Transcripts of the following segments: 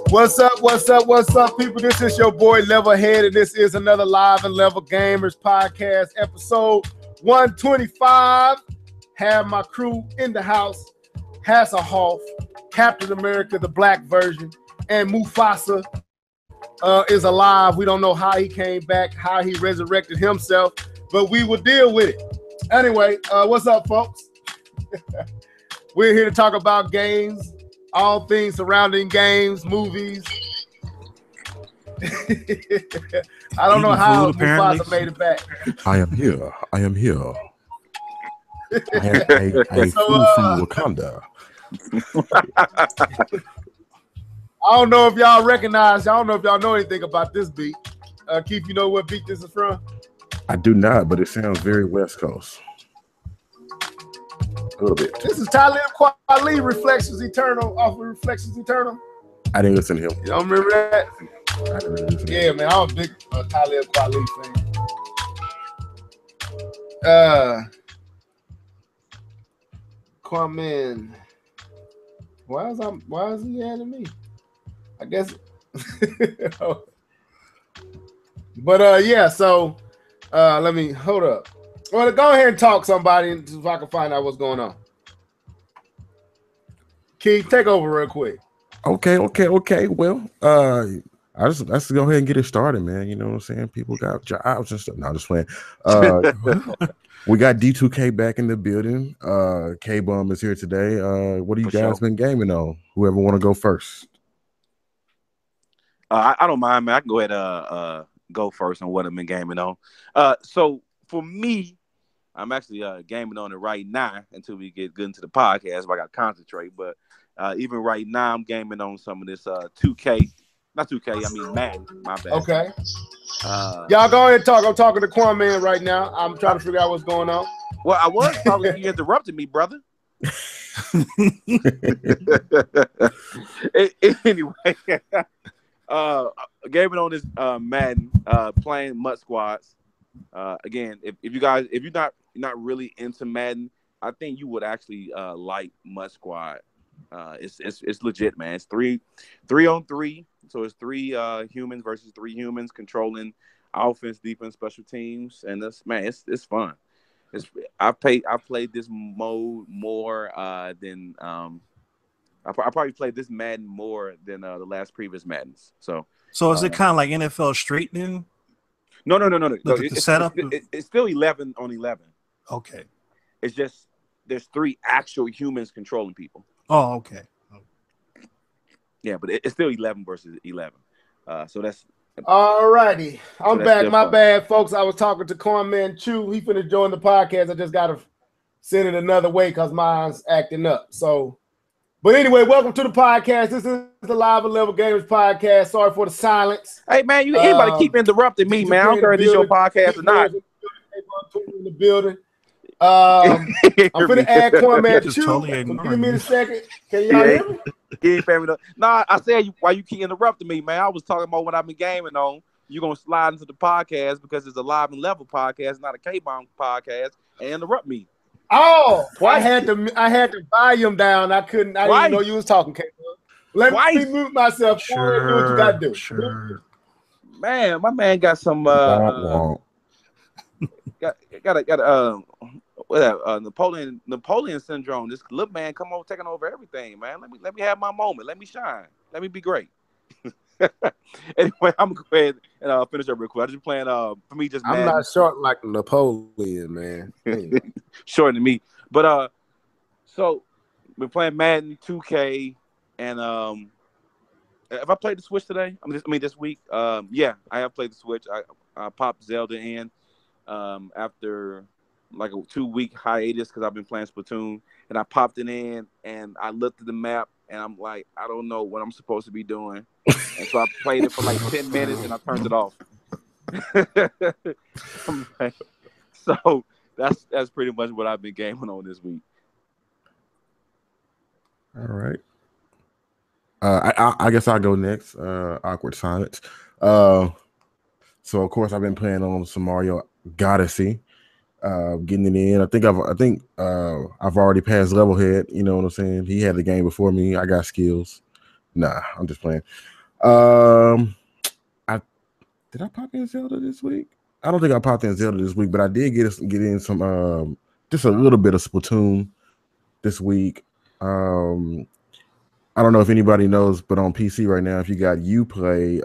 What's up, people? This is your boy Levelhead, and this is another Live and Level Gamers podcast, episode 125. Have my crew in the house, Hasselhoff, Captain America, the black version, and Mufasa is alive. We don't know how he came back, how he resurrected himself, but we will deal with it. Anyway, what's up, folks? We're here to talk about games, all things surrounding games, movies. I don't know how Mufasa made it back. I am here. I am food from Wakanda. I don't know if y'all recognize. I don't know if y'all know anything about this beat. Keith, you know what beat this is from? I do not, but it sounds very West Coast. A little bit. This is Talib Kweli, Reflections Eternal, off of Reflections Eternal. I didn't listen to him. You don't remember that? I didn't listen to him. Man, I'm a big Talib Kweli fan. Kwame, why is he adding me? I guess. But yeah, so let me hold up. Well, go ahead and talk somebody so I can find out what's going on. Keith, take over real quick. Okay. Well, let's go ahead and get it started, man. You know what I'm saying? People got jobs and stuff. No, I'm just playing. We got D2K back in the building. K-Bum is here today. What have you guys been gaming on? Whoever want to go first? I don't mind, man. I can go ahead go first on what I've been gaming on. So for me, I'm actually gaming on it right now until we get good into the podcast. But I got to concentrate. But even right now, I'm gaming on some of this 2K. Not 2K, I mean Madden. My bad. Okay. Y'all go ahead and talk. I'm talking to Kwame right now. I'm trying to figure out what's going on. Well, I was talking. You interrupted me, brother. Anyway, gaming on this Madden, playing Mud Squads. Again, if you're not really into Madden, I think you would actually like Mud Squad. It's legit, man. It's 3-on-3, so it's 3 humans versus 3 humans controlling offense, defense, special teams, and it's fun. I played this mode more than I probably played this Madden more than the last previous Maddens. So is it kind of like NFL Street then? No. The setup? It's still 11 on 11. Okay. It's just there's 3 actual humans controlling people. Oh, okay. Yeah, but it's still 11 versus 11. So that's all righty. I'm back. My bad, folks. I was talking to Cornman Chu. He finna join the podcast. I just gotta send it another way because mine's acting up. So, but anyway, welcome to the podcast. This is the Live and Level Gamers podcast. Sorry for the silence. Hey man, anybody keep interrupting me, man. I don't care if this your podcast or not. In the building. I'm gonna add Cornman Chu. Give me a second. Can y'all hear me? Nah, I said why you keep interrupting me, man. I was talking about what I've been gaming on. You're gonna slide into the podcast because it's a Live and Level podcast, not a K-Bomb podcast, and interrupt me. Oh, I had to volume down. I didn't know you was talking, K-Bomb. Let me mute myself. Sure, do what you gotta do. Sure. Man, my man got some Napoleon syndrome. This little man come over taking over everything, man. Let me have my moment. Let me shine. Let me be great. Anyway, I'm gonna go ahead and finish up real quick. I'm just playing for me just I'm not short like Napoleon, man. Shorter than me. But so we're playing Madden 2K and have I played the Switch today? This week. Yeah, I have played the Switch. I popped Zelda in after like a 2-week hiatus because I've been playing Splatoon, and I popped it in and I looked at the map and I'm like, I don't know what I'm supposed to be doing. And so I played it for like 10 minutes and I turned it off. So that's pretty much what I've been gaming on this week. All right. I guess I'll go next. Awkward silence. So of course I've been playing on some Mario Odyssey. Getting it in. I think I've already passed Levelhead. You know what I'm saying? He had the game before me. I got skills. Nah, I'm just playing. I did I pop in Zelda this week? I don't think I popped in Zelda this week, but I did get in some just a little bit of Splatoon this week. I don't know if anybody knows, but on PC right now, if you got Uplay,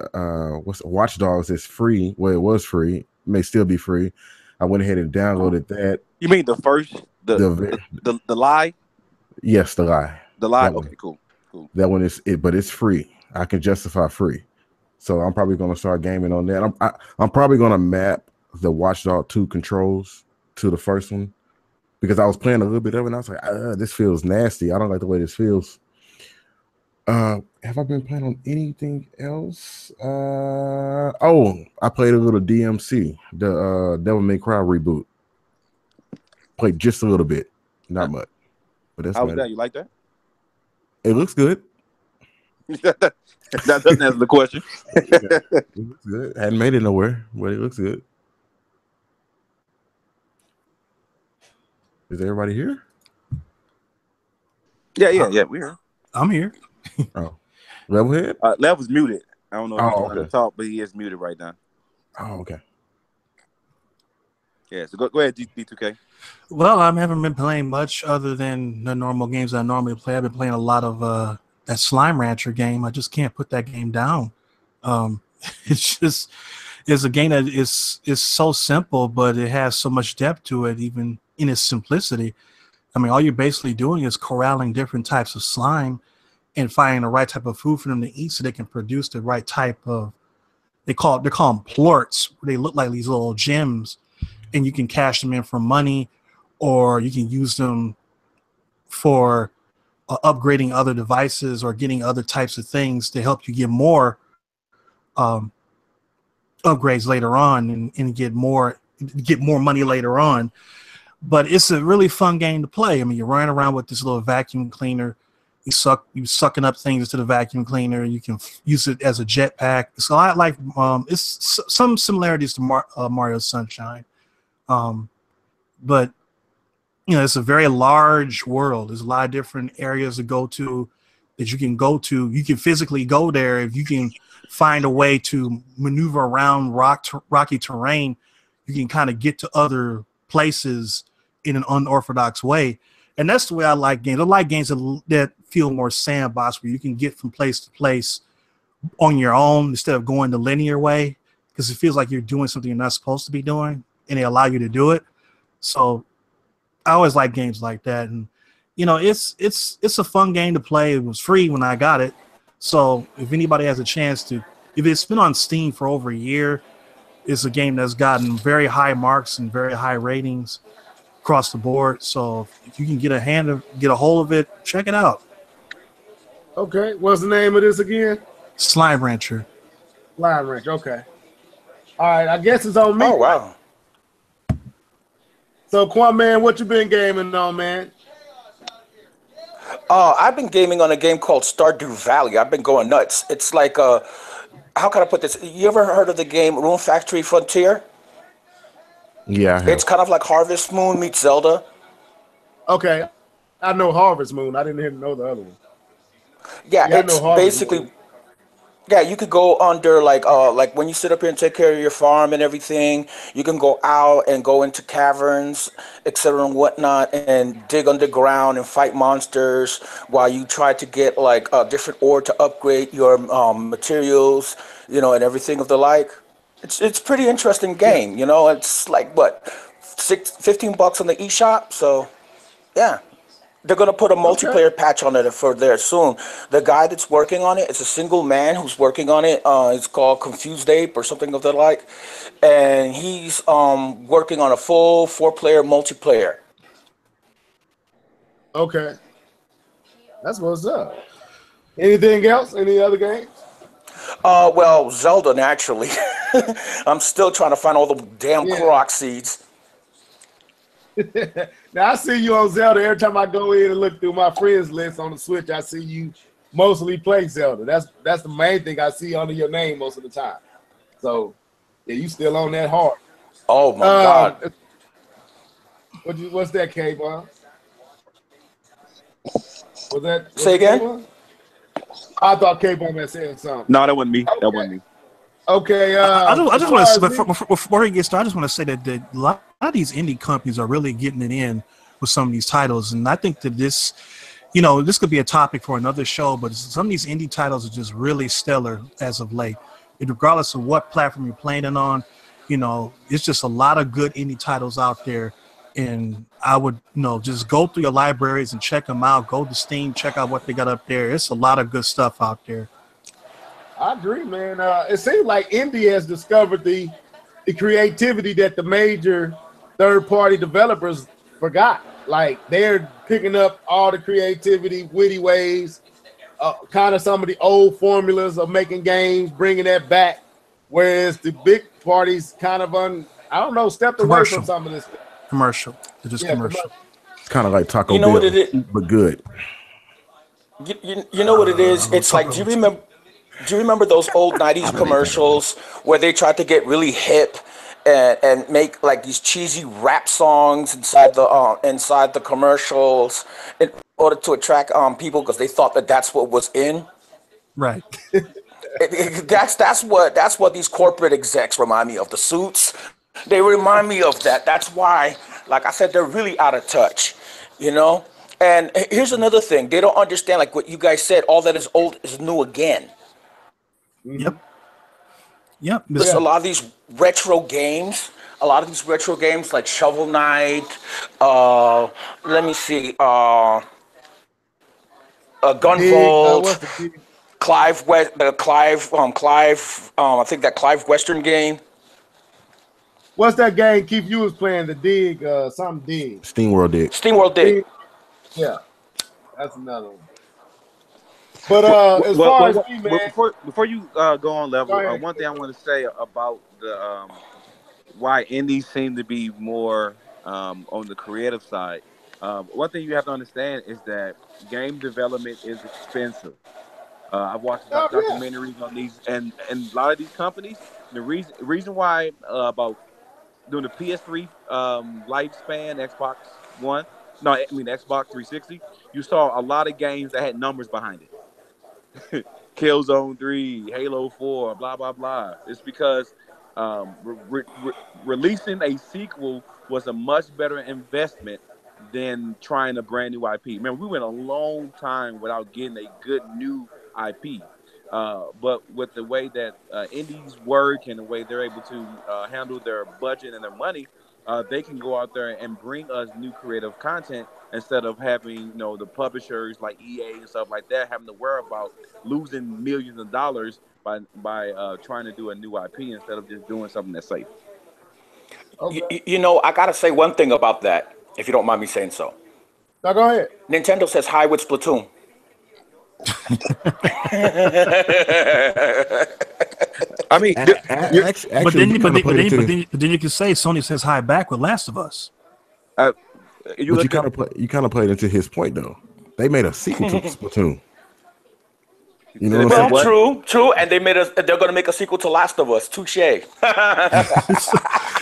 Watch Dogs is free. Well, it was free. It may still be free. I went ahead and downloaded that. You mean the first the lie? Yes, the lie. The lie. Okay, cool. That one is it, but it's free. I can justify free. So I'm probably going to start gaming on that. I'm probably going to map the Watch Dogs 2 controls to the first one because I was playing a little bit of it and I was like, this feels nasty. I don't like the way this feels. Have I been playing on anything else? I played a little DMC, the Devil May Cry reboot. Played just a little bit, not much. But that's how was that? You like that? It looks good. That doesn't answer the question. It looks good. Hadn't made it nowhere, but it looks good. Is everybody here? Yeah, we're here. I'm here. Oh, Levelhead? Level's muted. I don't know if he's trying to okay. talk, but he is muted right now. Oh, okay. Yeah, so go ahead, D2K. Well, I haven't been playing much other than the normal games I normally play. I've been playing a lot of that Slime Rancher game. I just can't put that game down. It's a game that is so simple, but it has so much depth to it, even in its simplicity. I mean, all you're basically doing is corralling different types of slime and finding the right type of food for them to eat so they can produce the right type of, they call them plorts. They look like these little gems, and you can cash them in for money, or you can use them for upgrading other devices or getting other types of things to help you get more upgrades later on and get more money later on. But it's a really fun game to play. I mean, you're running around with this little vacuum cleaner. You sucking up things into the vacuum cleaner. You can use it as a jetpack. It's a lot like it's some similarities to Mario Sunshine, but you know, it's a very large world. There's a lot of different areas to go to that you can go to. You can physically go there if you can find a way to maneuver around rocky terrain. You can kind of get to other places in an unorthodox way. And that's the way I like games. I like games that feel more sandbox, where you can get from place to place on your own instead of going the linear way, because it feels like you're doing something you're not supposed to be doing, and they allow you to do it. So I always like games like that. And, you know, it's a fun game to play. It was free when I got it. So if anybody has a chance to, if it's been on Steam for over a year, it's a game that's gotten very high marks and very high ratings across the board. So if you can get a hold of it, check it out. Okay, what's the name of this again? Slime Rancher. Slime Rancher. Okay. All right, I guess it's on me. Oh wow. So Quan, man, what you been gaming on, man? I've been gaming on a game called Stardew Valley. I've been going nuts. It's like how can I put this? You ever heard of the game Rune Factory Frontier? Yeah, I have. It's kind of like Harvest Moon meets Zelda. Okay, I know Harvest Moon. I didn't even know the other one. Yeah, I it's know Harvest basically Moon. yeah, you could go under like when you sit up here and take care of your farm and everything, you can go out and go into caverns, etc. and whatnot, and dig underground and fight monsters while you try to get like different ore to upgrade your materials, you know, and everything of the like. It's pretty interesting Yeah. game, you know. It's like what, $15 on the eShop, so yeah. They're gonna put a Okay. multiplayer patch on it for there soon. The guy that's working on it, it's a single man who's working on it. It's called Confused Ape or something of that like, and he's working on a full 4-player multiplayer. Okay. That's what's up. Anything else? Any other games? Well, Zelda naturally. I'm still trying to find all the damn Yeah. Korok seeds. Now I see you on Zelda. Every time I go in and look through my friends list on the Switch, I see you mostly play Zelda. That's the main thing I see under your name most of the time. So yeah, you still on that hard. Oh my God. What's that, K-Bon? Was that Say again? K-Bon? I thought K-Bomb had said something. No, that wasn't me. Okay. That wasn't me. Okay. I just want to me, before we get started, I just want to say that a lot of these indie companies are really getting it in with some of these titles, and I think that this, this could be a topic for another show. But some of these indie titles are just really stellar as of late. And regardless of what platform you're playing it on, it's just a lot of good indie titles out there. And I would, just go through your libraries and check them out. Go to Steam, check out what they got up there. It's a lot of good stuff out there. I agree, man. It seems like indie has discovered the creativity that the major third-party developers forgot. Like, they're picking up all the creativity, witty ways, kind of some of the old formulas of making games, bringing that back, whereas the big parties kind of, stepped away from some of this. Commercial. They're just commercial. It's kind of like Taco Bell, what it is? but good. You know what it is? It's like, do you remember those old 90s commercials where they tried to get really hip and make like these cheesy rap songs inside the commercials in order to attract people because they thought that that's what was in? Right. That's what these corporate execs remind me of. The suits, they remind me of that. That's why, like I said, they're really out of touch, And here's another thing. They don't understand, like what you guys said, all that is old is new again. Yep. There's a lot of these retro games. A lot of these retro games like Shovel Knight. Let me see. Gunvolt. Clive. I think that Clive Western game. What's that game Keith you was playing? The Dig, something Dig. SteamWorld Dig. SteamWorld Dig. Yeah, that's another one. But as far as me, man, before you go on level, one thing I want to say about the why indies seem to be more on the creative side. One thing you have to understand is that game development is expensive. I've watched documentaries on these, and a lot of these companies. The reason why about during the PS3 lifespan, Xbox One, Xbox 360, you saw a lot of games that had numbers behind it. Killzone 3, Halo 4, blah blah blah. It's because releasing a sequel was a much better investment than trying a brand new IP. Remember, we went a long time without getting a good new IP. But with the way that indies work and the way they're able to handle their budget and their money, they can go out there and bring us new creative content instead of having, the publishers like EA and stuff like that having to worry about losing millions of dollars by trying to do a new IP instead of just doing something that's safe. Okay. I gotta say one thing about that, if you don't mind me saying so. Now go ahead. Nintendo says hi with Splatoon. I mean, but then you can say Sony says hi back with Last of Us. You kind of played into his point though. They made a sequel to Splatoon. You know what I'm saying? True, and they're going to make a sequel to Last of Us. Touche.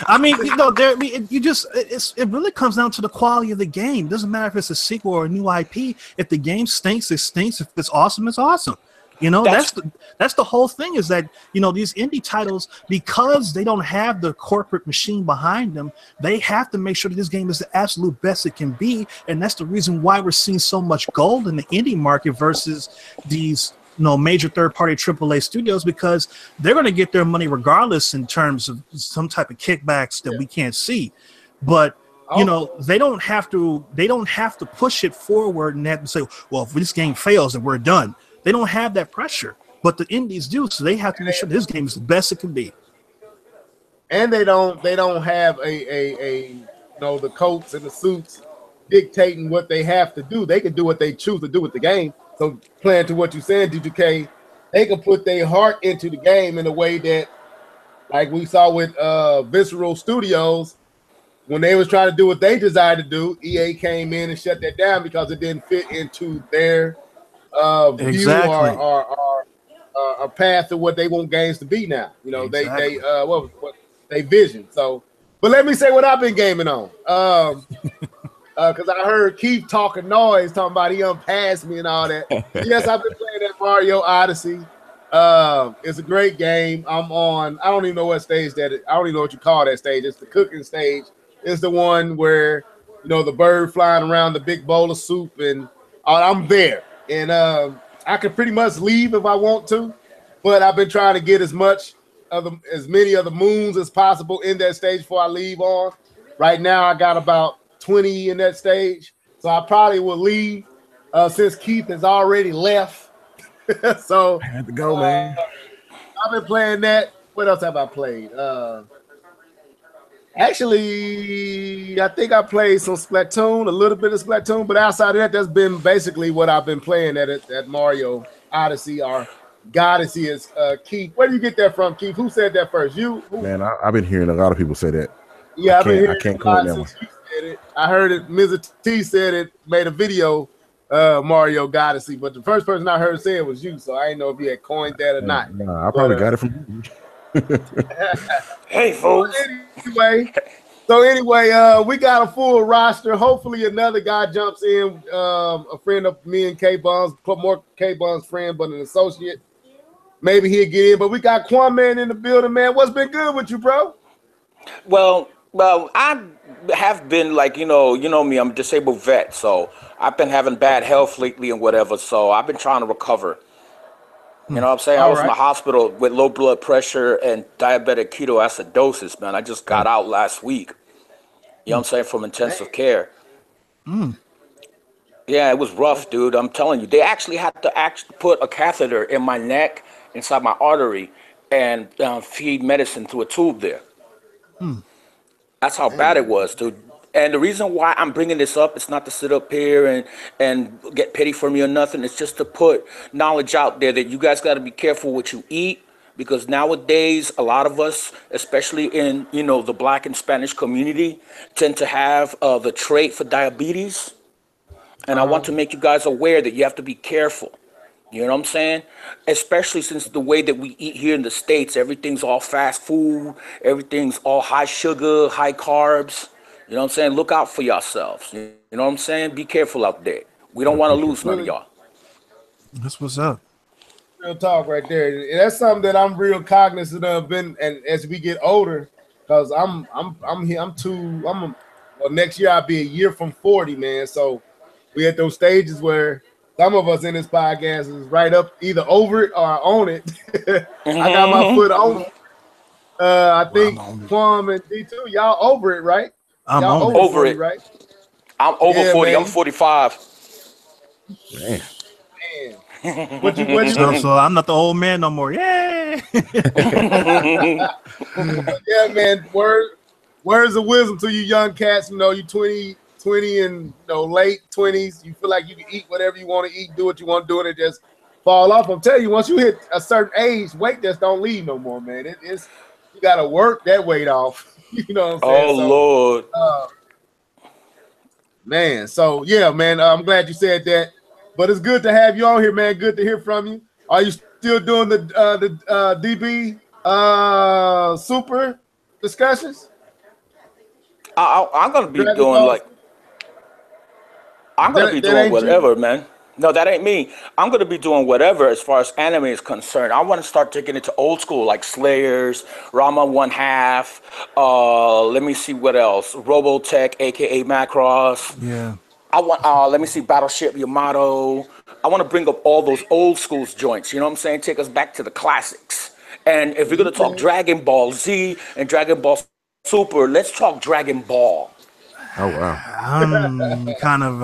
I mean, it really comes down to the quality of the game. It doesn't matter if it's a sequel or a new IP. If the game stinks, it stinks. If it's awesome, it's awesome. That's the whole thing is that, these indie titles, because they don't have the corporate machine behind them, they have to make sure that this game is the absolute best it can be. And that's the reason why we're seeing so much gold in the indie market versus these major third-party AAA studios, because they're going to get their money regardless in terms of some type of kickbacks that we can't see. But they don't have to push it forward and have to say, well, if this game fails, then we're done. They don't have that pressure, but the indies do, so they have to make sure this game is the best it can be. And they don't have the coats and the suits dictating what they have to do. They can do what they choose to do with the game. So playing to what you said, DGK, they can put their heart into the game in a way that, like we saw with Visceral Studios, when they was trying to do what they desired to do, EA came in and shut that down because it didn't fit into their view or a path to what they want games to be now. Exactly. They vision. So, but let me say what I've been gaming on. Because I heard Keith talking noise, talking about he unpassed me and all that. Yes, I've been playing that Mario Odyssey. It's a great game. I don't even know what stage I don't even know what you call that stage. It's the cooking stage. It's the one where, the bird flying around the big bowl of soup, and I'm there. And I can pretty much leave if I want to, but I've been trying to get as many of the moons as possible in that stage before I leave on. Right now, I got about 20 in that stage, so I probably will leave since Keith has already left. So I had to go, man. I've been playing that. What else have I played? Actually, I think I played some Splatoon, a little bit of Splatoon, but outside of that, that's been basically what I've been playing at Mario Odyssey or Godyssey is Keith. Where do you get that from, Keith? Who said that first? You? Who? Man, I've been hearing a lot of people say that. Yeah, I've been hearing I can't a lot claim that one. since you said it. I heard it. Mr. T said it, made a video, Mario Odyssey, but the first person I heard say it was you, so I didn't know if you had coined that or not. Nah, I probably got it from you. Hey, folks. Anyway, we got a full roster. Hopefully, another guy jumps in. A friend of me and K-Buns, more K-Buns friend, but an associate. Maybe he'll get in. But we got Kwame in the building, man. What's been good with you, bro? Well, I have been like, you know me, I'm a disabled vet, so I've been having bad health lately and whatever, so I've been trying to recover. You know what I'm saying? I was in the hospital with low blood pressure and diabetic ketoacidosis, man. I just got out last week. You know what I'm saying? From intensive care. Yeah, it was rough, dude. I'm telling you. They actually had to put a catheter in my neck, inside my artery, and feed medicine through a tube there. That's how bad it was, dude. And the reason why I'm bringing this up, it's not to sit up here and get pity for me or nothing. It's just to put knowledge out there that you guys got to be careful what you eat, because nowadays a lot of us, especially in the Black and Spanish community, tend to have the trait for diabetes. And I want to make you guys aware that you have to be careful. You know what I'm saying? Especially since the way that we eat here in the States, everything's all fast food, everything's all high sugar, high carbs. You know what I'm saying? Look out for yourselves. You know what I'm saying? Be careful out there. We don't want to lose none of y'all. That's what's up. Real talk right there. And that's something that I'm real cognizant of. And as we get older, because next year I'll be a year from 40, man. So we at those stages where some of us in this podcast is right up either over it or on it. I got my foot on it. I think Plum and D2, y'all over it, right? I'm over 40, it, right? I'm over 40. Man. I'm 45. Man. What you so I'm not the old man no more. Yay! Yeah, man. Words of wisdom to you young cats. You 20 and late 20s. You feel like you can eat whatever you want to eat, do what you want to do, and it just fall off. I'm telling you, once you hit a certain age, weight just don't leave no more, man. You gotta work that weight off. You know what I'm saying? Lord. Man, so yeah, man. I'm glad you said that. But it's good to have you on here, man. Good to hear from you. Are you still doing the DB super discussions? I'm gonna be doing I'm gonna be doing whatever, man. No, that ain't me. I'm going to be doing whatever as far as anime is concerned. I want to start taking it to old school, like Slayers, Rama 1/2. Let me see what else. Robotech, a.k.a. Macross. Yeah. I want, let me see, Battleship Yamato. I want to bring up all those old schools joints. You know what I'm saying? Take us back to the classics. And if we're going to talk Dragon Ball Z and Dragon Ball Super, let's talk Dragon Ball. Oh wow! I'm kind of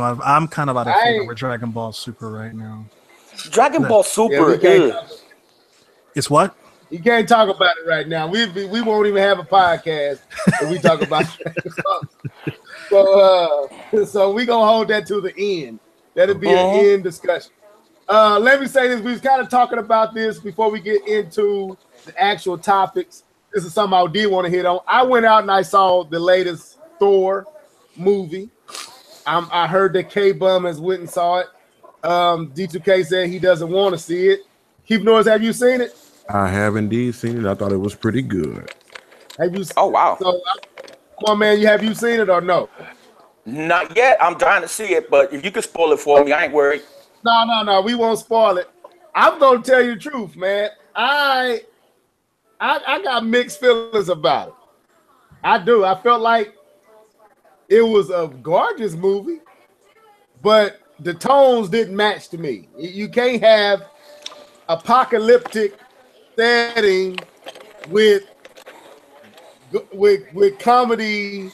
out of favor with Dragon Ball Super right now. Dragon Ball Super, it's what? You can't talk about it right now. We won't even have a podcast if we talk about Dragon Ball. So we gonna hold that to the end. That'll be an end discussion. Let me say this: we was kind of talking about this before we get into the actual topics. This is something I did want to hit on. I went out and I saw the latest Thor movie. I heard that K-Bum has went and saw it. D2K said he doesn't want to see it. Keep Noise, have you seen it? I have indeed seen it. I thought it was pretty good. Have you? Oh wow! So, come on, man, have you seen it or no? Not yet. I'm trying to see it, but if you could spoil it for me, I ain't worried. No, we won't spoil it. I'm gonna tell you the truth, man. I got mixed feelings about it. I do. I felt like it was a gorgeous movie, but the tones didn't match to me. You can't have apocalyptic setting with comedy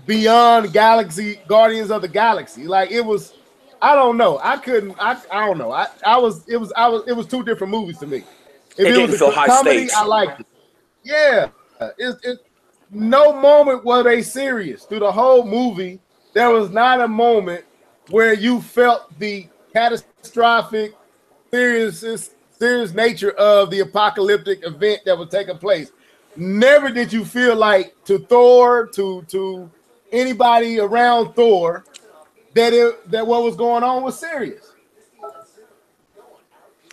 beyond Galaxy Guardians of the Galaxy. Like it was, I don't know. I couldn't. I don't know. I was. It was. I was. It was two different movies to me. If It it was didn't a feel high comedy, stakes. I liked it. Yeah. It no moment were they serious through the whole movie. There was not a moment where you felt the catastrophic, serious nature of the apocalyptic event that was taking place. Never did you feel like to Thor, to anybody around Thor, that what was going on was serious.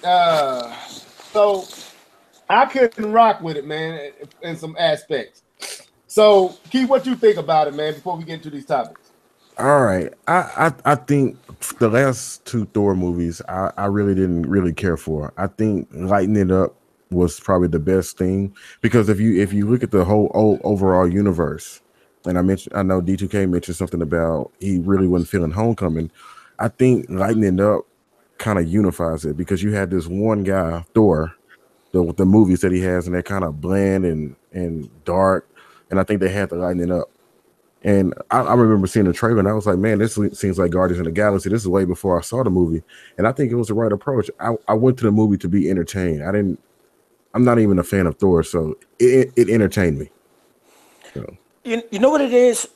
So I couldn't rock with it, man, in some aspects. So, Keith, what you think about it, man, before we get into these topics? All right. I think the last two Thor movies I really didn't really care for. I think lighting it up was probably the best thing because if you look at the whole overall universe, and I know D2K mentioned something about he really wasn't feeling Homecoming. I think lighting it up kind of unifies it because you had this one guy, Thor, the movies that he has, and they're kind of bland and dark, and I think they had to lighten it up. And I remember seeing the trailer, and I was like, "Man, this seems like Guardians of the Galaxy." This is way before I saw the movie, and I think it was the right approach. I went to the movie to be entertained. I'm not even a fan of Thor, so it entertained me. So. You know what it is?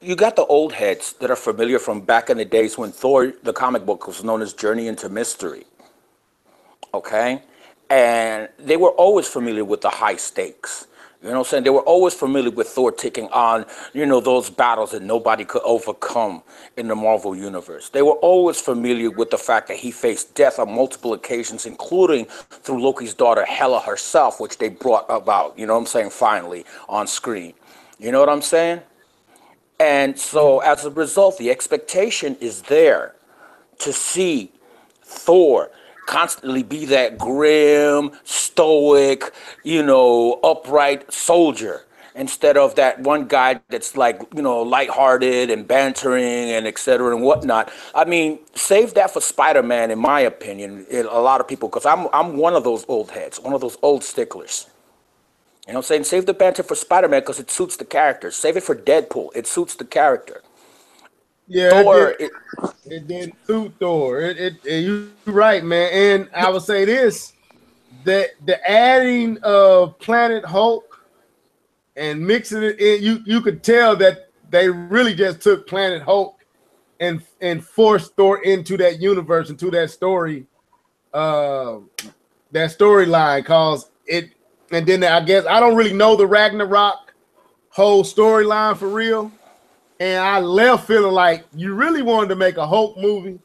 You got the old heads that are familiar from back in the days when Thor, the comic book, was known as Journey into Mystery. Okay? And they were always familiar with the high stakes. You know what I'm saying? They were always familiar with Thor taking on, those battles that nobody could overcome in the Marvel Universe. They were always familiar with the fact that he faced death on multiple occasions, including through Loki's daughter, Hela herself, which they brought about, finally on screen. You know what I'm saying? And so as a result, the expectation is there to see Thor constantly be that grim, stoic, upright soldier instead of that one guy that's like, lighthearted and bantering and et cetera and whatnot. I mean, save that for Spider-Man, in my opinion, a lot of people, because I'm one of those old heads, one of those old sticklers. You know what I'm saying? Save the banter for Spider-Man because it suits the character. Save it for Deadpool. It suits the character. Yeah, Thor, it didn't suit Thor. You're right, man. And I would say this: that the adding of Planet Hulk and mixing it in, you could tell that they really just took Planet Hulk and forced Thor into that universe, into that story, that storyline. Cause it, and then I guess I don't really know the Ragnarok whole storyline for real. And I left feeling like you really wanted to make a Hulk movie,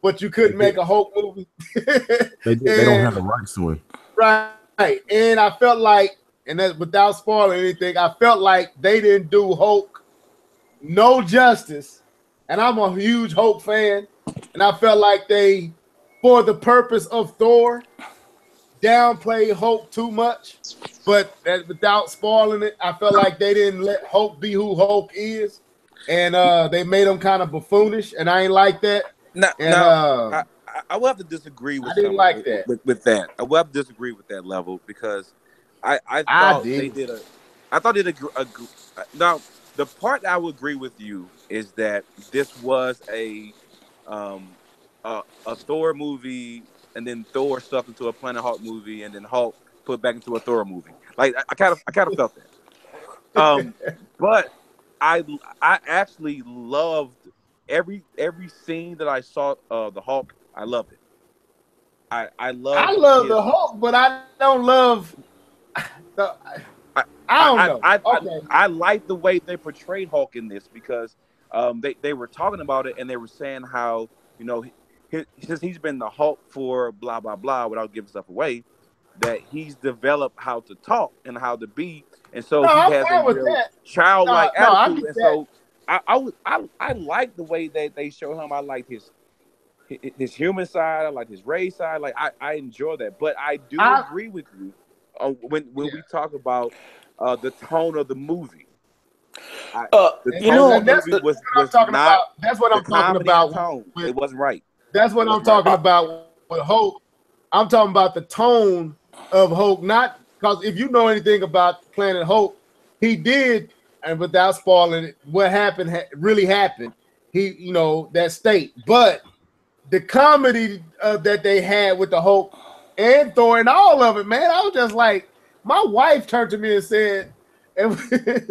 but you couldn't make a Hulk movie. They don't have the rights to it. Right. And I felt like, and that without spoiling anything, I felt like they didn't do Hulk no justice. And I'm a huge Hulk fan. And I felt like they, for the purpose of Thor, downplayed Hulk too much. But without spoiling it, I felt like they didn't let Hulk be who Hulk is. And they made him kind of buffoonish, and I ain't like that. I will have to disagree with. I didn't like that. With that. I will have to disagree with that level because I thought they did I thought it now the part I would agree with you is that this was a Thor movie, and then Thor stuffed into a Planet Hulk movie, and then Hulk put back into a Thor movie. Like I kind of felt that. But I actually loved every scene that I saw of the Hulk. I loved it. I love the Hulk, but I don't love the. I don't know. I like the way they portrayed Hulk in this because they were talking about it and they were saying how since he's been the Hulk for blah blah blah without giving stuff away, that he's developed how to talk and how to be. And so he has a real childlike attitude. And so I like the way that they show him. I like his human side, I like his race side. Like I enjoy that, but I do agree with you when we talk about the tone of the movie. The tone of the movie was not that's what I'm talking comedy about. Tone. It wasn't right. That's what I'm talking about with Hulk. I'm talking about the tone of Hulk, not because if you know anything about Planet Hulk, he did, and without spoiling it, what happened really happened. He, you know, that state, but the comedy that they had with the Hulk and Thor and all of it, man, I was just like, my wife turned to me and said, and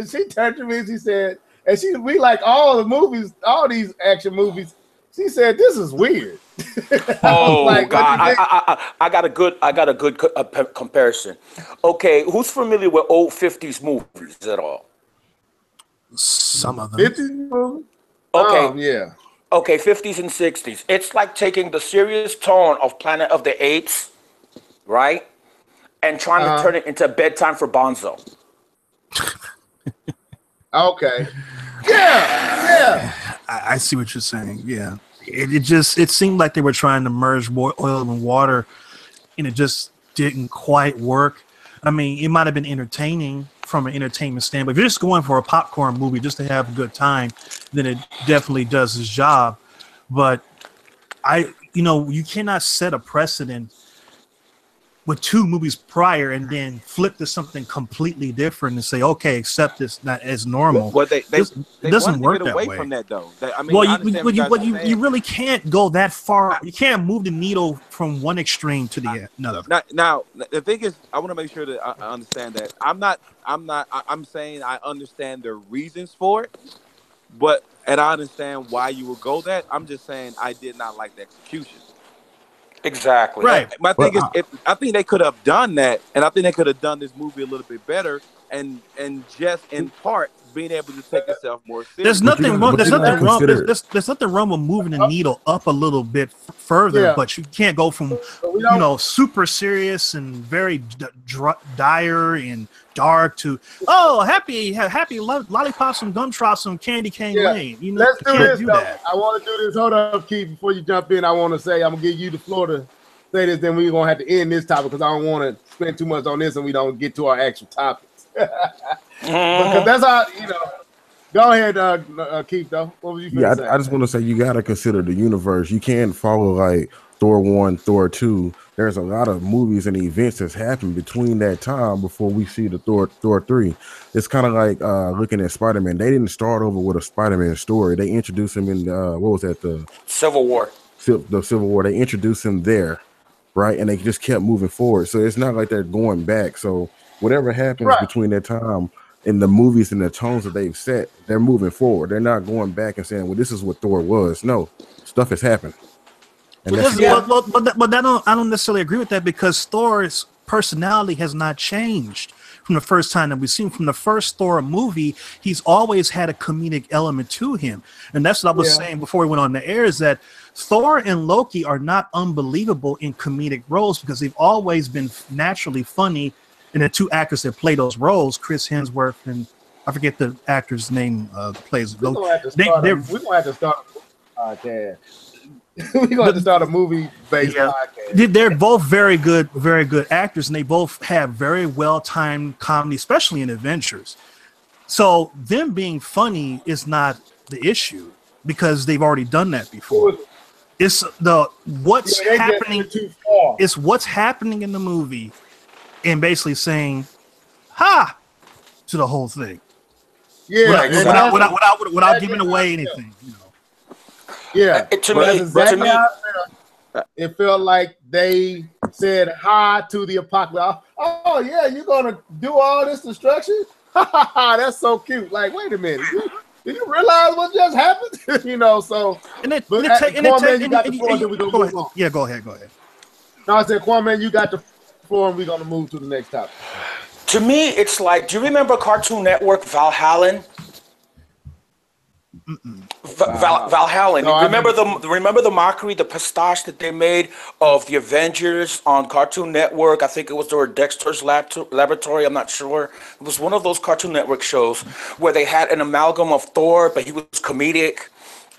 she turned to me and she said, and we like all the movies, all these action movies. She said, "This is weird." Oh like, God, I got a good comparison. Okay, who's familiar with old 50s movies at all? Some of them. 50s movies? Okay, yeah. Okay, 50s and 60s. It's like taking the serious tone of Planet of the Apes, right, and trying to turn it into bedtime for Bonzo. Okay. Yeah. I see what you're saying. Yeah. It seemed like they were trying to merge oil and water, and it just didn't quite work. I mean, it might have been entertaining from an entertainment standpoint. If you're just going for a popcorn movie just to have a good time, then it definitely does its job. But you cannot set a precedent with two movies prior and then flip to something completely different and say, okay, accept this not as normal. Well, they it doesn't work get that away way. from that though. You really can't go that far. You can't move the needle from one extreme to the another. Now, the thing is, I want to make sure that I understand that I'm saying I understand the reasons for it, and I understand why you would go that. I'm just saying I did not like the execution. Exactly. Right. My thing is, I think they could have done that, and I think they could have done this movie a little bit better, and just in part being able to take itself more seriously. There's nothing wrong. There's nothing wrong with moving the needle up a little bit further, but you can't go from super serious and very dire and dark to happy lollipops and gumdrops and candy cane lane. Let's do this. I want to do this. Hold up, Keith. Before you jump in, I want to say I'm gonna give you the floor to say this. Then we're gonna have to end this topic because I don't want to spend too much on this and we don't get to our actual topics. Because that's how Go ahead, Keith. Though, what was you? Yeah, I just want to say you got to consider the universe. You can't follow like Thor 1, Thor 2. There's a lot of movies and events that's happened between that time before we see the Thor 3. It's kind of like looking at Spider-Man. They didn't start over with a Spider-Man story. They introduced him in the Civil War. The Civil War. They introduced him there, right? And they just kept moving forward. So it's not like they're going back. So whatever happens between that time in the movies and the tones that they've set, they're moving forward. They're not going back and saying, well, this is what Thor was. No, stuff has happened. And but I don't necessarily agree with that because Thor's personality has not changed from the first time that we've seen. From the first Thor movie, he's always had a comedic element to him. And that's what I was saying before we went on the air, is that Thor and Loki are not unbelievable in comedic roles because they've always been naturally funny. And the two actors that play those roles, Chris Hemsworth and I forget the actor's name plays. We're gonna have to start a podcast. We're going to have to start a movie-based podcast. They're both very good actors, and they both have very well-timed comedy, especially in adventures. So them being funny is not the issue because they've already done that before. It's what's happening. It's what's happening in the movie, and basically saying "ha" to the whole thing. Yeah, without giving away anything. Yeah, it felt like they said hi to the apocalypse. Oh yeah, you're gonna do all this destruction? That's so cute. Like, wait a minute, did you realize what just happened? So Yeah, go ahead. No, I said, Kwame, you got the floor, and we're gonna move to the next topic. To me, it's like, do you remember Cartoon Network Valhalla? Valhalla. No, remember the mockery, the pastiche that they made of the Avengers on Cartoon Network? I think it was during Dexter's Laboratory. I'm not sure. It was one of those Cartoon Network shows where they had an amalgam of Thor, but he was comedic,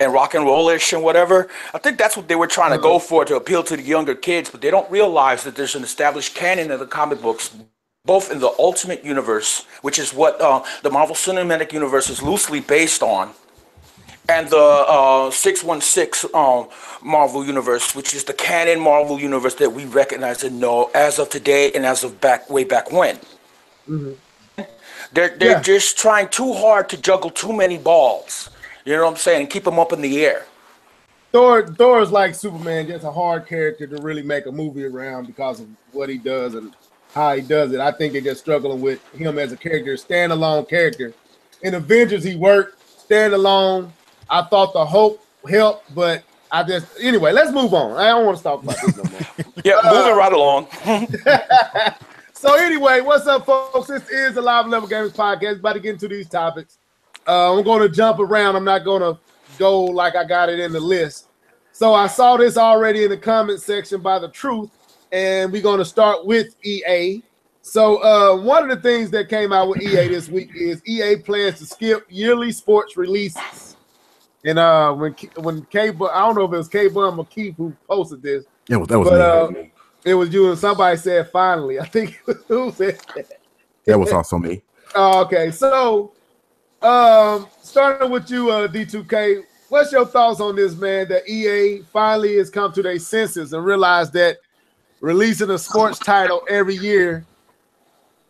and rock and rollish and whatever. I think that's what they were trying to go for, to appeal to the younger kids, but they don't realize that there's an established canon of the comic books, both in the Ultimate Universe, which is what the Marvel Cinematic Universe is loosely based on, and the 616 Marvel Universe, which is the canon Marvel Universe that we recognize and know as of today and as of way back when. They're just trying too hard to juggle too many balls. You know what I'm saying? Keep them up in the air. Thor is like Superman, just a hard character to really make a movie around because of what he does and how he does it. I think they're just struggling with him as a character, standalone character. In Avengers, he worked standalone. I thought the Hope helped, but anyway, let's move on. I don't want to talk about this no more. Moving right along. So anyway, what's up, folks? This is the Live Level Gamers Podcast. About to get into these topics. I'm going to jump around. I'm not going to go like I got it in the list. So I saw this already in the comment section by The Truth, and we're going to start with EA. So one of the things that came out with EA this week is EA plans to skip yearly sports releases. And when K-Bum, I don't know if it was K-Bum or Keith who posted this. Yeah, that was me. It was you, and somebody said finally. I think it was who said that. That was also me. Okay, so starting with you, D2K, what's your thoughts on this, man? That EA finally has come to their senses and realized that releasing a sports title every year,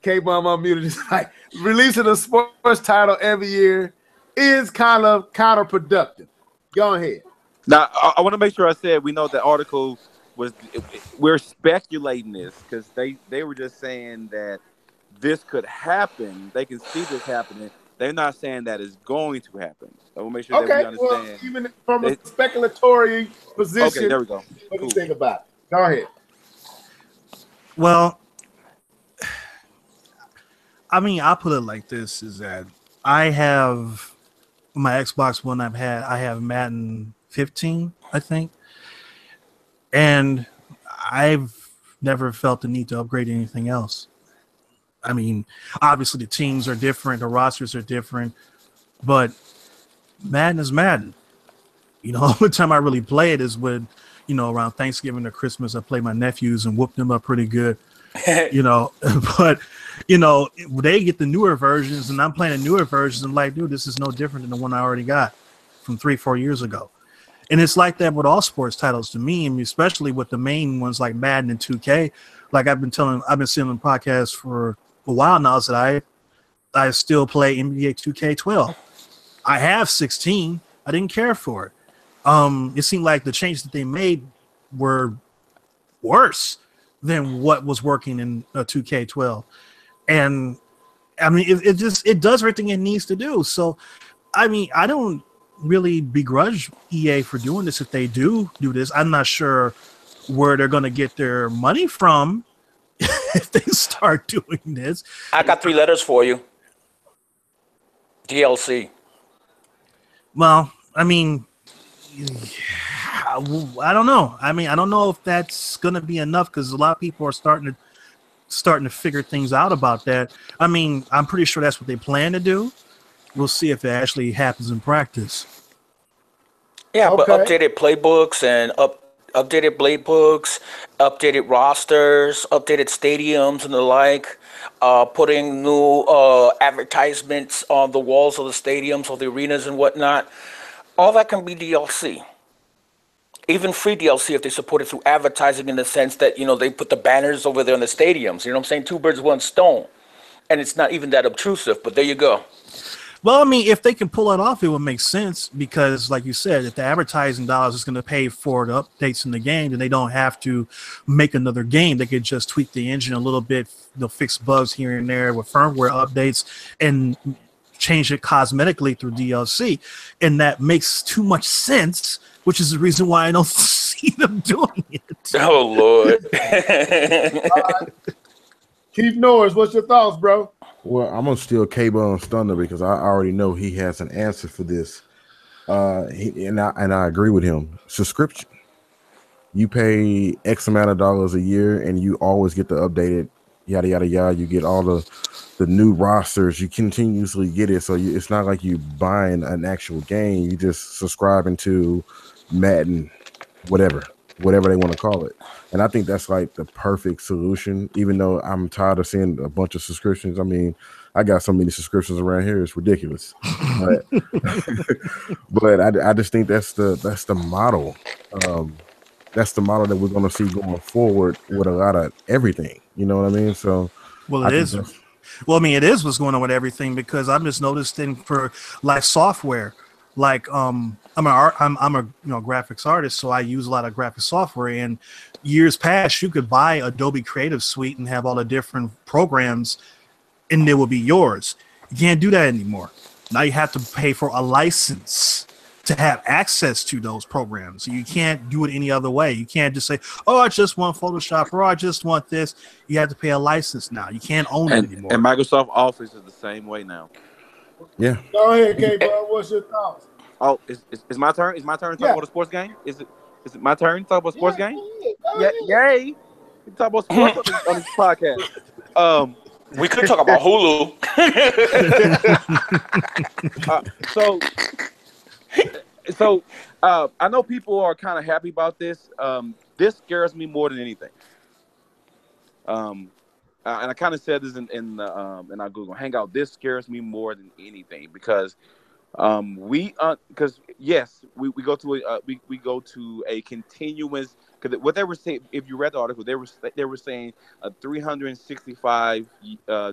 K-Bum unmuted, is like releasing a sports title every year is kind of counterproductive. Go ahead. Now, I want to make sure I said we know the article was, we're speculating this because they were just saying that this could happen. They can see this happening. They're not saying that it's going to happen. I want to make sure that we understand. Well, even from a speculatory position, okay, there we go. What do you think about it? Go ahead. Well, I mean, I'll put it like this: is that I have my Xbox One. I have Madden 15, I think, and I've never felt the need to upgrade anything else. I mean, obviously the teams are different, the rosters are different, but Madden is Madden. You know, the only time I really play it is when, you know, around Thanksgiving or Christmas, I play my nephews and whoop them up pretty good. You know, but you know, they get the newer versions and I'm playing the newer versions. I'm like, dude, this is no different than the one I already got from 3-4 years ago. And it's like that with all sports titles to me, and especially with the main ones like Madden and 2K. Like I've been saying on podcasts for a while now is that I still play NBA 2K12. I have 16. I didn't care for it. It seemed like the changes that they made were worse than what was working in 2K12. And I mean, it does everything it needs to do. So, I mean, I don't really begrudge EA for doing this if they do this. I'm not sure where they're going to get their money from if they start doing this. I got 3 letters for you. DLC. Well, I mean, I don't know. I mean, I don't know if that's going to be enough because a lot of people are starting to figure things out about that. I mean, I'm pretty sure that's what they plan to do. We'll see if it actually happens in practice. Yeah, okay. But updated playbooks and updated playbooks, updated rosters, updated stadiums and the like, putting new advertisements on the walls of the stadiums or the arenas and whatnot. All that can be DLC. Even free DLC if they support it through advertising in the sense that, you know, they put the banners over there in the stadiums. You know what I'm saying? 2 birds, 1 stone. And it's not even that obtrusive, but there you go. Well, I mean, if they can pull it off, it would make sense because, like you said, if the advertising dollars is going to pay for the updates in the game, then they don't have to make another game. They could just tweak the engine a little bit, they'll fix bugs here and there with firmware updates and change it cosmetically through DLC. And that makes too much sense, which is the reason why I don't see them doing it. Oh, Lord. Keith Norris, what's your thoughts, bro? Well, I'm gonna steal K-Bum's thunder because I already know he has an answer for this. And I agree with him. Subscription. You pay X amount of dollars a year, and you always get the updated yada yada yada. You get all the the new rosters, you continuously get it. So it's not like you buying an actual game. You just subscribing to Madden, whatever they want to call it. And I think that's like the perfect solution, even though I'm tired of seeing a bunch of subscriptions. I mean, I got so many subscriptions around here, it's ridiculous. But but I just think that's the model. That's the model that we're going to see going forward with a lot of everything. You know what I mean? So well, it is. Well, I mean, it is what's going on with everything, because I'm just noticing for like software, like I'm a graphics artist, so I use a lot of graphic software. And years past, you could buy Adobe Creative Suite and have all the different programs, and they will be yours. You can't do that anymore. Now you have to pay for a license to have access to those programs. So you can't do it any other way. You can't just say, "Oh, I just want Photoshop," or "I just want this." You have to pay a license now. You can't own it anymore. And Microsoft Office is the same way now. Yeah. Go ahead, K-Bob. What's your thoughts? Oh, it's my turn. It's my turn to talk about a sports game. Is it my turn to talk about a sports game? Yeah, yay! We talk about sports on this podcast. We could talk about Hulu. So I know people are kind of happy about this. This scares me more than anything. And I kind of said this in our Google Hangout. This scares me more than anything because yes, we go to a continuous, because what they were saying, if you read the article, they were saying a 365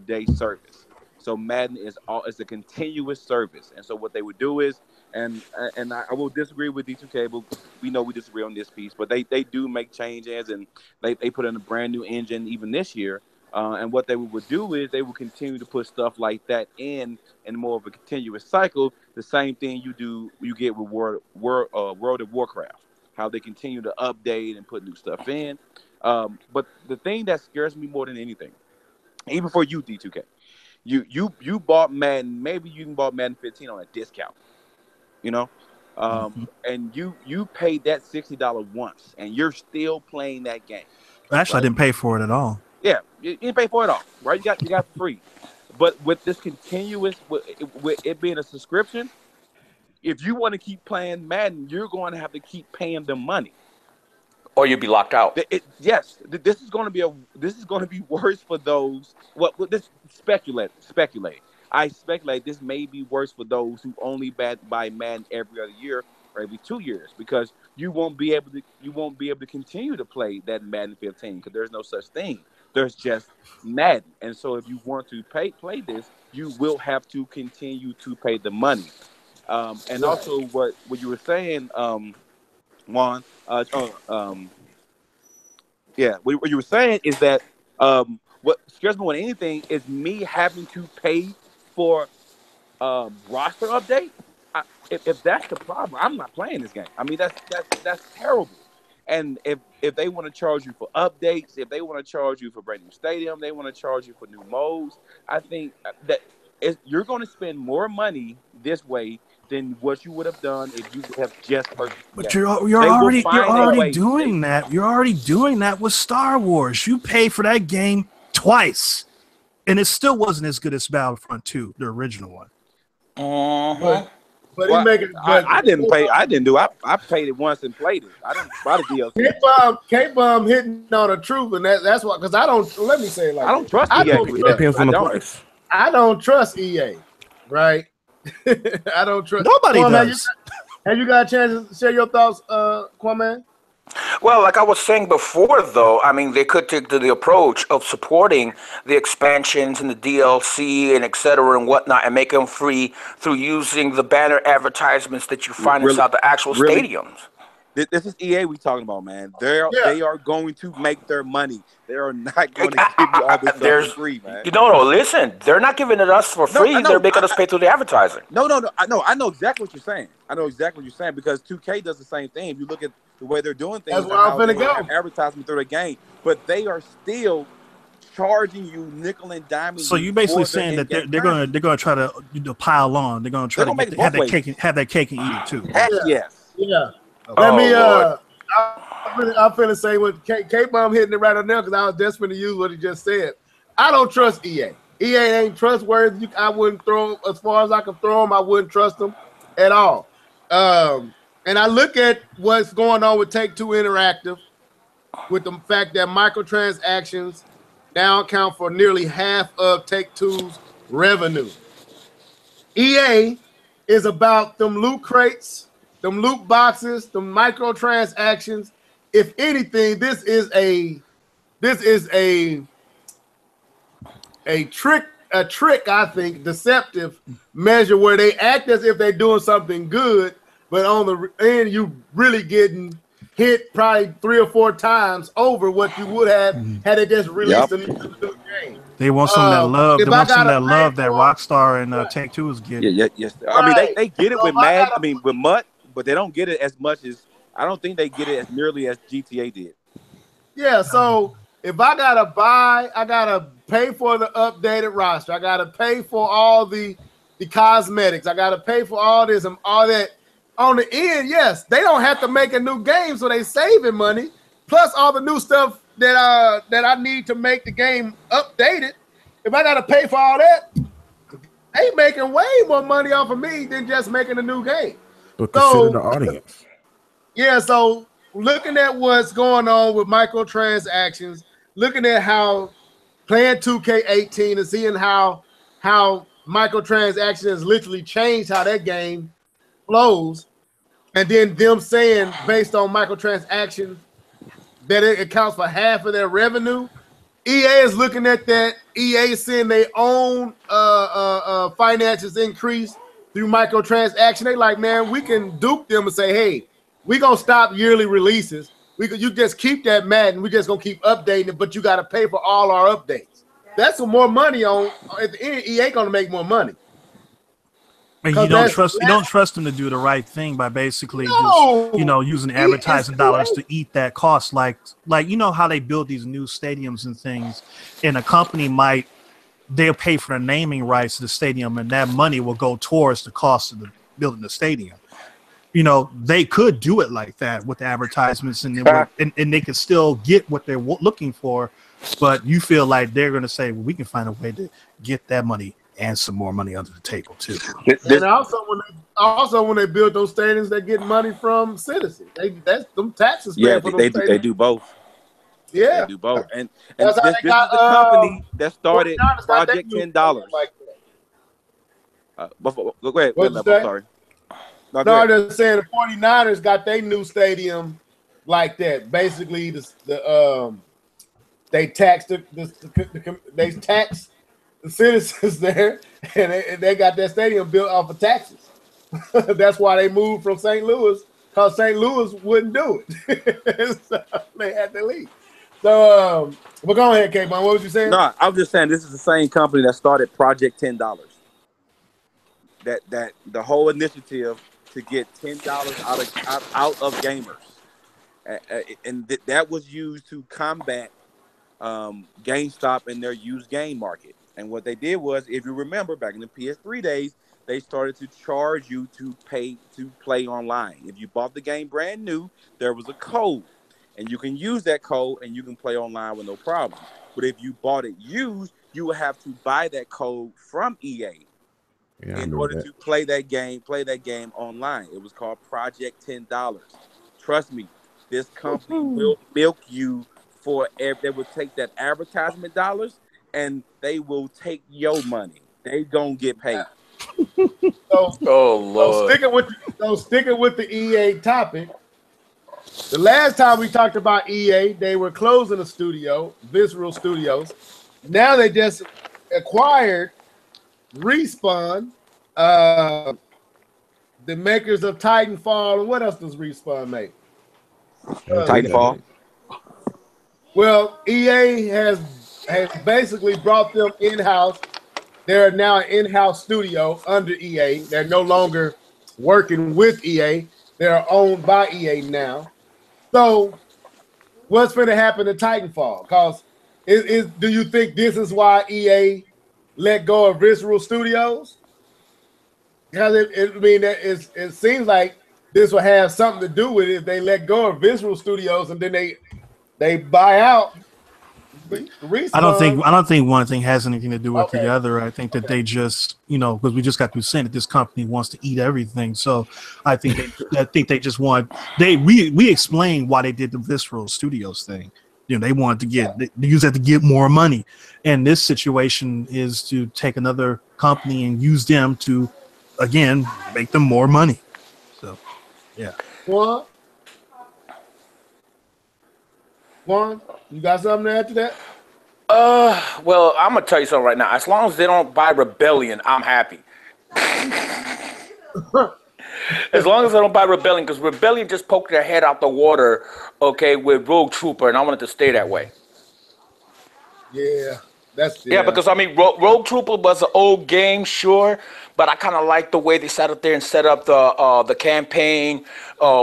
day service. So Madden is a continuous service, and so what they would do is, and I will disagree with D2K, but we know we disagree on this piece, but they do make changes, and they put in a brand new engine even this year. And what they would do is they would continue to put stuff like that in more of a continuous cycle. The same thing you get with World of Warcraft, how they continue to update and put new stuff in. But the thing that scares me more than anything, even for you, D2K, you bought Madden. Maybe you bought Madden 15 on a discount, you know, and you paid that $60 once, and you're still playing that game. Actually, right? I didn't pay for it at all. Yeah, you didn't pay for it all, right? You got free. But with this continuous, with it being a subscription, if you want to keep playing Madden, you're going to have to keep paying them money, or you'll be locked out. Yes, this is going to be worse for those. Well, this speculate. I speculate this may be worse for those who only buy Madden every other year or every 2 years, because you won't be able to continue to play that Madden 15 because there's no such thing. There's just Madden. And so if you want to play this, you will have to continue to pay the money. And also what you were saying, Juan, what you were saying is that what scares me more than anything is me having to pay for roster update. If that's the problem, I'm not playing this game. I mean, that's terrible. And if they want to charge you for updates, if they want to charge you for brand new stadium, they want to charge you for new modes, I think that you're going to spend more money this way than what you would have done if you would have just purchased. But you're already doing that. You're already doing that with Star Wars. You paid for that game twice, and it still wasn't as good as Battlefront 2, the original one. But I didn't pay. I paid it once and played it. I didn't buy the DLC. K-Bomb hitting on a truth, and that's why. Because I don't. Let me say it like I don't trust EA. It depends on the price. I don't trust EA, right? I don't trust. Nobody does. Have you got a chance to share your thoughts, Kwame? Well, like I was saying before, though, I mean, they could take the approach of supporting the expansions and the DLC and et cetera and whatnot and make them free through using the banner advertisements that you find inside the actual stadiums. This is EA we talking about, man. They are going to make their money. They are not going to give you all this stuff for free, man. No, listen. They're not giving it us for free. They're making us pay through the advertising. No. I know exactly what you're saying. Because 2K does the same thing. If you look at the way they're doing things, that's where I'm finna go. Advertisement through the game, but they are still charging you nickel and dime. So you basically saying that they're gonna try to pile on. They're gonna try to have that cake and eat it too. Yes. Yeah. Let me. I'm finna say what K-Bomb hitting it right on there because I was desperate to use what he just said. I don't trust EA. EA ain't trustworthy. I wouldn't throw them, as far as I can throw them. I wouldn't trust them at all. And I look at what's going on with Take-Two Interactive, with the fact that microtransactions now account for nearly half of Take-Two's revenue. EA is about them loot crates, them loot boxes, them microtransactions. If anything, this is a trick, I think, deceptive measure where they act as if they're doing something good, but on the end, you really getting hit probably 3 or 4 times over what you would have had it just released a new game. They want some of that love. They want some of that love that Rockstar and right. Take-Two is getting. Yes. I mean, they get it with Mad. I mean, with Mutt, but they don't get it as much as. I don't think they get it as nearly as GTA did. Yeah. So if I gotta buy, I gotta pay for the updated roster. I gotta pay for all the cosmetics. I gotta pay for all this and all that. On the end, yes, they don't have to make a new game, so they saving money. Plus all the new stuff that I need to make the game updated. If I gotta pay for all that, they making way more money off of me than just making a new game. But consider the audience. Yeah, so looking at what's going on with microtransactions, looking at how playing 2K18 and seeing how microtransactions literally changed how that game flows, and then them saying based on microtransactions that it accounts for half of their revenue. EA is looking at that. EA seeing their own finances increase through microtransaction. They like, man, we can dupe them and say, hey, we gonna stop yearly releases. You just keep that Madden. We just gonna keep updating it, but you got to pay for all our updates. That's some more money on. At the end, EA gonna make more money. And you don't trust them to do the right thing by basically just, using advertising dollars to eat that cost. Like you know how they build these new stadiums and things, and a company they'll pay for the naming rights to the stadium, and that money will go towards the cost of building the stadium. They could do it like that with advertisements, and they can still get what they're looking for. But you feel like they're going to say, well, we can find a way to get that money and some more money under the table too. And also when they build those stadiums, they get money from citizens. That's them taxes. Yeah, they do both. Yeah, they do both. And this is the company that started Project $10. Like go ahead. I'm sorry. No, they're saying the 49ers got their new stadium like that. Basically, they tax the citizens there, and they got that stadium built off of taxes. That's why they moved from St. Louis, because St. Louis wouldn't do it. So they had to leave. So, but go ahead, K-Bon. What was you saying? No, I was just saying this is the same company that started Project $10. That the whole initiative to get $10 out of gamers, and that was used to combat GameStop and their used game market. And what they did was, if you remember, back in the PS3 days, they started to charge you to pay to play online. If you bought the game brand new, there was a code, and you can use that code and you can play online with no problem. But if you bought it used, you would have to buy that code from EA in order to play that game online. It was called Project $10. Trust me, this company will milk you for they will take that advertisement dollars and they will take your money. They gonna get paid. Oh Lord! Sticking with the EA topic. The last time we talked about EA, they were closing a studio, Visceral Studios. Now they just acquired Respawn, the makers of Titanfall, and what else does Respawn make? Titanfall. Well, EA has basically brought them in-house. They're now an in-house studio under EA. They're no longer working with EA. They're owned by EA now. So, what's going to happen to Titanfall? Because do you think this is why EA let go of Visceral Studios? Because it seems like this will have something to do with it if they let go of Visceral Studios and then they buy out I don't think one thing has anything to do with Okay. the other. I think that they just, because we just got through saying that this company wants to eat everything. So I think they just want we explained why they did the Visceral Studios thing. They wanted to they use that to get more money. And this situation is to take another company and use them to, again, make them more money. So, yeah. Juan, you got something to add to that? Well, I'm gonna tell you something right now. As long as they don't buy Rebellion, I'm happy. As long as they don't buy Rebellion, because Rebellion just poked their head out the water, okay, with Rogue Trooper, and I want it to stay that way. Yeah, because I mean, Rogue Trooper was an old game, sure, but I kind of like the way they sat up there and set up the campaign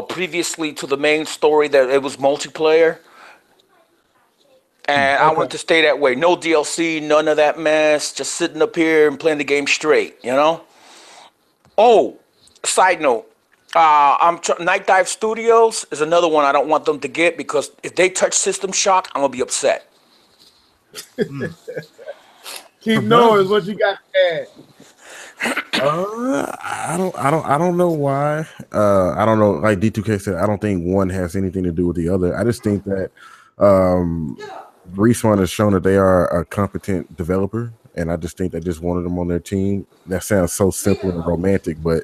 previously to the main story, that it was multiplayer. And I want it to stay that way. No DLC, none of that mess. Just sitting up here and playing the game straight, Oh, side note. Night Dive Studios is another one I don't want them to get, because if they touch System Shock, I'm going to be upset. Keep knowing what you got to add. I don't know why. I don't know. Like D2K said, I don't think one has anything to do with the other. I just think that Respawn has shown that they are a competent developer, and I just think they just wanted them on their team. That sounds so simple and romantic, but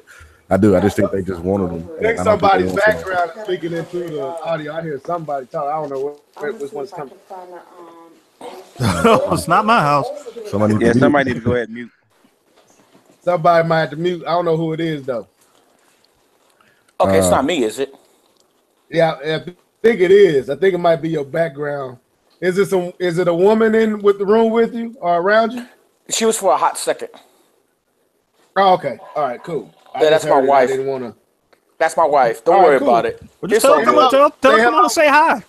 I just think they just wanted them. I think somebody's background is speaking into the audio. I hear somebody talk. I don't know which one's coming. It's not my house. Somebody need to go ahead and mute. Somebody might have to mute. I don't know who it is though. Okay, it's not me, is it? Yeah, I think it is. I think it might be your background. Is it a woman in with the room with you or around you? She was for a hot second. Oh, okay. All right, cool. Yeah, that's my wife. I didn't want to. That's my wife. Don't worry about it. Well, just tell her come on and say hi.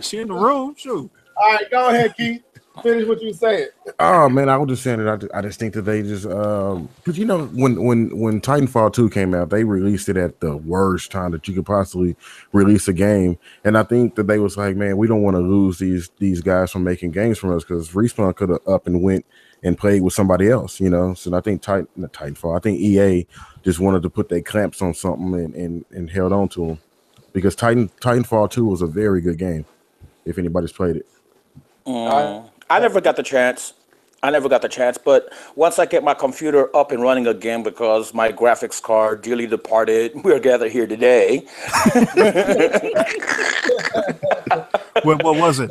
She in the room. Shoot. All right, go ahead, Keith. Finish what you saying. Oh man, I was just saying that I just think that they just because when Titanfall 2 came out, they released it at the worst time that you could possibly release a game, and I think that they was like, man, we don't want to lose these guys from making games from us, because Respawn could have up and went and played with somebody else, So I think Titanfall, I think EA just wanted to put their clamps on something and held on to them, because Titanfall 2 was a very good game. If anybody's played it. I never got the chance. But once I get my computer up and running again, because my graphics card dearly departed, we're gathered here today. What was it?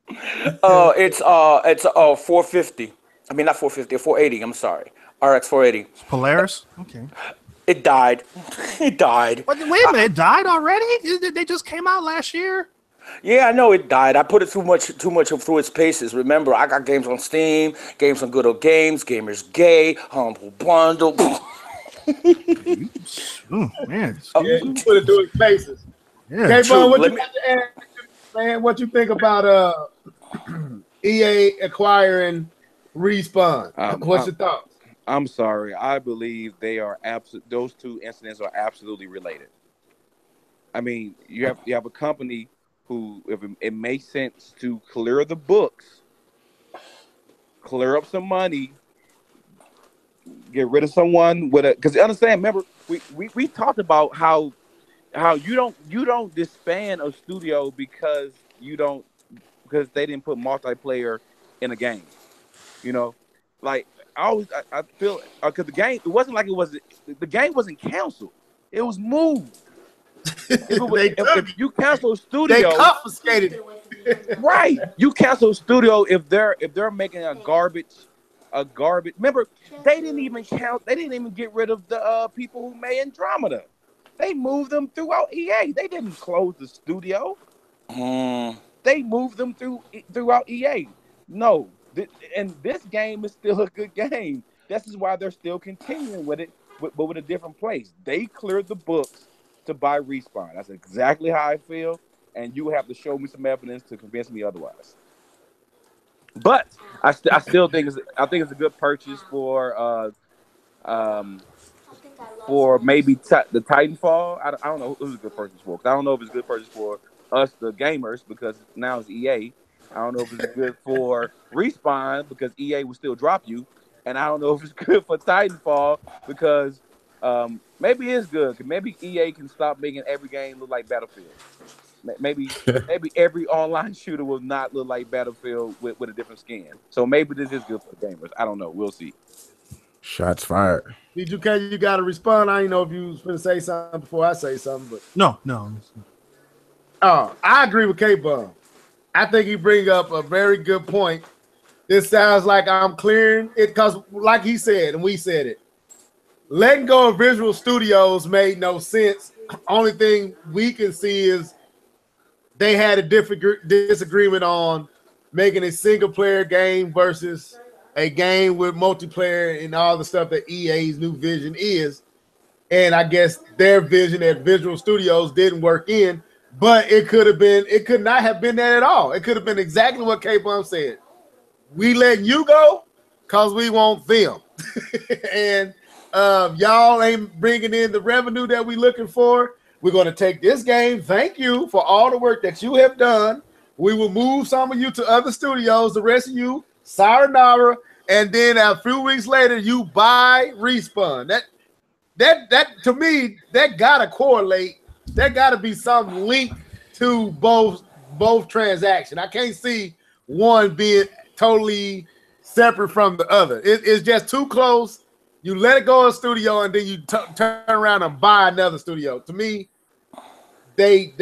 It's 450. I mean, not 450, 480. I'm sorry, RX 480. Polaris. Okay. It died. It died. Wait a minute, it died already? They just came out last year. Yeah, I know it died. I put it too much through its paces. Remember, I got games on Steam, games on Good Old Games, Gamers Gay, Humble Bundle. Man. Yeah, you put it through its paces. Yeah. K-Bone, what you got to add, man? What you think about EA acquiring Respawn? What's your thoughts? I'm sorry. I believe they are those two incidents are absolutely related. I mean, you have a company who, if it makes sense to clear the books, clear up some money, get rid of someone with because understand. Remember, we talked about how you don't disband a studio because they didn't put multiplayer in a game. Like I feel because the game, it wasn't like the game wasn't canceled, it was moved. If you cancel a studio, they confiscated it. Right? You cancel a studio if they're making a garbage. Remember, they didn't even get rid of the people who made Andromeda. They moved them throughout EA. They didn't close the studio. They moved them throughout EA. No, and this game is still a good game. This is why they're still continuing with it, but with a different place. They cleared the books to buy Respawn. That's exactly how I feel, and you have to show me some evidence to convince me otherwise. But I still think it's a good purchase for maybe the Titanfall. I don't know who's a good purchase for, because I don't know if it's a good purchase for us, the gamers, because now it's EA. I don't know if it's good for Respawn because EA will still drop you, and I don't know if it's good for Titanfall because maybe it's good. Maybe EA can stop making every game look like Battlefield. Maybe every online shooter will not look like Battlefield with a different skin. So maybe this is good for the gamers. I don't know. We'll see. Shots fired. You got to respond. I didn't know if you was going to say something before I say something, but No. I agree with K-Bum. I think he bring up a very good point. This sounds like I'm clearing it because, like he said, and we said it, letting go of Visual Studios made no sense. Only thing we can see is they had a different disagreement on making a single player game versus a game with multiplayer and all the stuff that EA's new vision is. And I guess their vision at Visual Studios didn't work in, but it could not have been that at all. It could have been exactly what K-Bum said. We letting you go because we want them. And y'all ain't bringing in the revenue that we looking for. We're going to take this game. Thank you for all the work that you have done. We will move some of you to other studios. The rest of you, sayonara. And then a few weeks later, you buy Respawn. That to me, that gotta correlate. That gotta be some link to both transactions. I can't see one being totally separate from the other. It's just too close. You let it go in studio, and then you turn around and buy another studio. To me, they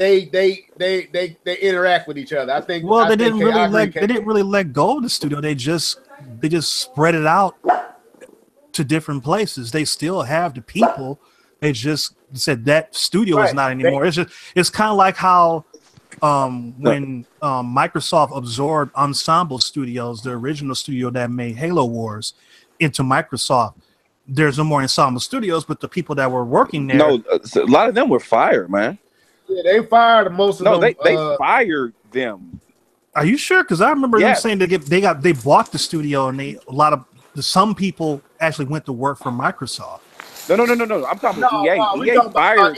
interact with each other. I think. Well, they didn't really let go of the studio. They just spread it out to different places. They still have the people. They just said that studio is not anymore. It's kind of like how when Microsoft absorbed Ensemble Studios, the original studio that made Halo Wars, into Microsoft. There's no more Ensemble Studios, but the people that were working there. No, a lot of them were fired, man. Yeah, they fired most of them. No, they fired them. Are you sure? Because I remember them saying they bought the studio, and some people actually went to work for Microsoft. No. I'm talking about EA. EA fired.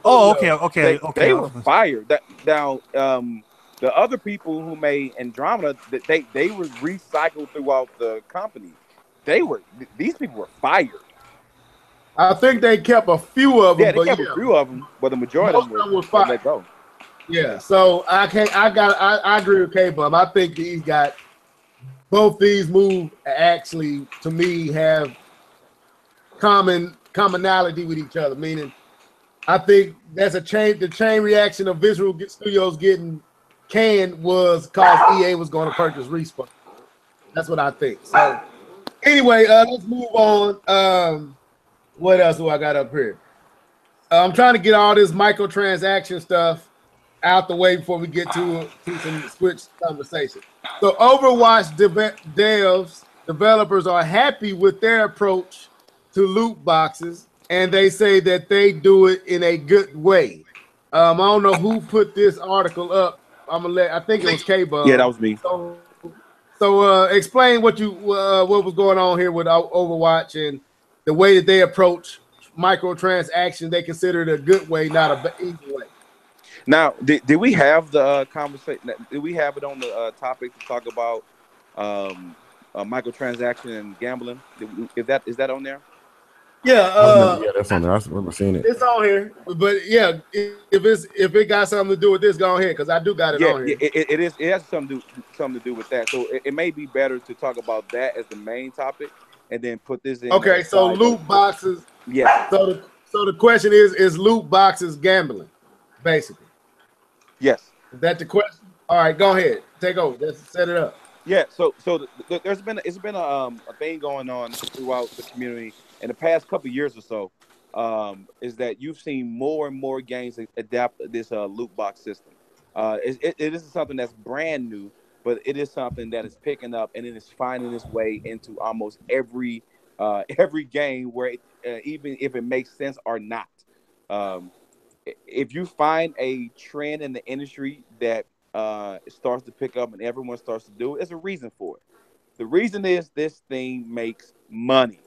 Okay. They were fired. Now, the other people who made Andromeda, they were recycled throughout the company. These people were fired. I think they kept a few of them. Yeah, they kept a few of them, but the majority of them were fired. Let go. Yeah, so I agree with K-Bum. I think he's got both these moves actually, to me, have commonality with each other. Meaning, I think that's the chain reaction of Visual Studios getting canned was because EA was going to purchase Respawn. That's what I think. So anyway, let's move on. What else do I got up here? I'm trying to get all this microtransaction stuff out the way before we get to some Switch conversation. So Overwatch developers are happy with their approach to loot boxes, and they say that they do it in a good way. I don't know who put this article up. I think it was K-Bum. Yeah, that was me. So explain what was going on here with Overwatch and the way that they approach microtransactions. They consider it a good way, not a easy way. Now, did we have the conversation? Did we have it on the topic to talk about microtransaction and gambling? Is that on there? Yeah, that's on there. I remember seeing it. It's on here, but yeah, if it got something to do with this, go ahead because I do got it on here. It is. It has something to do with that. So it may be better to talk about that as the main topic, and then put this in. Okay, so loot boxes. Yeah. So the question is loot boxes gambling, basically? Yes. Is that the question? All right, go ahead. Take over. Let's set it up. Yeah. So it's been a thing going on throughout the community in the past couple of years or so. Is that you've seen more and more games adapt this loot box system. It isn't something that's brand new, but it is something that is picking up and it is finding its way into almost every game where even if it makes sense or not. If you find a trend in the industry that starts to pick up and everyone starts to do it, there's a reason for it. The reason is this thing makes money.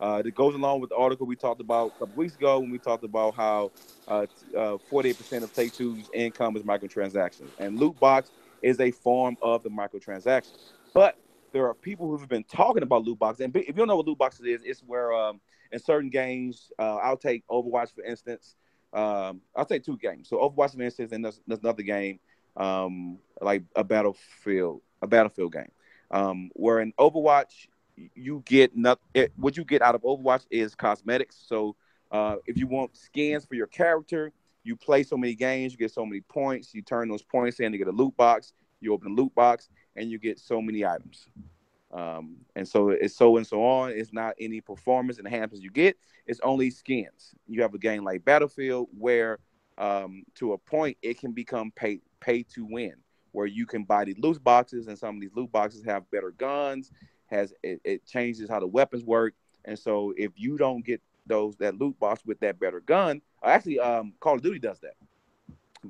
That goes along with the article we talked about a couple weeks ago when we talked about how 48% of Take-Two's income is microtransactions, and loot box is a form of the microtransaction. But there are people who've been talking about loot boxes, and if you don't know what loot boxes is, it's where in certain games, I'll take Overwatch for instance. I'll take two games. So Overwatch for instance, and there's another game like a battlefield game, where in Overwatch you get what you get out of Overwatch is cosmetics. So if you want skins for your character, you play so many games, you get so many points, you turn those points in to get a loot box, you open a loot box, and you get so many items. And so it's so and so on. It's not any performance enhancements you get. It's only skins. You have a game like Battlefield where to a point it can become pay to win, where you can buy these loot boxes, and some of these loot boxes have better guns, it changes how the weapons work. And so if you don't get that loot box with that better gun, actually Call of Duty does that.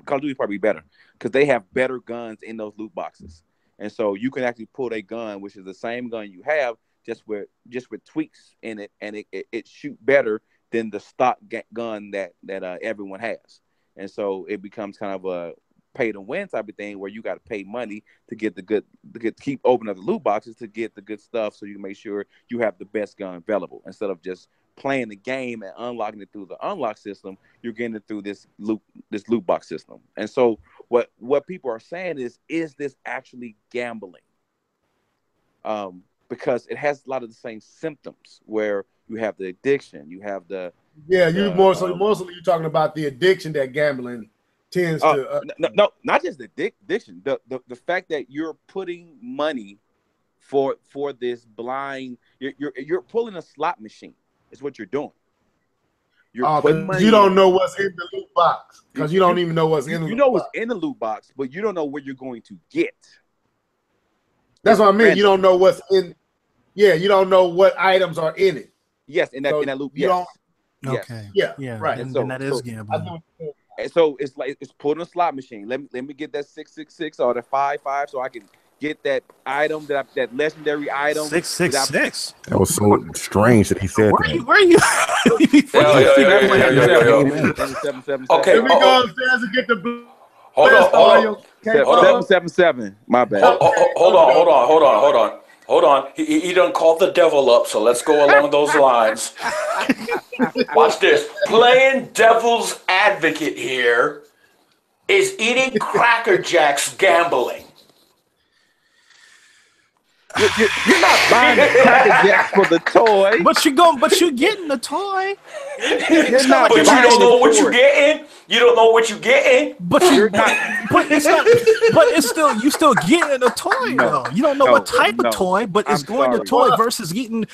Call of Duty is probably better because they have better guns in those loot boxes. And so you can actually pull a gun, which is the same gun you have, just with tweaks in it, and it shoot better than the stock gun that everyone has. And so it becomes kind of a pay to win type of thing where you got to pay money to get keep opening up the loot boxes to get the good stuff, so you can make sure you have the best gun available instead of just playing the game and unlocking it through the unlock system. You're getting it through this loot box system. And so what people are saying is this actually gambling? Because it has a lot of the same symptoms where you have the addiction, you have mostly you're talking about the addiction that gambling tends to. No, not just the addiction. The fact that you're putting money for this blind, you're pulling a slot machine. Is what you're doing. You're putting money. You don't know what's in the loot box because you don't even know what's in the loot box. You know what's in the loot box, but you don't know what you're going to get. That's what I mean. You don't know what's in. Yeah, you don't know what items are in it. Yes, in that loot. Yes. Okay. Yeah. Right. And that is gambling. And so it's like it's putting a slot machine. Let me get that 666 or the 55 so I can get that item that legendary item. 666. That was so strange that he said that. Where are you? Okay. Let me go upstairs and get the. Hold on. 777. My bad. Hold on. He done called the devil up, so let's go along those lines. Watch this. Playing devil's advocate here. Is eating Cracker Jacks gambling? You're not buying the Cracker Jacks for the toy. But you're getting the toy. But you don't know what you're getting. You don't know what you're getting. But you're not. But it's still you still getting a toy though. You don't know what type of toy, but it's going to toy versus eating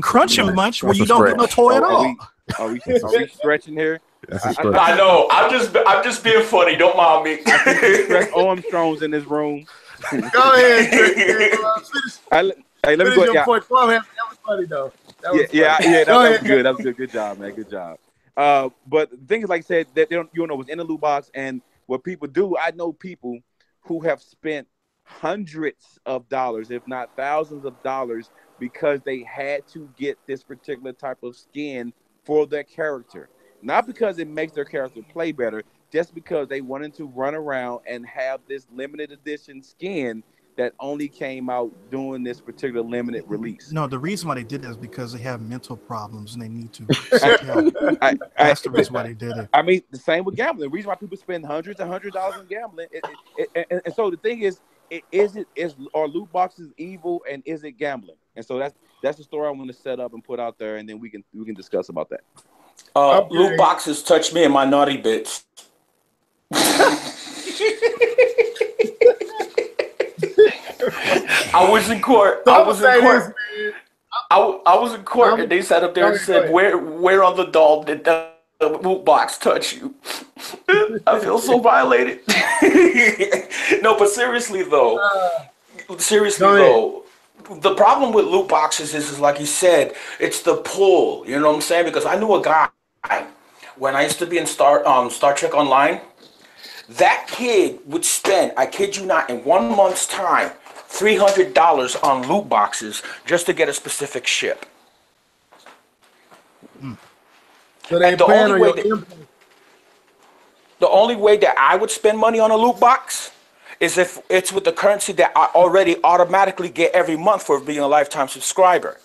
Crunch and Munch where you don't get no toy at all. Are we stretching here? I know. I'm just being funny. Don't mind me. Stretch Armstrongs in this room. Go ahead. Let me go. Your point. That was funny though. That was good. That was good. Good job, man. Good job. But the thing is, like I said, that you don't know what's in the loot box, and what people do. I know people who have spent hundreds of dollars, if not thousands of dollars, because they had to get this particular type of skin for their character. Not because it makes their character play better, just because they wanted to run around and have this limited edition skin that only came out during this particular limited release. No, the reason why they did that is because they have mental problems and they need to seek help. That's the reason why they did it. I mean, the same with gambling. The reason why people spend hundreds and hundreds of dollars on gambling. And so the thing is are loot boxes evil and is it gambling? And so that's the story I want to set up and put out there, and then we can discuss about that. Loot boxes touch me in my naughty bits. I was in court. I was in court, and they sat up there and said, "Where on the doll did the loot box touch you?" I feel so violated. No, but seriously though, the problem with loot boxes is like you said, it's the pull. You know what I'm saying? Because I knew a guy when I used to be in Star Trek Online. That kid would spend, I kid you not, in 1 month's time, $300 on loot boxes just to get a specific ship. So they And the plan only on way your that, the only way that I would spend money on a loot box is if it's with the currency that I already automatically get every month for being a lifetime subscriber.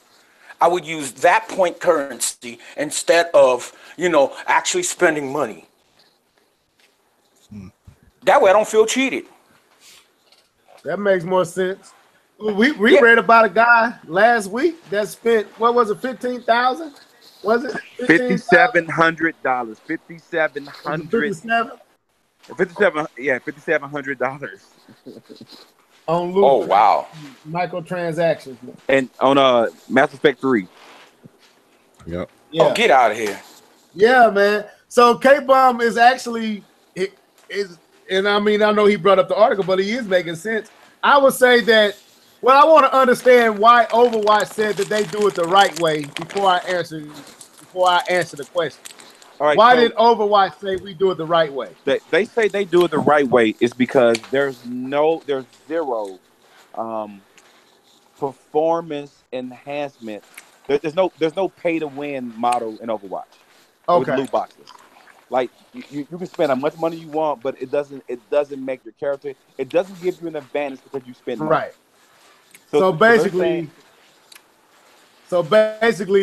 I would use that point currency instead of, actually spending money. That way I don't feel cheated. That makes more sense. We Yeah. read about a guy last week that spent, what was it, 15,000? Was it 15,000? $5,700. 5,700. 57 $5,700. on Oh, loot wow. microtransactions. And on Mass Effect 3. Yep. Yeah. Oh, get out of here. Yeah, man. So K-Bomb is actually is, and I mean, I know he brought up the article, but he is making sense. I would say that. Well, I want to understand why Overwatch said that they do it the right way before I answer the question. All right. Why So did Overwatch say we do it the right way? they say they do it the right way is because there's zero performance enhancement. There's no pay to win model in Overwatch with Okay. loot boxes. Like you can spend how much money you want, but it doesn't make your character. It doesn't give you an advantage because you spend money. Right. So So they're basically, saying,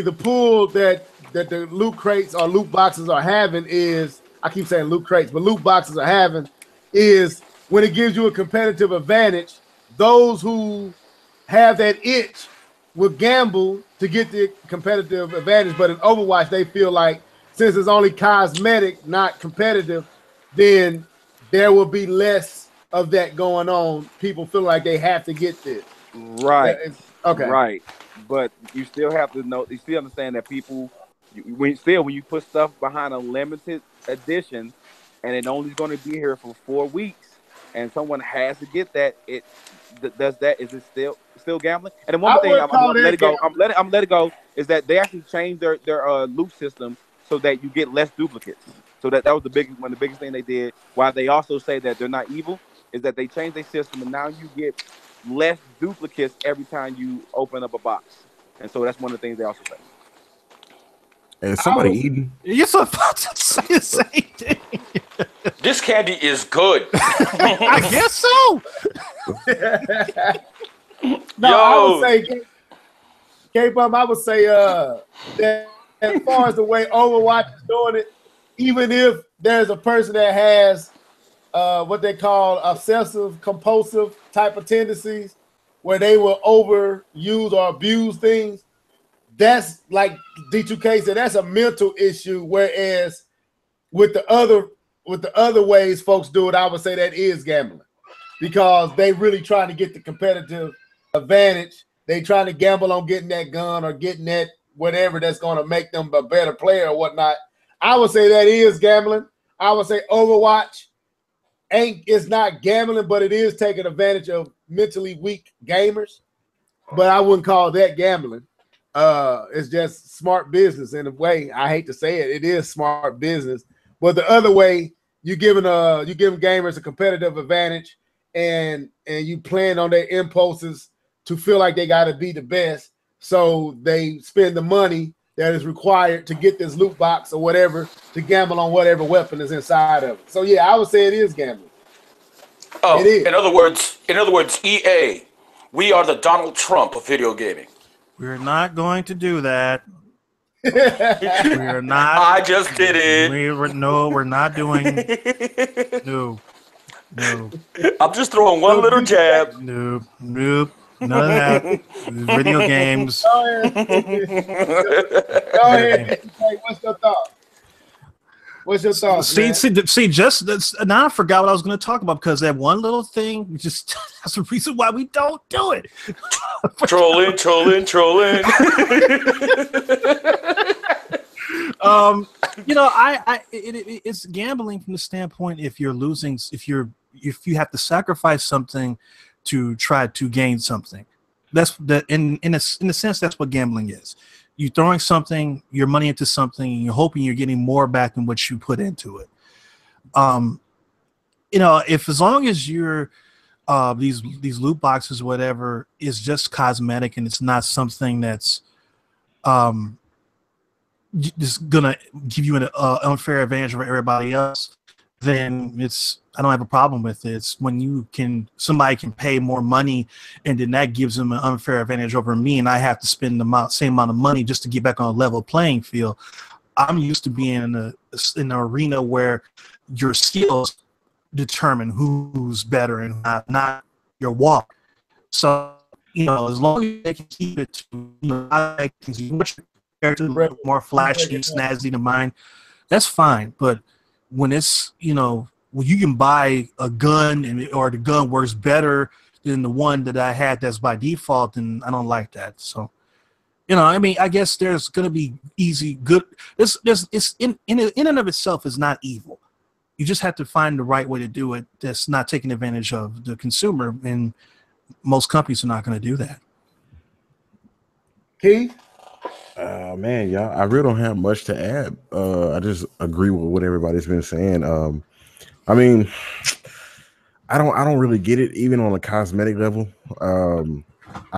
the pool that the loot crates or loot boxes are having is, I keep saying loot crates, but loot boxes are having is when it gives you a competitive advantage, those who have that itch will gamble to get the competitive advantage. But in Overwatch, they feel like since it's only cosmetic, not competitive, then there will be less of that going on. People feel like they have to get this. right, Okay. right, but you still have to know. You still understand that people, when you put stuff behind a limited edition, and it only going to be here for 4 weeks, and someone has to get that. Is it still gambling? And then one more thing, I'm gonna let it go. I'm let it go. Is that they actually changed their loot system so that you get less duplicates. So that was one of the biggest thing they did. While they also say that they're not evil, is that they changed their system and now you get less duplicates every time you open up a box. And so that's one of the things they also say. And somebody eating. You're so about to say the same thing. This candy is good. I guess so. No, I would say, K-Bum, I would say that as far as the way Overwatch is doing it, even if there's a person that has what they call obsessive compulsive type of tendencies where they will overuse or abuse things, that's like D2K said, that's a mental issue. Whereas with the other ways folks do it, I would say that is gambling because they really trying to get the competitive advantage. They trying to gamble on getting that gun or getting that whatever that's going to make them a better player or whatnot. I would say that is gambling. I would say Overwatch is not gambling, but it is taking advantage of mentally weak gamers. But I wouldn't call that gambling. It's just smart business in a way. I hate to say it. It is smart business. But the other way, you're giving gamers a competitive advantage and you playing on their impulses to feel like they got to be the best. So they spend the money that is required to get this loot box or whatever to gamble on whatever weapon is inside of it. So yeah, I would say it is gambling. Oh, it is. In other words, EA, we are the Donald Trump of video gaming. We're not going to do that. We're not. I just did it. We're not doing. No. I'm just throwing one little jab. Nope. None of that. Video games. Go ahead. What's your thought? See, just now I forgot what I was going to talk about because that one little thing, that's the reason why we don't do it. Trolling. It's gambling from the standpoint if you're losing, if you have to sacrifice something to try to gain something. That's the in a sense that's what gambling is. You're throwing your money into something, and you're hoping you're getting more back than what you put into it. If as long as you're these loot boxes, whatever, is just cosmetic and it's not something that's just gonna give you an unfair advantage over everybody else, then I don't have a problem with it. It's when somebody can pay more money, and then that gives them an unfair advantage over me, and I have to spend the same amount of money just to get back on a level playing field. I'm used to being in an arena where your skills determine who's better and not your walk. So, as long as they can keep it to, I can character more flashy and snazzy than mine, that's fine. But when it's, when you can buy a gun or the gun works better than the one that I had that's by default, then I don't like that. So, I guess there's going to be easy, good. It's in and of itself is not evil. You just have to find the right way to do it that's not taking advantage of the consumer, and most companies are not going to do that. Keith? Man, y'all, I really don't have much to add. I just agree with what everybody's been saying. I mean, I don't really get it, even on a cosmetic level. I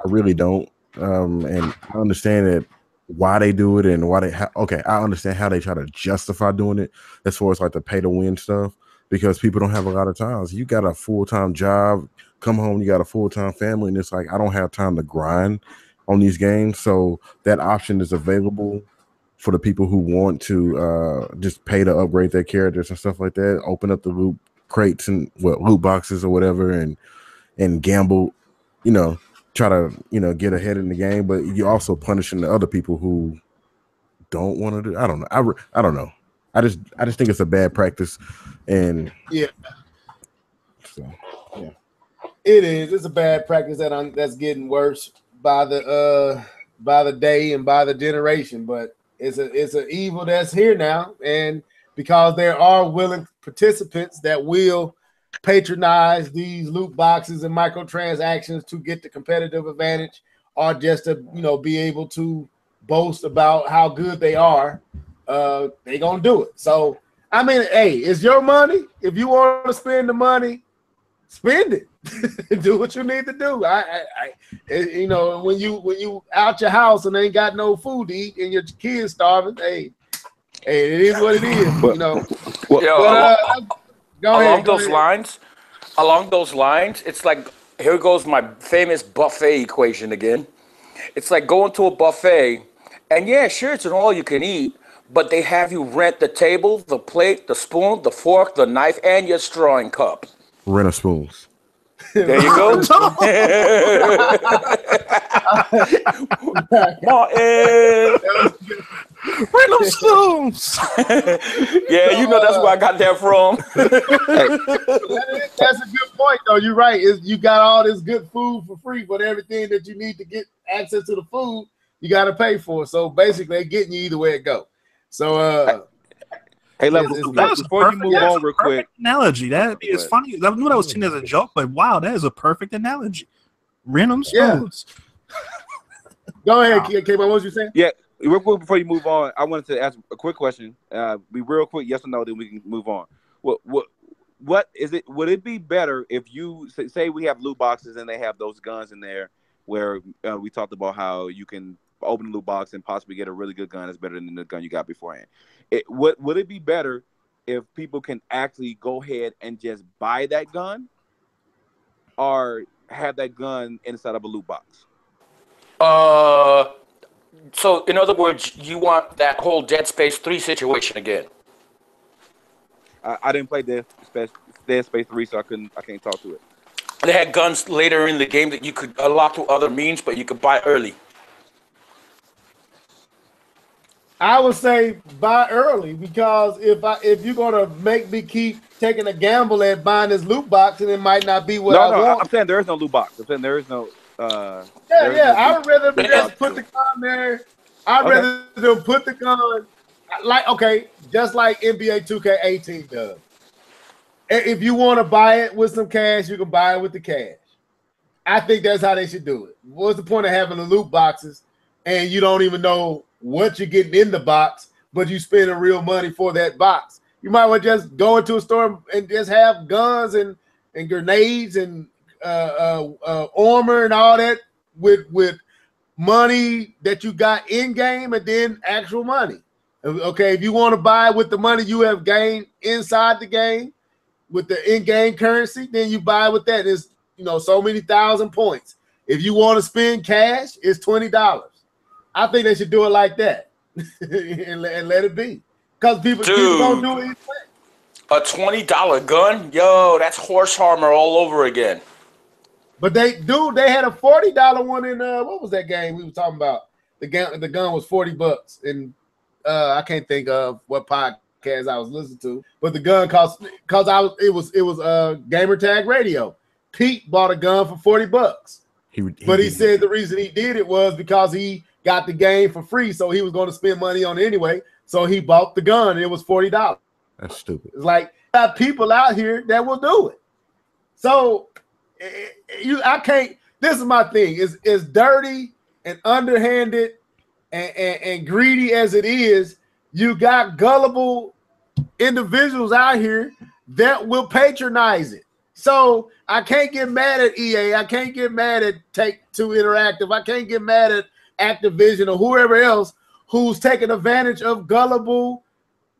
really don't. And I understand that why they do it and why I understand how they try to justify doing it as far as like the pay to win stuff, because people don't have a lot of times. You got a full-time job, come home, you got a full-time family, and it's like, I don't have time to grind on these games. So that option is available for the people who want to just pay to upgrade their characters and stuff like that, open up the loot crates and loot boxes or whatever, and gamble, try to get ahead in the game. But you're also punishing the other people who don't want to do. I don't know. I don't know. I just think it's a bad practice, and yeah, so yeah, it is. It's a bad practice that's getting worse by the day and by the generation. But it's an evil that's here now, and because there are willing participants that will patronize these loot boxes and microtransactions to get the competitive advantage, or just to be able to boast about how good they are, they gonna do it. So I mean, hey, it's your money. If you want to spend the money, spend it. Do what you need to do. When you out your house and ain't got no food to eat and your kids starving, hey, it is what it is. Along those lines, it's like, here goes my famous buffet equation again. It's like going to a buffet, and yeah, sure, it's an all you can eat, but they have you rent the table, the plate, the spoon, the fork, the knife, and your strawing cup. Rent a spoons. There you go. Martin. Random spoons. Yeah, that's where I got that from. That's a good point, though. You're right. You got all this good food for free, but everything that you need to get access to the food, you got to pay for. So basically, they're getting you either way it go. So, hey, before you move on real quick. Analogy. That is funny. I knew that was seen as a joke, but wow, that is a perfect analogy. Random spoons. Go ahead, K. What was you saying? Yeah. Real quick before you move on, I wanted to ask a quick question. Be real quick, yes or no, then we can move on. What is it? Would it be better if you say we have loot boxes and they have those guns in there, where we talked about how you can open a loot box and possibly get a really good gun that's better than the gun you got beforehand? Would it be better if people can actually go ahead and just buy that gun, or have that gun inside of a loot box? So, in other words, you want that whole Dead Space 3 situation again? I didn't play Dead Space 3, so I can't talk to it. They had guns later in the game that you could unlock through other means, but you could buy early. I would say buy early, because if you're gonna make me keep taking a gamble at buying this loot box, and it might not be what I want. I'm saying there is no loot box. I'm saying there is no. I would rather just put the gun there. I'd rather them put the gun just like NBA 2K18 does. If you want to buy it with some cash, you can buy it with the cash. I think that's how they should do it. What's the point of having the loot boxes and you don't even know what you're getting in the box, but you spending real money for that box? You might well just go into a store and just have guns and grenades and armor and all that with money that you got in game, and then actual money. Okay, if you want to buy with the money you have gained inside the game with the in-game currency, then you buy with that. It's so many thousand points. If you want to spend cash, it's $20. I think they should do it like that and let it be. Because people don't do it. A $20 gun? Yo, that's horse armor all over again. But they had a $40 one in what was that game we were talking about? The gun was $40, and I can't think of what podcast I was listening to, but the gun cost it was gamer tag radio. Pete bought a gun for $40. He said the reason he did it was because he got the game for free, so he was going to spend money on it anyway. So he bought the gun, and it was $40. That's stupid. It's like got people out here that will do it. So I can't. This is my thing. It's dirty and underhanded and greedy as it is. You got gullible individuals out here that will patronize it. So I can't get mad at EA. I can't get mad at Take-Two Interactive. I can't get mad at Activision or whoever else who's taking advantage of gullible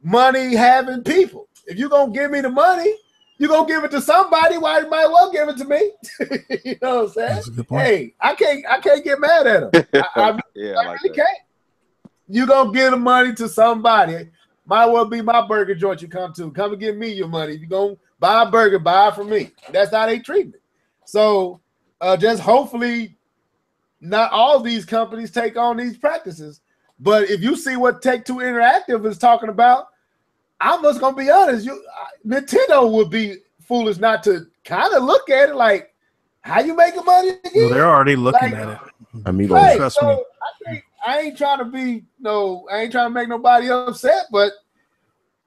money-having people. If you're going to give me the money, you're going to give it to somebody. Why you might well give it to me? You know what I'm saying? That's a good point. Hey, I can't get mad at them. I really can't. You're going to give the money to somebody. Might well be my burger joint you come to. Come and give me your money. If you're going to buy a burger, buy it from me. That's how they treat me. So just hopefully not all these companies take on these practices. But if you see what Take-Two Interactive is talking about, I'm just going to be honest. Nintendo would be foolish not to kind of look at it like, how you making money again? Well, they're already looking at it. I mean, right, trust me. I ain't trying to make nobody upset, but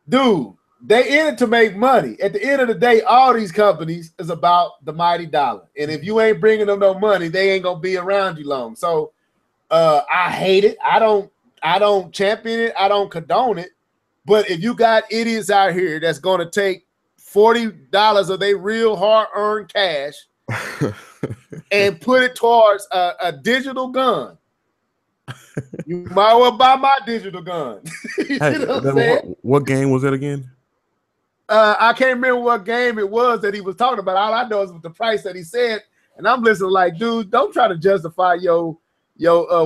dude, they in it to make money. At the end of the day, all these companies is about the mighty dollar. And if you ain't bringing them no money, they ain't going to be around you long. So I hate it. I don't champion it. I don't condone it. But if you got idiots out here that's going to take $40 of their real hard-earned cash and put it towards a digital gun, you might well buy my digital gun. You know what I'm saying? What game was that again? I can't remember what game it was that he was talking about. All I know is the price that he said, and I'm listening like, dude, don't try to justify your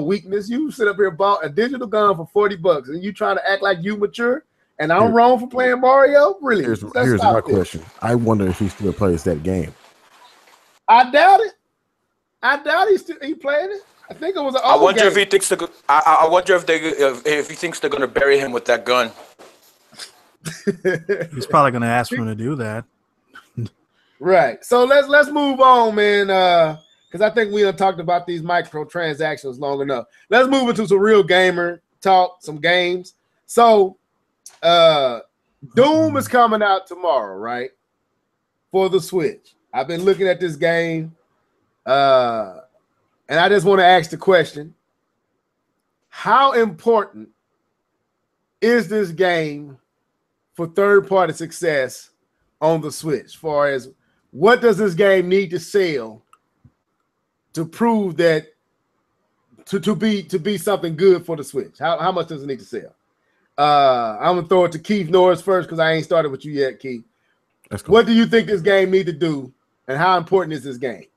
weakness. You sit up here and bought a digital gun for $40, and you trying to act like you mature, and I'm wrong for playing Mario? Really? Here's my question. I wonder if he still plays that game. I doubt it. I doubt he playing it. I think it was an old game. If he thinks I wonder if he thinks they're gonna bury him with that gun. He's probably gonna ask for him to do that. Right. So let's move on, man. Because I think we done talked about these microtransactions long enough. Let's move into some real gamer talk, some games. So Doom is coming out tomorrow, right? For the Switch. I've been looking at this game. And I just want to ask the question, how important is this game for third-party success on the Switch? As far as what does this game need to sell to prove that to be something good for the Switch? How much does it need to sell? I'm gonna throw it to Keith Norris first because I ain't started with you yet, Keith. That's cool. What do you think this game need to do, and how important is this game?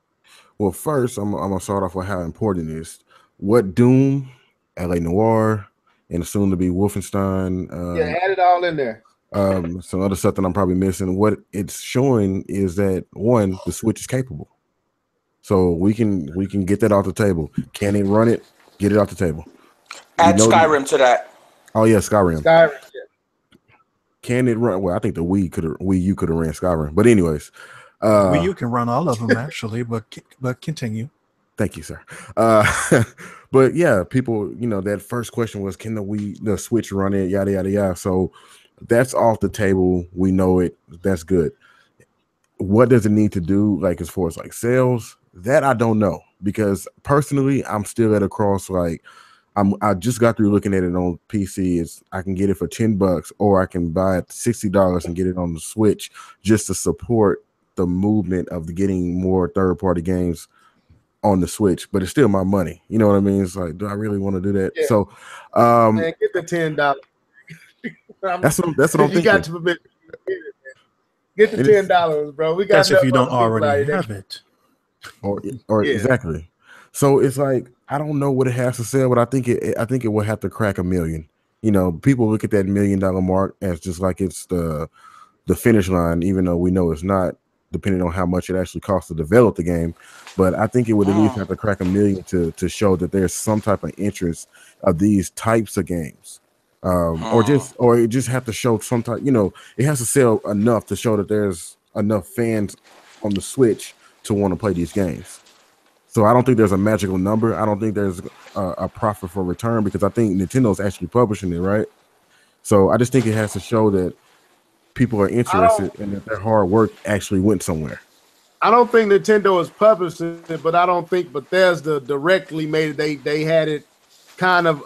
Well, first, I'm gonna start off with how important it is. What Doom, LA Noir, and soon to be Wolfenstein. Add it all in there. Some other stuff that I'm probably missing. What it's showing is that one, the Switch is capable, so we can get that off the table. Can it run it? Get it off the table. Add Skyrim to that. Oh yeah, Skyrim. Yeah. Can it run? Well, I think the Wii U could have ran Skyrim, but anyways. Wii U can run all of them actually, but continue. Thank you, sir. But yeah, people, that first question was, can the Switch run it? Yada yada yada. So that's off the table. We know it. That's good. What does it need to do? Like as far as like sales, that I don't know, because personally, I'm still at a cross. Like I just got through looking at it on PC. I can get it for $10, or I can buy it $60 and get it on the Switch just to support the movement of getting more third-party games on the Switch, but it's still my money. You know what I mean? It's like, do I really want to do that? Yeah. So, man, get the $10. That's what I'm You thinking. got to permit. Get the $10, bro. We got That's if you enough don't other people out already here have it. Or Yeah. exactly. So it's like I don't know what it has to sell, but I think it will have to crack 1 million. You know, people look at that $1 million mark as just like it's the finish line, even though we know it's not, depending on how much it actually costs to develop the game. But I think it would at least have to crack 1 million to show that there's some type of interest of these types of games. Or it just have to show some type, you know, it has to sell enough to show that there's enough fans on the Switch to want to play these games. So I don't think there's a magical number. I don't think there's a profit for return, because I think Nintendo's actually publishing it, right? So I just think it has to show that people are interested and that their hard work actually went somewhere. I don't think Nintendo is publishing it, but I don't think Bethesda directly made it. They had it kind of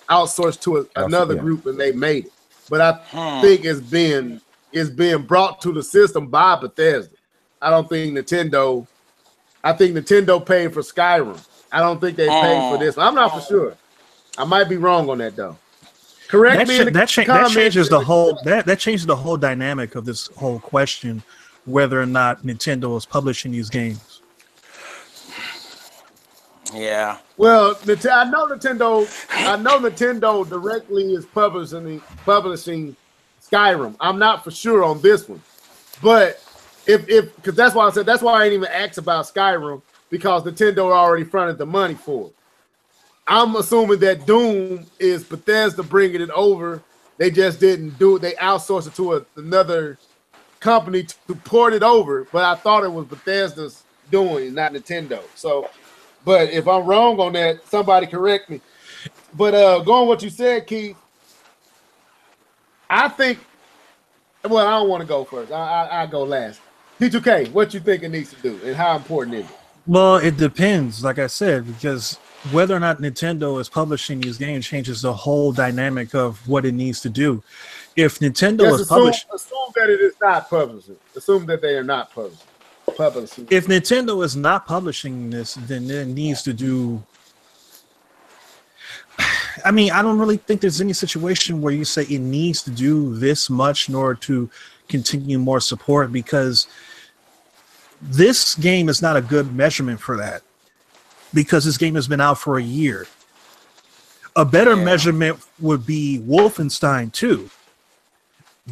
outsourced to another group, and they made it. But I think it's being brought to the system by Bethesda. I don't think Nintendo. I think Nintendo paid for Skyrim. I don't think they paid for this. I'm not for sure. I might be wrong on that though. Correct me in the comments. That changes the whole that changes the whole dynamic of this whole question, whether or not Nintendo is publishing these games. Yeah. Well, I know Nintendo directly is publishing Skyrim. I'm not for sure on this one, but if because that's why I ain't even asked about Skyrim, because Nintendo already fronted the money for it. I'm assuming that Doom is Bethesda bringing it over. They just didn't do it. They outsourced it to another company to port it over. But I thought it was Bethesda's doing, not Nintendo. So, but if I'm wrong on that, somebody correct me. But going what you said, Keith, I think. Well, I don't want to go first. I go last. P2K, what you think it needs to do, and how important is it? Well, it depends, like I said, because whether or not Nintendo is publishing these games changes the whole dynamic of what it needs to do. If Nintendo is publishing, assume that it is not publishing. Assume that they are not publishing. If Nintendo is not publishing this, then it needs to do. I mean, I don't really think there's any situation where you say it needs to do this much in order to continue more support, because this game is not a good measurement for that, because this game has been out for a year. A better measurement would be Wolfenstein 2.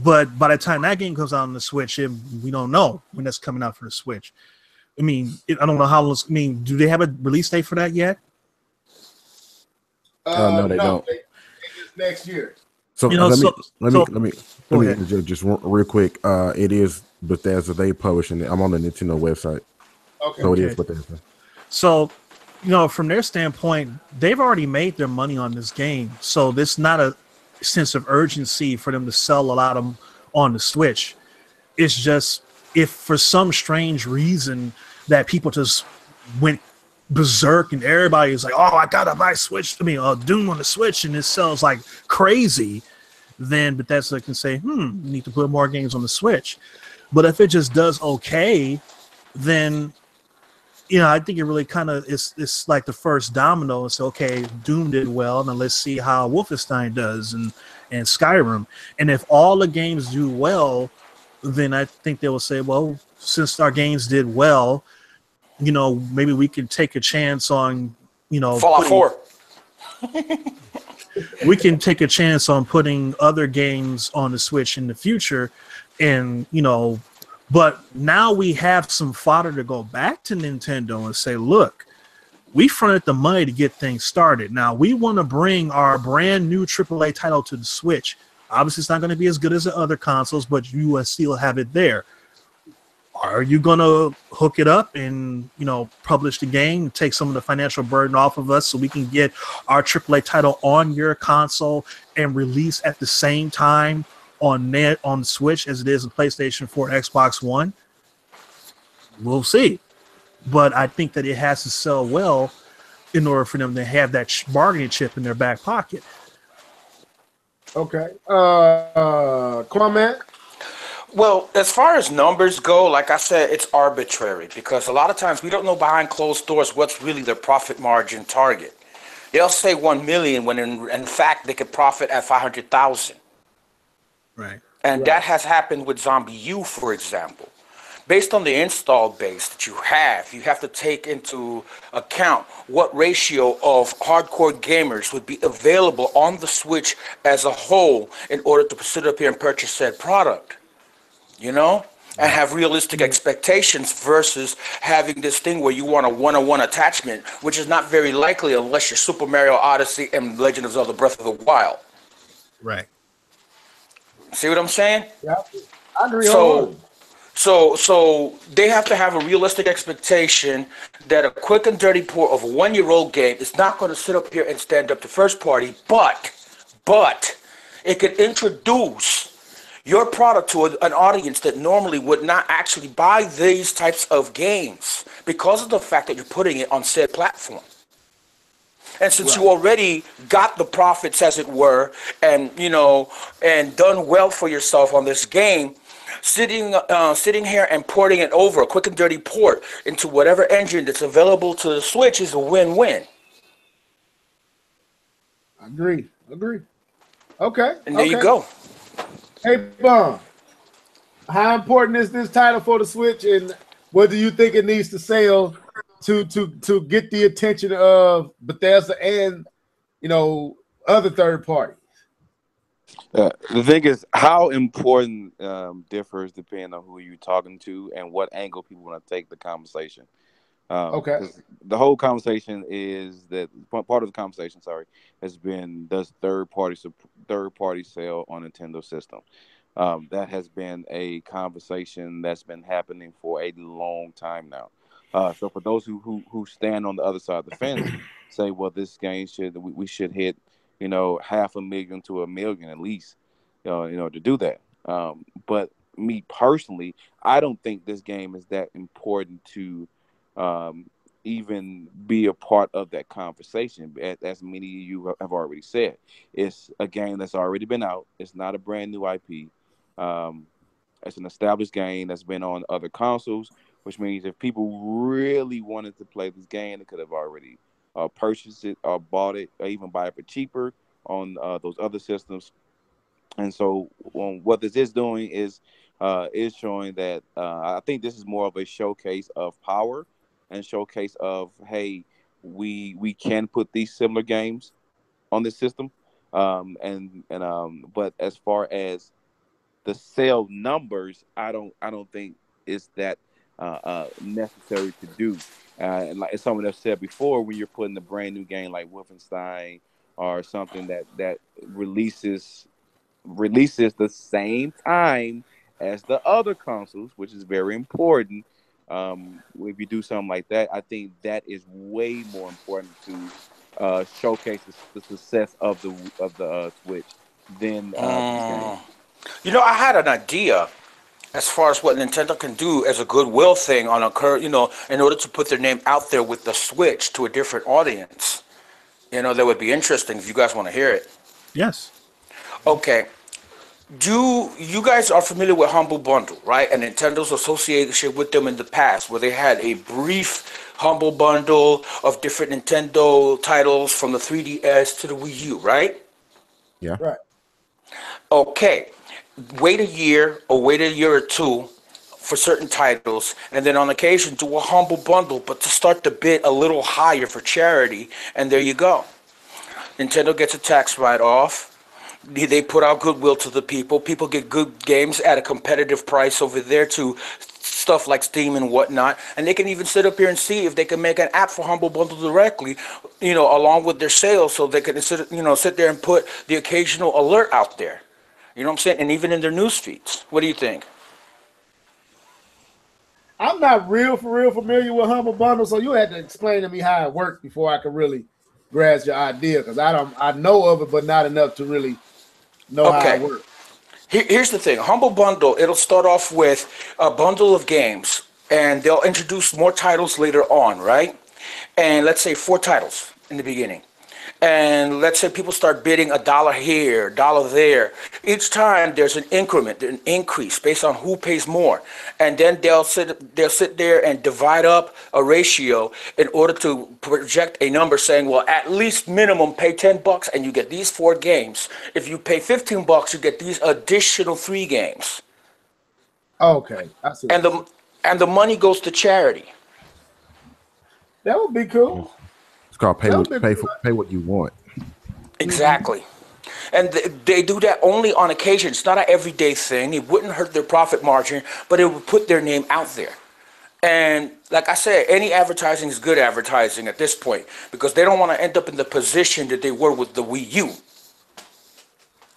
But by the time that game comes out on the Switch, we don't know when that's coming out for the Switch. I mean, I don't know how long. I mean, do they have a release date for that yet? No, they don't. It's next year. So let me just real quick. It is Bethesda. They publishing it. I'm on the Nintendo website. Okay. So it is Bethesda. So, from their standpoint, they've already made their money on this game. So there's not a sense of urgency for them to sell a lot of them on the Switch. It's just, if for some strange reason that people just went berserk and everybody is like, oh, I gotta buy Doom on the Switch, and it sells like crazy, then Bethesda can say, we need to put more games on the Switch. But if it just does okay, then I think it really kind of it's like the first domino. And so, okay, Doom did well, now let's see how Wolfenstein does and Skyrim. And if all the games do well, then I think they will say, well, since our games did well, maybe we could take a chance on, Fallout 4. We can take a chance on putting other games on the Switch in the future. And, but now we have some fodder to go back to Nintendo and say, look, we fronted the money to get things started. Now we want to bring our brand new AAA title to the Switch. Obviously, it's not going to be as good as the other consoles, but you will still have it there. Are you going to hook it up and, publish the game, take some of the financial burden off of us so we can get our AAA title on your console and release at the same time on the Switch as it is in PlayStation 4 and Xbox One? We'll see. But I think that it has to sell well in order for them to have that bargaining chip in their back pocket. Okay. Kwame? Well, as far as numbers go, like I said, it's arbitrary, because a lot of times we don't know behind closed doors what's really their profit margin target. They'll say 1 million when in fact they could profit at 500,000. Right. And Right. that has happened with Zombie U, for example. Based on the install base that you have to take into account what ratio of hardcore gamers would be available on the Switch as a whole in order to sit up here and purchase said product, you know? And have realistic expectations versus having this thing where you want a one-on-one attachment, which is not very likely unless you're Super Mario Odyssey and Legend of Zelda Breath of the Wild. Right. See what I'm saying? Yeah, I agree So wholeheartedly. So they have to have a realistic expectation that a quick and dirty port of a 1-year-old game is not going to sit up here and stand up to first party, but it could introduce your product to an audience that normally would not actually buy these types of games because of the fact that you're putting it on said platform. And since you Right. already got the profits, as it were, and and done well for yourself on this game, sitting here and porting it over a quick and dirty port into whatever engine that's available to the Switch is a win-win. Agree. Agree. Okay. And there you Okay. go. Hey, Bum, how important is this title for the Switch, and what do you think it needs to sell to get the attention of Bethesda and other third parties? The thing is, how important differs depending on who you're talking to and what angle people want to take the conversation. Okay. 'Cause the whole conversation is that part of the conversation, sorry, has been does third party sell on Nintendo system. That has been a conversation that's been happening for a long time now. So for those who stand on the other side of the fence, say, well, this game we should hit 500,000 to 1 million at least, to do that. But me personally, I don't think this game is that important to even be a part of that conversation. As many of you have already said, it's a game that's already been out. It's not a brand new IP. Um, it's an established game that's been on other consoles, which means if people really wanted to play this game, they could have already purchased it or bought it or even buy it for cheaper on those other systems. And so what this is doing is showing that I think this is more of a showcase of power and showcase of, hey, we can put these similar games on this system. But as far as the sale numbers, I don't think it's that necessary to do. And like someone else said before, when you're putting a brand new game like Wolfenstein or something that releases the same time as the other consoles, which is very important. If you do something like that, I think that is way more important to showcase the success of the Switch than this game. I had an idea as far as what Nintendo can do as a goodwill thing on in order to put their name out there with the Switch to a different audience. That would be interesting if you guys want to hear it. Yes. Okay. You guys are familiar with Humble Bundle, right? And Nintendo's association with them in the past, where they had a brief Humble Bundle of different Nintendo titles from the 3DS to the Wii U, right? Yeah. Right. Okay. Wait a year or two for certain titles, and then on occasion do a Humble Bundle, but to start the bid a little higher for charity, and there you go. Nintendo gets a tax write-off. They put out goodwill to the people. People get good games at a competitive price over there to stuff like Steam and whatnot. And they can even sit up here and see if they can make an app for Humble Bundle directly, along with their sales, so they can sit there and put the occasional alert out there. You know what I'm saying? And even in their news feeds. What do you think? I'm not real familiar with Humble Bundle, so you had to explain to me how it works before I could really grasp your idea, because I know of it, but not enough to really know how it Okay. works. Here's the thing. Humble Bundle, it'll start off with a bundle of games, and they'll introduce more titles later on, right? And let's say 4 titles in the beginning. And let's say people start bidding $1 here, $1 there. Each time there's an increment, an increase based on who pays more. And then they'll sit there and divide up a ratio in order to project a number saying, well, at least minimum pay $10 and you get these 4 games. If you pay $15, you get these additional 3 games. Okay, I see. And the money goes to charity. That would be cool. It's called pay what you want. Exactly. And they do that only on occasion. It's not an everyday thing. It wouldn't hurt their profit margin, but it would put their name out there. And like I said, any advertising is good advertising at this point because they don't want to end up in the position that they were with the Wii U.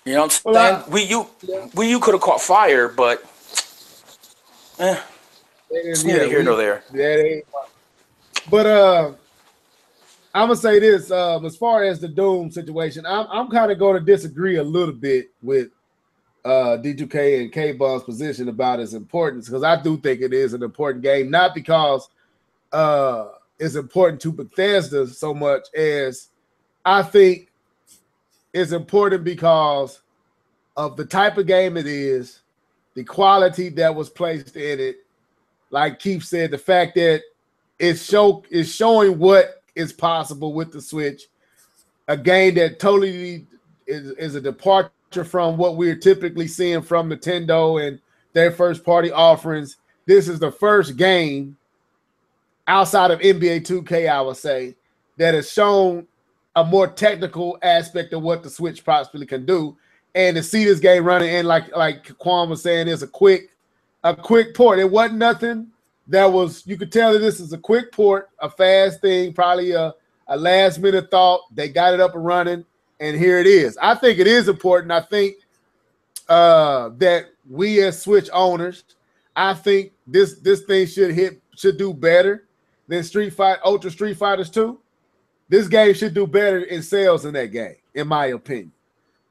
You know what I'm saying? Wii U could have caught fire, but it's neither here nor there. But I'm gonna say this: as far as the Doom situation, I'm kind of going to disagree a little bit with D2K and K-Buz's position about its importance because I do think it is an important game, not because it's important to Bethesda so much as I think it's important because of the type of game it is, the quality that was placed in it. Like Keith said, the fact that it's showing what is possible with the Switch, a game that totally is a departure from what we're typically seeing from Nintendo and their first party offerings. This is the first game outside of NBA 2K, I would say, that has shown a more technical aspect of what the Switch possibly can do. And to see this game running in, like Quan was saying, is a quick port. It wasn't nothing that was, you could tell that this is a quick port, a fast thing, probably a last minute thought. They got it up and running, and here it is. I think it is important. I think that we as Switch owners, I think this thing should do better than Ultra Street Fighters 2. This game should do better in sales than that game, in my opinion.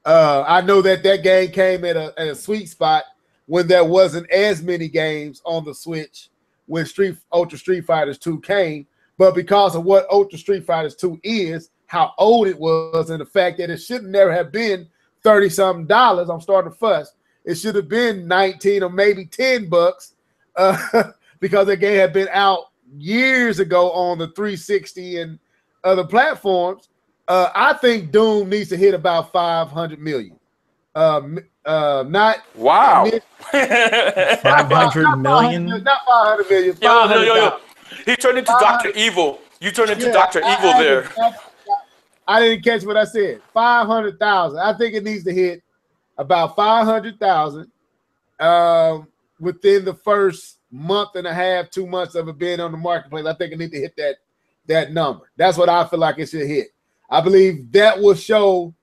I know that game came at a sweet spot when there wasn't as many games on the Switch when Ultra Street Fighters 2 came, but because of what Ultra Street Fighters 2 is, how old it was, and the fact that it should never have been $30-something, I'm starting to fuss. It should have been 19 or maybe $10 because that game had been out years ago on the 360 and other platforms. I think Doom needs to hit about 500 million. Not wow. 500 million? Not 500 million. Yo. He turned into Dr. Evil. You turned into Dr. Evil there. I didn't catch what I said. 500,000. I think it needs to hit about 500,000 within the first month and a half, 2 months of it being on the marketplace. I think it needs to hit that number. That's what I feel like it should hit. I believe that will show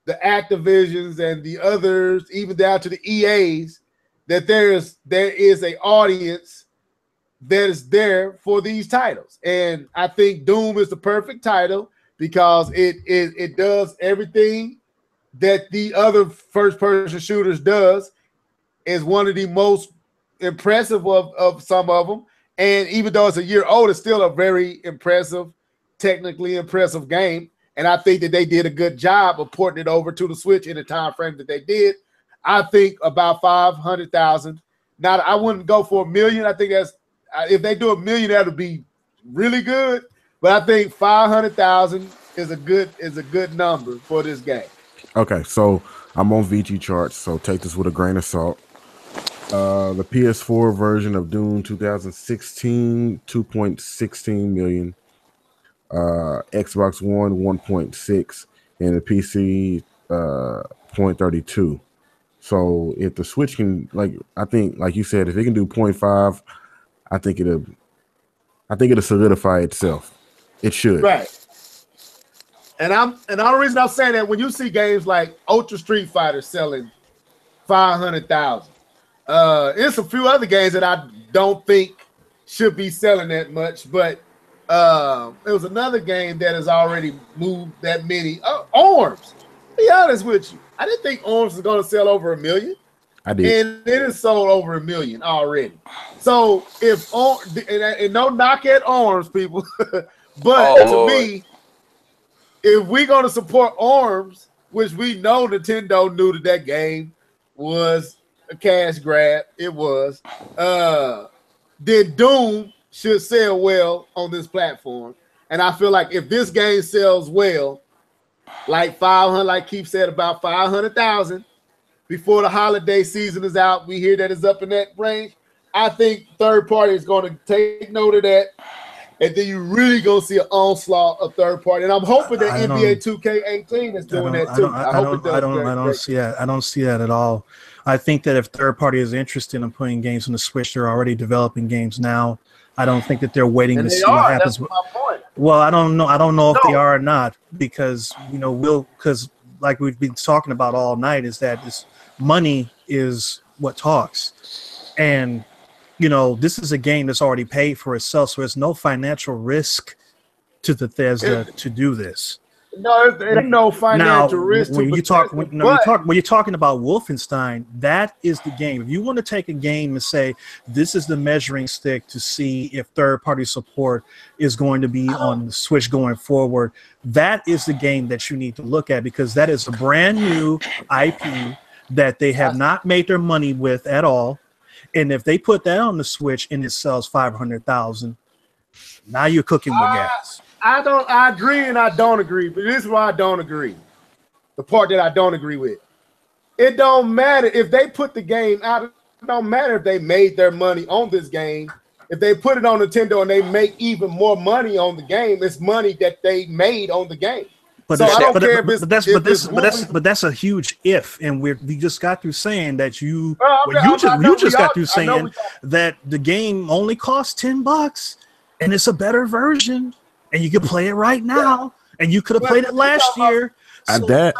the Activisions and the others, even down to the EAs, that there is an audience that is there for these titles. And I think Doom is the perfect title because it does everything that the other first-person shooters does. Is one of the most impressive of some of them. And even though it's a year old, it's still a very impressive, technically impressive game. And I think that they did a good job of porting it over to the Switch in the time frame that they did. I think about 500,000. Now, I wouldn't go for $1 million. I think that's if they do $1 million, that would be really good. But I think 500,000 is a good number for this game. Okay, so I'm on VG charts, so take this with a grain of salt. The PS4 version of Doom 2016, 2.16 million. Xbox One 1.6 and the PC 0.32. So if the Switch can, I think like you said, if it can do 0.5, I think it'll solidify itself. It should. Right. And the only reason I'm saying that when you see games like Ultra Street Fighter selling 500,000, it's a few other games that I don't think should be selling that much, but it was another game that has already moved that many. Arms. To be honest with you, I didn't think Arms was going to sell over $1 million. I did, and it has sold over $1 million already. So if and no knock at Arms, people, but to me, if we're gonna support ARMS, which we know Nintendo knew that game was a cash grab, it was. Then Doom should sell well on this platform, and I feel like if this game sells well, like 500, like Keith said, about 500,000 before the holiday season is out, we hear that it's up in that range. I think third party is going to take note of that. And then you really gonna see an onslaught of third party, and I'm hoping that NBA 2K18 is doing that too. I don't see that at all. I think that if third party is interested in putting games on the Switch, they're already developing games now. I don't think that they're waiting to see what happens. That's my point. Well, I don't know if they are or not, because because like we've been talking about all night, is that this money is what talks, and this is a game that's already paid for itself, so there's no financial risk to the Bethesda to do this. No, there's no financial risk. When you're talking about Wolfenstein, that is the game. If you want to take a game and say this is the measuring stick to see if third-party support is going to be on the Switch going forward, that is the game that you need to look at, because that is a brand new IP that they have not made their money with at all. And if they put that on the Switch and it sells 500,000, now you're cooking with gas. I agree and I don't agree, but this is why I don't agree. The part that I don't agree with. It don't matter if they put the game out. It don't matter if they made their money on this game. If they put it on Nintendo and they make even more money on the game, it's money that they made on the game. But so that's a huge if, and we just got through saying that you just got through saying that the game only costs $10 and it's a better version, and you can play it right now, and you could have played it last year. Now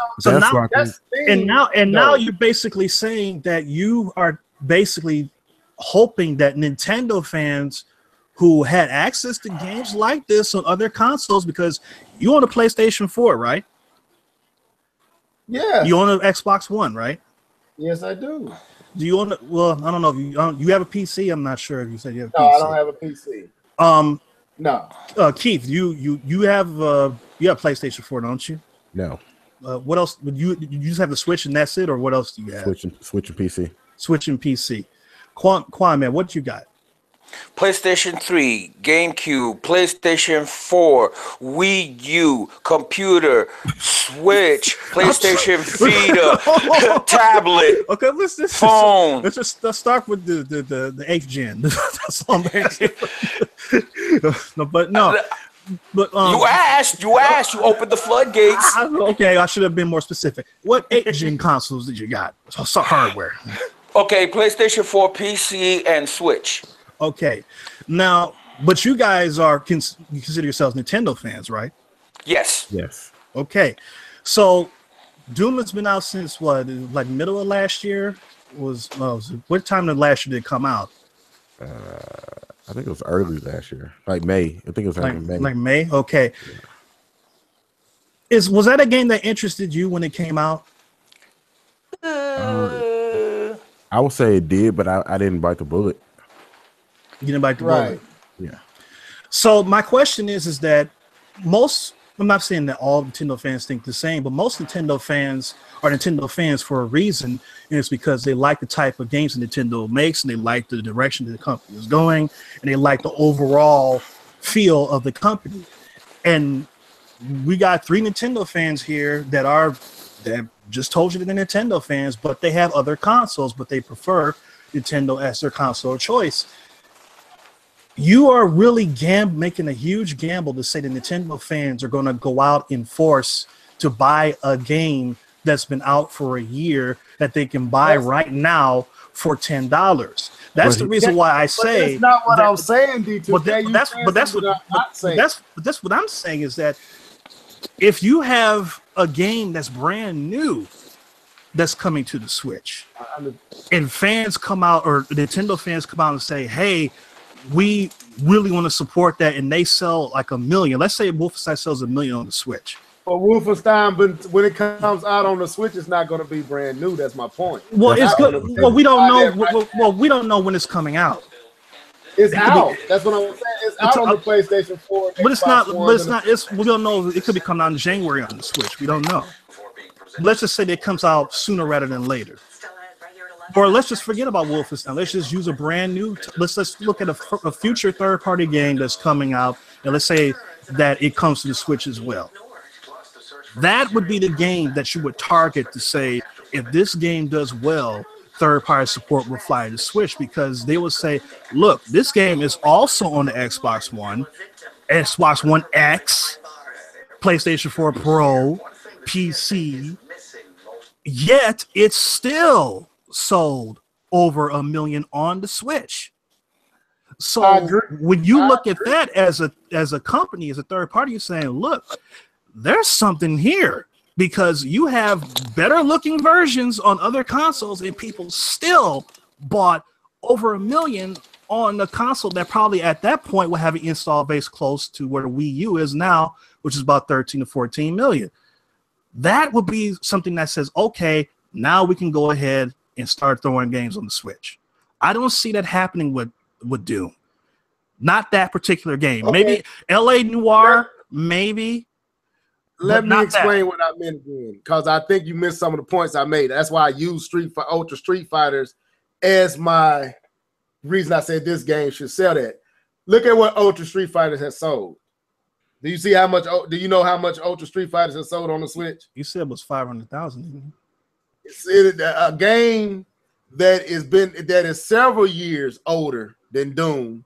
you're basically saying that you are basically hoping that Nintendo fans who had access to games like this on other consoles, because you own a PlayStation 4, right? Yeah. You own an Xbox One, right? Yes, I do. Do you own it? Well, I don't know if you have a PC. I'm not sure if you said you have a PC. No, I don't have a PC. No. Keith, you have PlayStation 4, don't you? No. What else? You just have the Switch and that's it, or what else do you have? Switch and PC. Switch and PC. Quan, man, what you got? PlayStation 3, GameCube, PlayStation 4, Wii U, computer, Switch, PlayStation Vita, tablet, phone. Let's start with the 8th gen. That's all I'm asking. But you asked, you opened the floodgates. Okay, I should have been more specific. What 8th gen consoles did you got? So hardware. Okay, PlayStation 4, PC, and Switch. Okay, now, but you guys you consider yourselves Nintendo fans, right? Yes. Yes. Okay, so Doom has been out since what, like middle of last year? What time of last year did it come out? I think it was early last year, like May. I think it was May. Like May. Okay. Was that a game that interested you when it came out? I would say it did, but I didn't bite the bullet. You didn't bite the bullet. Yeah. So my question is that I'm not saying that all Nintendo fans think the same, but most Nintendo fans are Nintendo fans for a reason, and it's because they like the type of games that Nintendo makes, and they like the direction that the company is going, and they like the overall feel of the company. And we got 3 Nintendo fans here that just told you that they're Nintendo fans, but they have other consoles, but they prefer Nintendo as their console of choice. You are really making a huge gamble to say the Nintendo fans are going to go out in force to buy a game that's been out for a year that they can buy right now for $10. That's the reason why I say. That's not what I'm saying, D2K. But that's what I'm saying is that if you have a game that's brand new that's coming to the Switch, and fans come out, or Nintendo fans come out and say, hey, we really want to support that, and they sell like 1 million. Let's say Wolfenstein sells 1 million on the Switch. But Wolfenstein, but when it comes out on the Switch, it's not going to be brand new. That's my point. Well, it's good. Well, we don't know. Well, we don't know when it's coming out. It's out. That's what I'm saying. It's out on the PlayStation 4. But it's not. But it's not. It's we don't know. It could be coming out in January on the Switch. We don't know. Let's just say that it comes out sooner rather than later. Or let's just forget about Wolfenstein. Let's just use a brand new. Let's look at a future third-party game that's coming out, and let's say that it comes to the Switch as well. That would be the game that you would target to say, if this game does well, third-party support will fly to Switch, because they would say, look, this game is also on the Xbox One, Xbox One X, PlayStation 4 Pro, PC, yet it's still sold over 1 million on the Switch. So when you look at that as a company, as a third party, you're saying, look, there's something here, because you have better looking versions on other consoles and people still bought over 1 million on the console that probably at that point will have an install base close to where the Wii U is now, which is about 13 to 14 million. That would be something that says, okay, now we can go ahead and start throwing games on the Switch. I don't see that happening with Doom. Not that particular game. Okay. Maybe LA Noir, maybe. Let me explain what I meant again, because I think you missed some of the points I made. That's why I use Ultra Street Fighters as my reason I said this game should sell that. Look at what Ultra Street Fighters has sold. Do you see how much? Do you know how much Ultra Street Fighters has sold on the Switch? You said it was 500,000. It's a game that is several years older than Doom,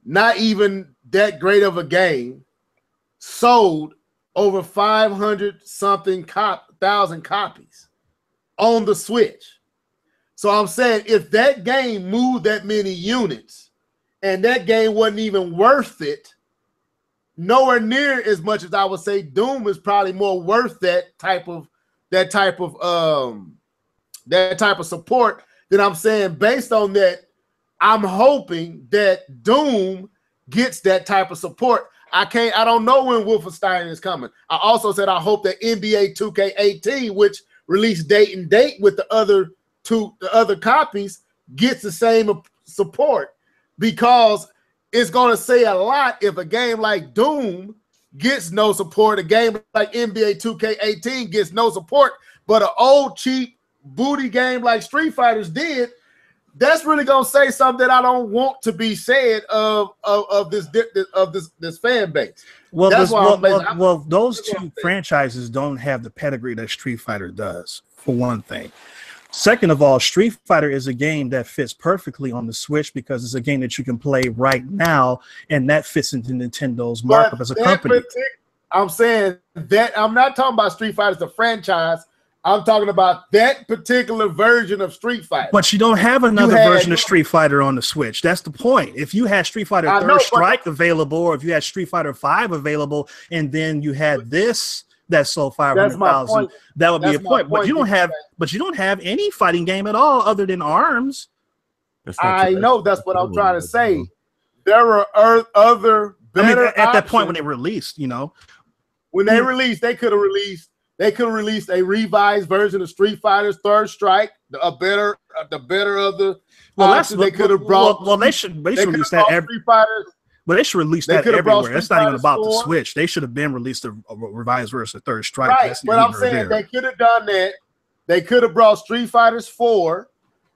not even that great of a game, sold over 500-something thousand copies on the Switch. So I'm saying, if that game moved that many units and that game wasn't even worth it, nowhere near as much as I would say Doom is probably more worth that type of support, then I'm saying, based on that, I'm hoping that Doom gets that type of support. I don't know when Wolfenstein is coming. I also said I hope that NBA 2K18, which released date and date with the other copies, gets the same support, because it's going to say a lot if a game like Doom gets no support, a game like NBA 2K18 gets no support, but an old cheap booty game like Street Fighters did. That's really gonna say something that I don't want to be said of this fan base. Well, those two franchises don't have the pedigree that Street Fighter does, for one thing. Second of all, Street Fighter is a game that fits perfectly on the Switch because it's a game that you can play right now, and that fits into Nintendo's markup as a company. I'm saying that I'm not talking about Street Fighter as a franchise. I'm talking about that particular version of Street Fighter. But you don't have another version of Street Fighter on the Switch. That's the point. If you had Street Fighter Third Strike available, or if you had Street Fighter 5 available, and then you had this that sold 500,000, that would be a point. But you don't have any fighting game at all other than ARMS. I know, that's what I'm trying to say. There are other better at that point when they released, when they released, they could have released a revised version of Street Fighter's Third Strike, the better of the. They could have brought. Well, they should release that Street Fighters. But they should release that everywhere. That's not even about the Switch. They should have been released a revised version of Third Strike. Right, but I'm saying they could have done that. They could have brought Street Fighters 4,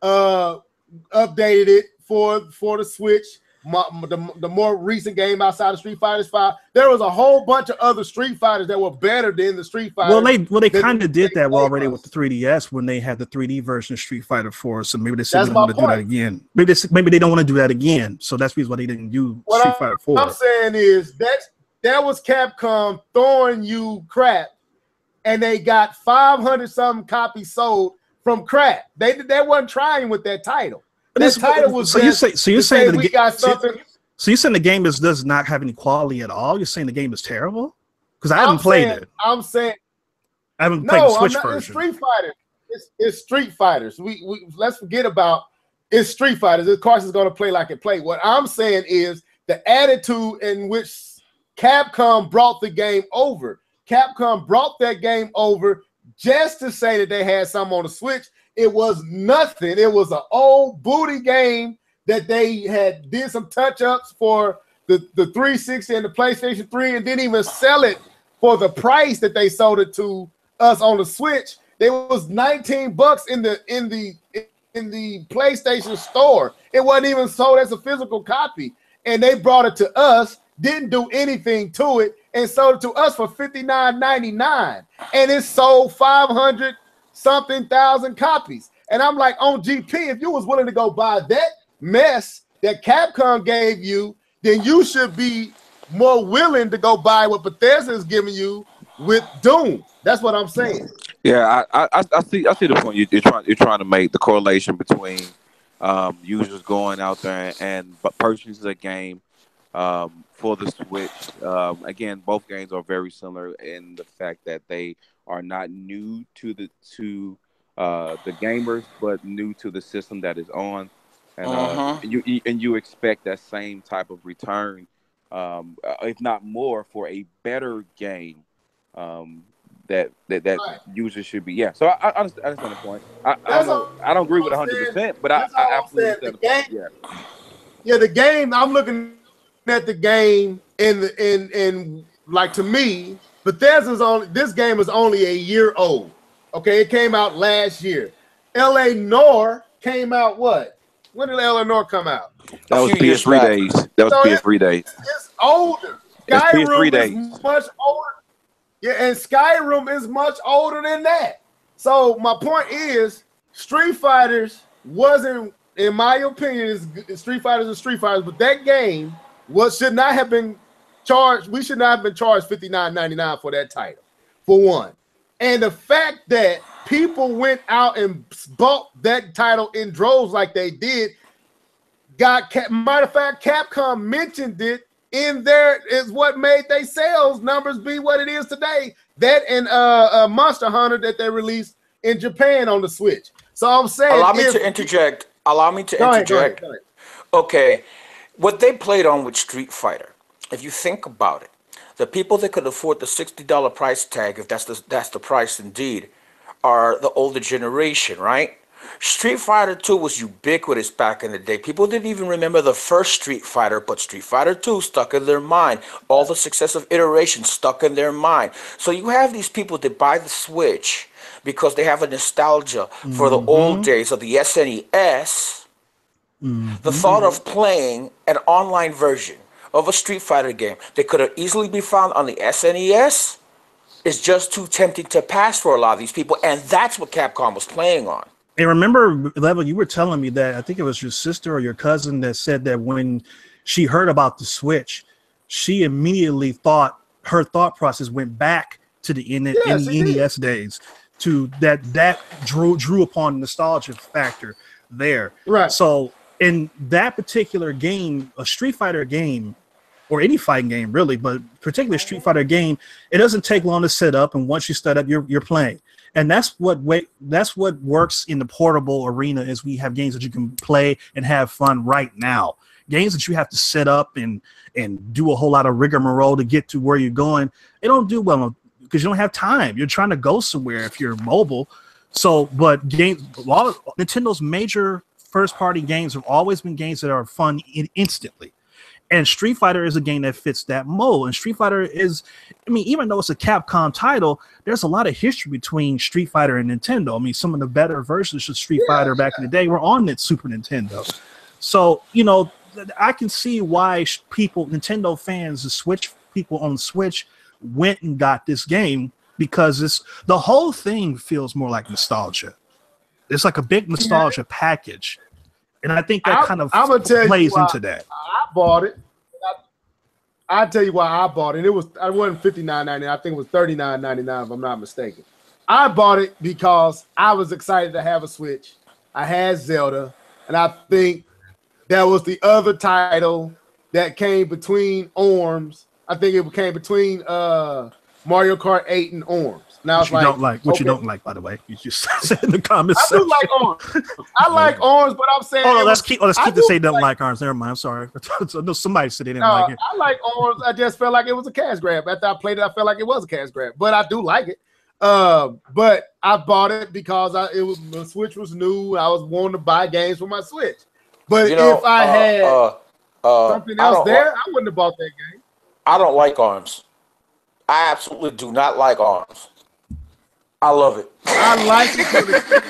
updated it for the Switch. The more recent game outside of Street Fighters 5, there was a whole bunch of other Street Fighters that were better than the Street Fighter. Well, they kind of did that already with the 3DS when they had the 3D version of Street Fighter 4. So maybe they said they don't want to do that again. Maybe they don't want to do that again. So that's the reason why they didn't do Street Fighter 4. What I'm saying is that was Capcom throwing you crap, and they got 500-something copies sold from crap. They wasn't trying with that title. That title was so you're saying that we got something. So you're saying the game does not have any quality at all? You're saying the game is terrible? Because I haven't played it. I'm saying I haven't played the Switch version. It's Street Fighter. It's Street Fighters. We let's forget about it's Street Fighters. Of course, it's going to play like it played. What I'm saying is the attitude in which Capcom brought the game over. Capcom brought that game over just to say that they had some on the Switch. It was nothing. It was an old booty game that they had did some touch-ups for the 360 and the PlayStation 3 and didn't even sell it for the price that they sold it to us on the Switch. There was $19 in the PlayStation store. It wasn't even sold as a physical copy. And they brought it to us, didn't do anything to it, and sold it to us for $59.99. And it sold 500-something thousand copies. And I'm like, on GP, if you was willing to go buy that mess that Capcom gave you, then you should be more willing to go buy what Bethesda is giving you with Doom. That's what I'm saying. Yeah, I see the point you're trying to make, the correlation between users going out there and purchasing a game for the Switch. Again, both games are very similar in the fact that they are not new to the gamers, but new to the system that is on, and you expect that same type of return, if not more, for a better game. That right. Users should be. Yeah, so I understand the point. I don't agree with 100%, but I absolutely understand the point. Yeah, the game. I'm looking at the game in like, to me, this game is only a year old. Okay, it came out last year. LA Noir came out what? When did LA Noir come out? That was PS3 days. That was PS3 days. It's older. Skyrim is much older. Yeah, and Skyrim is much older than that. So my point is, Street Fighters wasn't, in my opinion, Street Fighters are Street Fighters, but that game should not have been charged. We should not have been charged $59.99 for that title, for one. And the fact that people went out and bought that title in droves like they did, matter of fact, Capcom mentioned it in there, is what made their sales numbers be what it is today. That and Monster Hunter that they released in Japan on the Switch. So I'm saying, allow me to interject. Go ahead. Okay, what they played on with Street Fighter, if you think about it, the people that could afford the $60 price tag, if that's the price indeed, are the older generation, right? Street Fighter 2 was ubiquitous back in the day. People didn't even remember the first Street Fighter, but Street Fighter 2 stuck in their mind. All the successive iterations stuck in their mind. So you have these people that buy the Switch because they have a nostalgia for the old days of the SNES. The thought of playing an online version of a Street Fighter game that could have easily be found on the SNES is just too tempting to pass for a lot of these people, and that's what Capcom was playing on. And remember, Level, you were telling me that I think it was your sister or your cousin that said that when she heard about the Switch, she immediately her thought process went back to the NES days, to that drew upon nostalgia factor there. Right. So in that particular game, a Street Fighter game, or any fighting game really, but particularly a Street Fighter game, it doesn't take long to set up, and once you start up, you're playing. And that's what works in the portable arena, is we have games that you can play and have fun right now. Games that you have to set up and do a whole lot of rigmarole to get to where you're going, they don't do well because you don't have time. You're trying to go somewhere if you're mobile. So, but Nintendo's major first-party games have always been games that are fun instantly. And Street Fighter is a game that fits that mold. And Street Fighter is, I mean, even though it's a Capcom title, there's a lot of history between Street Fighter and Nintendo. I mean, some of the better versions of Street Fighter back in the day were on that Super Nintendo. So, you know, I can see why Nintendo fans, the Switch people on Switch, went and got this game, because the whole thing feels more like nostalgia. It's like a big nostalgia package. And I think that kind of plays into that. I bought it. I'll tell you why I bought it. It wasn't $59.99. I think it was $39.99 if I'm not mistaken. I bought it because I was excited to have a Switch. I had Zelda, and I think that was the other title that came between ARMS. I think it came between Mario Kart 8 and ARMS. Now you don't like, you don't like, by the way. You just said in the comments. I do like ARMS. I like ARMS, but I'm saying. Oh, let's keep the say doesn't like ARMS. Never mind. I'm sorry. No, somebody said they didn't like it. I like ARMS. I just felt like it was a cash grab. After I played it, I felt like it was a cash grab. But I do like it. But I bought it because the Switch was new. I was wanting to buy games for my Switch. But You know, if I had something I else don't there, I wouldn't have bought that game. I don't like arms. I absolutely do not like arms. I love it. I like it to an extent.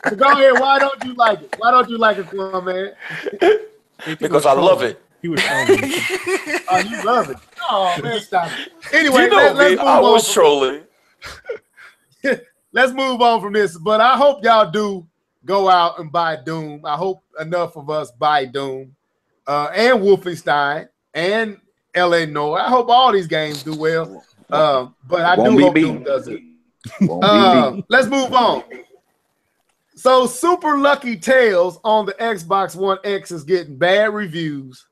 But go ahead. Why don't you like it? Why don't you like it, Quan, man? Because I love it. He was trolling. Oh, you love it. Oh man, stop it. Anyway, You know let's me. move I on. was trolling. Let's move on from this. But I hope y'all do go out and buy Doom. I hope enough of us buy Doom and Wolfenstein and LA Noir. I hope all these games do well. But I do hope Doom does it. Let's move on. So Super Lucky Tales on the Xbox One X is getting bad reviews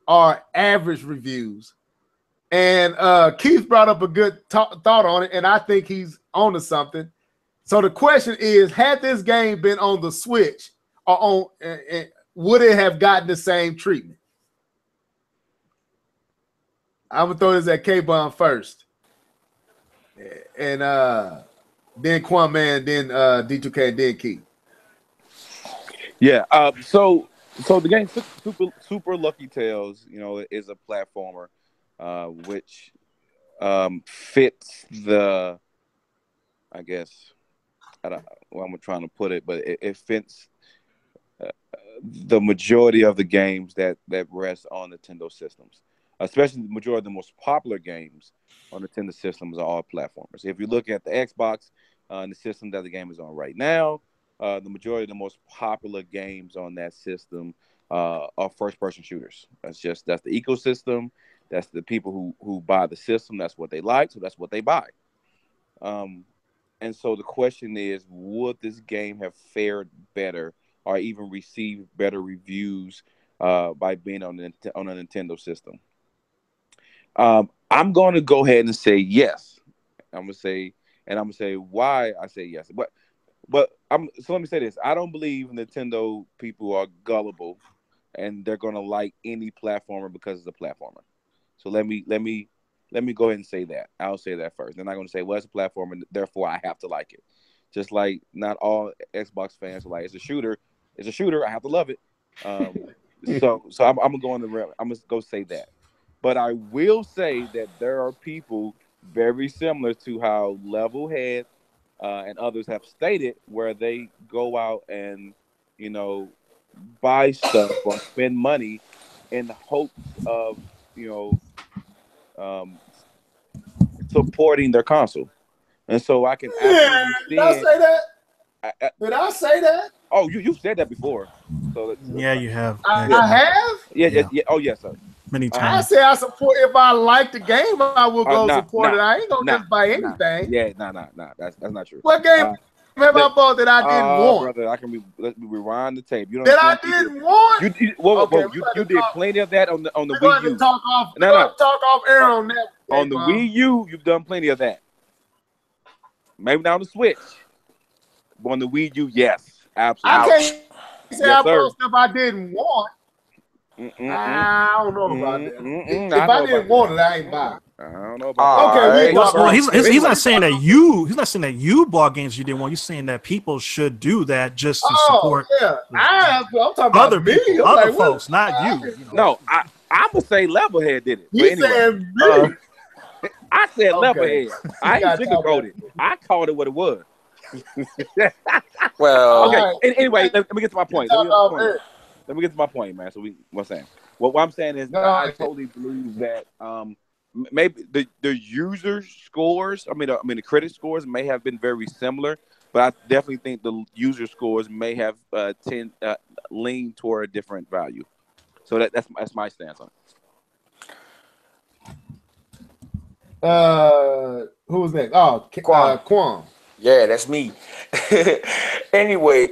or average reviews. And Keith brought up a good thought on it, and I think he's onto something. So the question is, had this game been on the Switch or on, would it have gotten the same treatment? I'm gonna throw this at K-Bomb first, and then Kwame, then D2K, then Keith. Yeah. So the game Super Lucky Tales, is a platformer, which fits the, I guess, I'm trying to put it, but it fits the majority of the games that rest on Nintendo systems, especially the majority of the most popular games on Nintendo systems are all platformers. If you look at the Xbox and the system that the game is on right now, the majority of the most popular games on that system are first-person shooters. That's the ecosystem. That's the people who buy the system. That's what they like, so that's what they buy. And so the question is, would this game have fared better or even received better reviews by being on a Nintendo system? I'm going to go ahead and say yes. I'm going to say why I say yes. So let me say this. I don't believe Nintendo people are gullible and they're going to like any platformer because it's a platformer. So let me go ahead and say that. I'll say that first. They're not going to say, well, it's a platformer, and therefore I have to like it. Just like not all Xbox fans are like, it's a shooter. It's a shooter. I have to love it. So I'm gonna go on the realm. I'm gonna go say that. But I will say that there are people very similar to how Levelhead and others have stated, where they go out and buy stuff or spend money in hopes of supporting their console. And so I can absolutely see. Did I say that? Did I say that? Oh, you said that before. So Yeah, you have. I have. Yeah. Oh, yes, sir. Many I times. say I support. If I like the game, I will go support it. I ain't gonna just buy anything. Yeah, That's not true. What game have I bought that I didn't want? Brother, let me rewind the tape. You that I didn't want. You did plenty of that on the Wii U. Talk off air on that. On the Wii U, you've done plenty of that. Maybe not on the Switch, but on the Wii U, yes, absolutely. I can't say I bought stuff I didn't want. I don't know about that. If I didn't want it, I ain't buying. I don't know about that. Okay, well, he's not saying that you bought games you didn't want. You're saying that people should do that just to support. Yeah, I'm talking about other people, other folks, not you. No, I'm gonna say Levelhead did it. You said me. I said Levelhead. I ain't sugarcoated. I called it what it was. Well, okay. Anyway, let me get to my point. Let me get to my point, man. So what's saying? What I'm saying is, I totally believe that maybe the user scores. I mean, the critic scores may have been very similar, but I definitely think the user scores may have leaned toward a different value. So that's my stance on it. Who was next? Oh, Quan. Yeah, that's me. Anyway,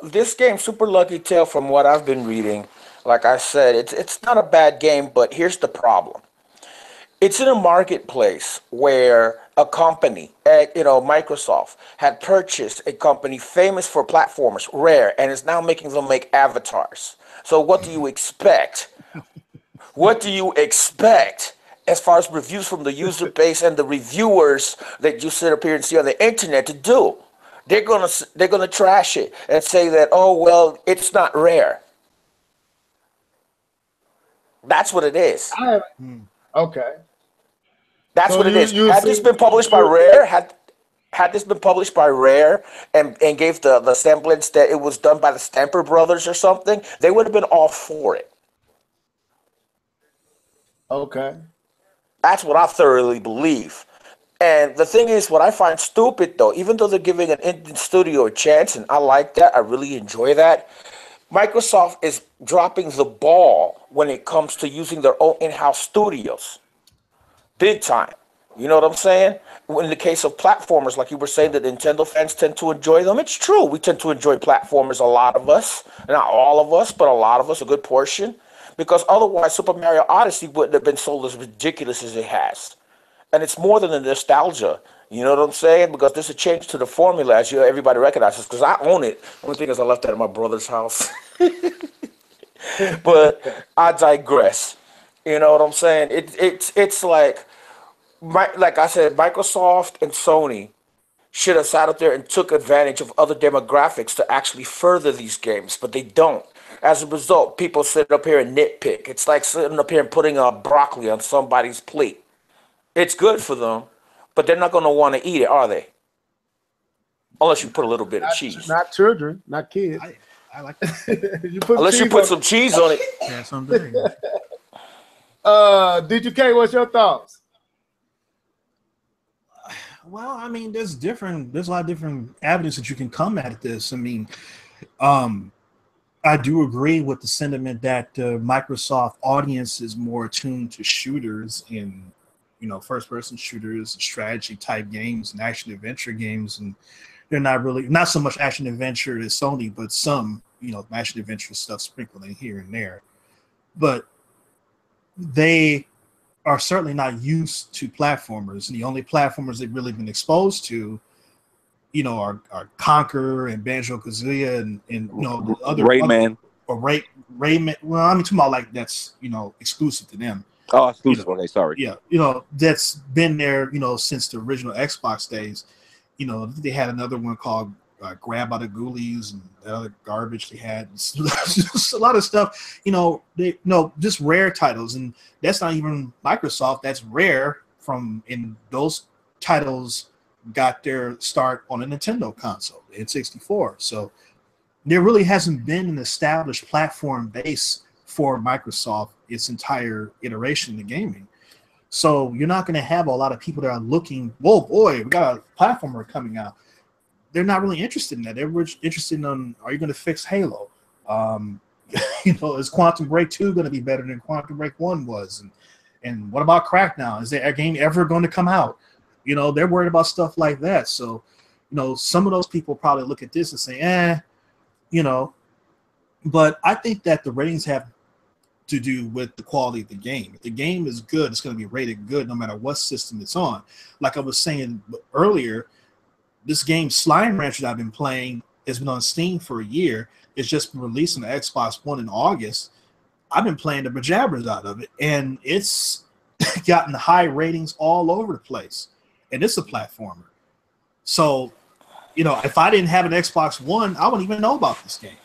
this game, Super Lucky Tale, from what I've been reading, like I said, it's not a bad game, but here's the problem. It's in a marketplace where a company, Microsoft, had purchased a company famous for platformers, Rare, and is now making them make avatars. So what do you expect? What do you expect as far as reviews from the user base and the reviewers that you sit up here and see on the internet to do? they're gonna trash it and say that, oh well, it's not rare. That's what it is. Okay. That's So what it is. you Had this see been published by Rare, had this been published by Rare and gave the semblance that it was done by the Stamper Brothers or something, they would have been all for it. okay. That's what I thoroughly believe. And the thing is, what I find stupid though, even though they're giving an indie studio a chance, and I like that, I really enjoy that, Microsoft is dropping the ball when it comes to using their own in-house studios. Big time. You know what I'm saying? In the case of platformers, like you were saying, that Nintendo fans tend to enjoy them. It's true. We tend to enjoy platformers, a lot of us. Not all of us, but a lot of us, a good portion. Because otherwise, Super Mario Odyssey wouldn't have been sold as ridiculous as it has. And it's more than the nostalgia. You know what I'm saying? Because there's a change to the formula, as everybody recognizes. Because I own it. The only thing is I left that at my brother's house. But I digress. You know what I'm saying? It's like I said, Microsoft and Sony should have sat up there and took advantage of other demographics to actually further these games, but they don't. As a result, people sit up here and nitpick. It's like sitting up here and putting a broccoli on somebody's plate. It's good for them, but they're not going to want to eat it, are they? Unless you put a little bit of cheese. Not children, not kids. I like that. Unless you put some cheese on it. Yeah, someday. DGK, what's your thoughts? Well, I mean, there's a lot of different avenues that you can come at this. I mean, I do agree with the sentiment that Microsoft audience is more attuned to shooters and, first-person shooters, strategy type games, and action adventure games, and they're not so much action adventure as Sony, but some action adventure stuff sprinkled in here and there. But they are certainly not used to platformers, and the only platformers they've really been exposed to, are Conquer and Banjo Kazooie and the other Rayman. Or Rayman. Well, I'm talking about like that's exclusive to them. Oh, exclusive. Okay, sorry. Yeah, that's been there since the original Xbox days. They had another one called Grab by the Ghoulies and the other garbage they had. Just a lot of stuff. Just Rare titles, and that's not even Microsoft. That's Rare and those titles got their start on a Nintendo console, the N64. So there really hasn't been an established platform base for Microsoft its entire iteration in the gaming. So you're not going to have a lot of people that are looking, whoa, boy, we got a platformer coming out. They're not really interested in that. They're interested in, are you going to fix Halo? Is Quantum Break 2 going to be better than Quantum Break 1 was? And what about Crackdown? Is there a game ever going to come out? They're worried about stuff like that. So, some of those people probably look at this and say, but I think that the ratings have to do with the quality of the game. If the game is good, it's going to be rated good no matter what system it's on. Like I was saying earlier, this game Slime Rancher that I've been playing has been on Steam for a year. It's just been released on the Xbox One in August. I've been playing the bejabbers out of it, and it's gotten high ratings all over the place. And it's a platformer. So, if I didn't have an Xbox One, I wouldn't even know about this game.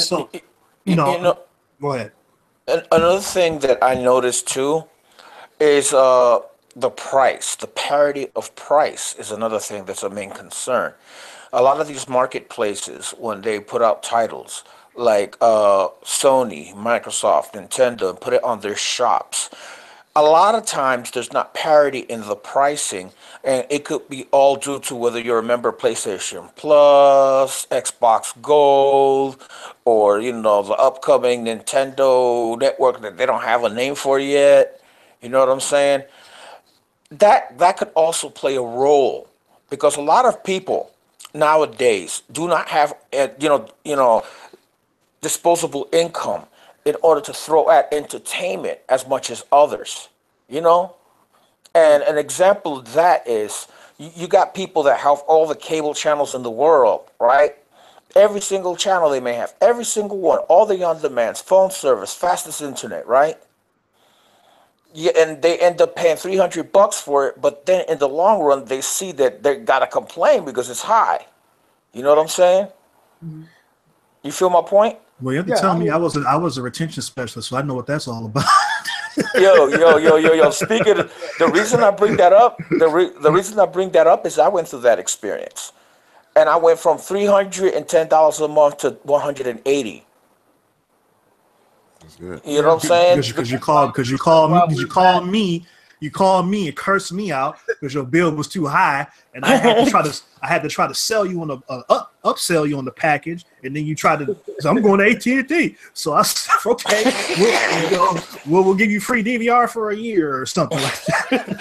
Go ahead. Another thing that I noticed too is the price. The parity of price is another thing that's a main concern. A lot of these marketplaces, when they put out titles like Sony, Microsoft, Nintendo, and put it on their shops, a lot of times there's not parity in the pricing, and it could be all due to whether you're a member of PlayStation Plus, Xbox Gold, or the upcoming Nintendo network that they don't have a name for yet. You know what I'm saying? That could also play a role, because a lot of people nowadays do not have disposable income in order to throw at entertainment as much as others, And an example of that is you got people that have all the cable channels in the world, right? Every single channel they may have, every single one, all the on-demands, phone service, fastest internet, right? Yeah, and they end up paying $300 for it, but then in the long run, they see that they gotta complain because it's high. You know what I'm saying? You feel my point? Well, you have to tell me I was a retention specialist, so I know what that's all about. Yo. Speaking of, the reason I bring that up, the reason I bring that up is I went through that experience. And I went from $310 a month to $180. That's good. You know what I'm saying? Because you called me and cursed me out because your bill was too high, and I had to try to sell you on the upsell you on the package, and then you tried to. So I'm going to AT&T. So I said, okay, we'll give you free DVR for a year or something like that.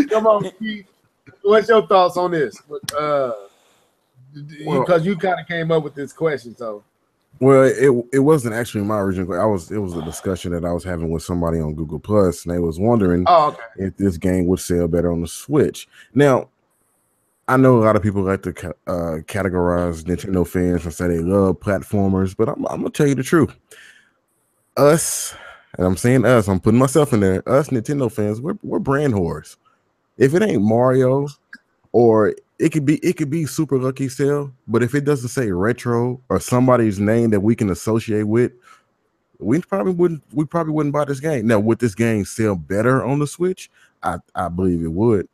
Come on, Keith. What's your thoughts on this? Because you kind of came up with this question, so. Well, it wasn't actually my original. It was a discussion that I was having with somebody on Google Plus, and they was wondering if this game would sell better on the Switch. Now, I know a lot of people like to categorize Nintendo fans and say they love platformers, but I'm gonna tell you the truth. Us, and I'm saying us, I'm putting myself in there. Us Nintendo fans, we're brand whores. If it ain't Mario, or it could be Super Lucky Cell, but if it doesn't say retro or somebody's name that we can associate with, we probably wouldn't buy this game. Now, would this game sell better on the Switch? I believe it would,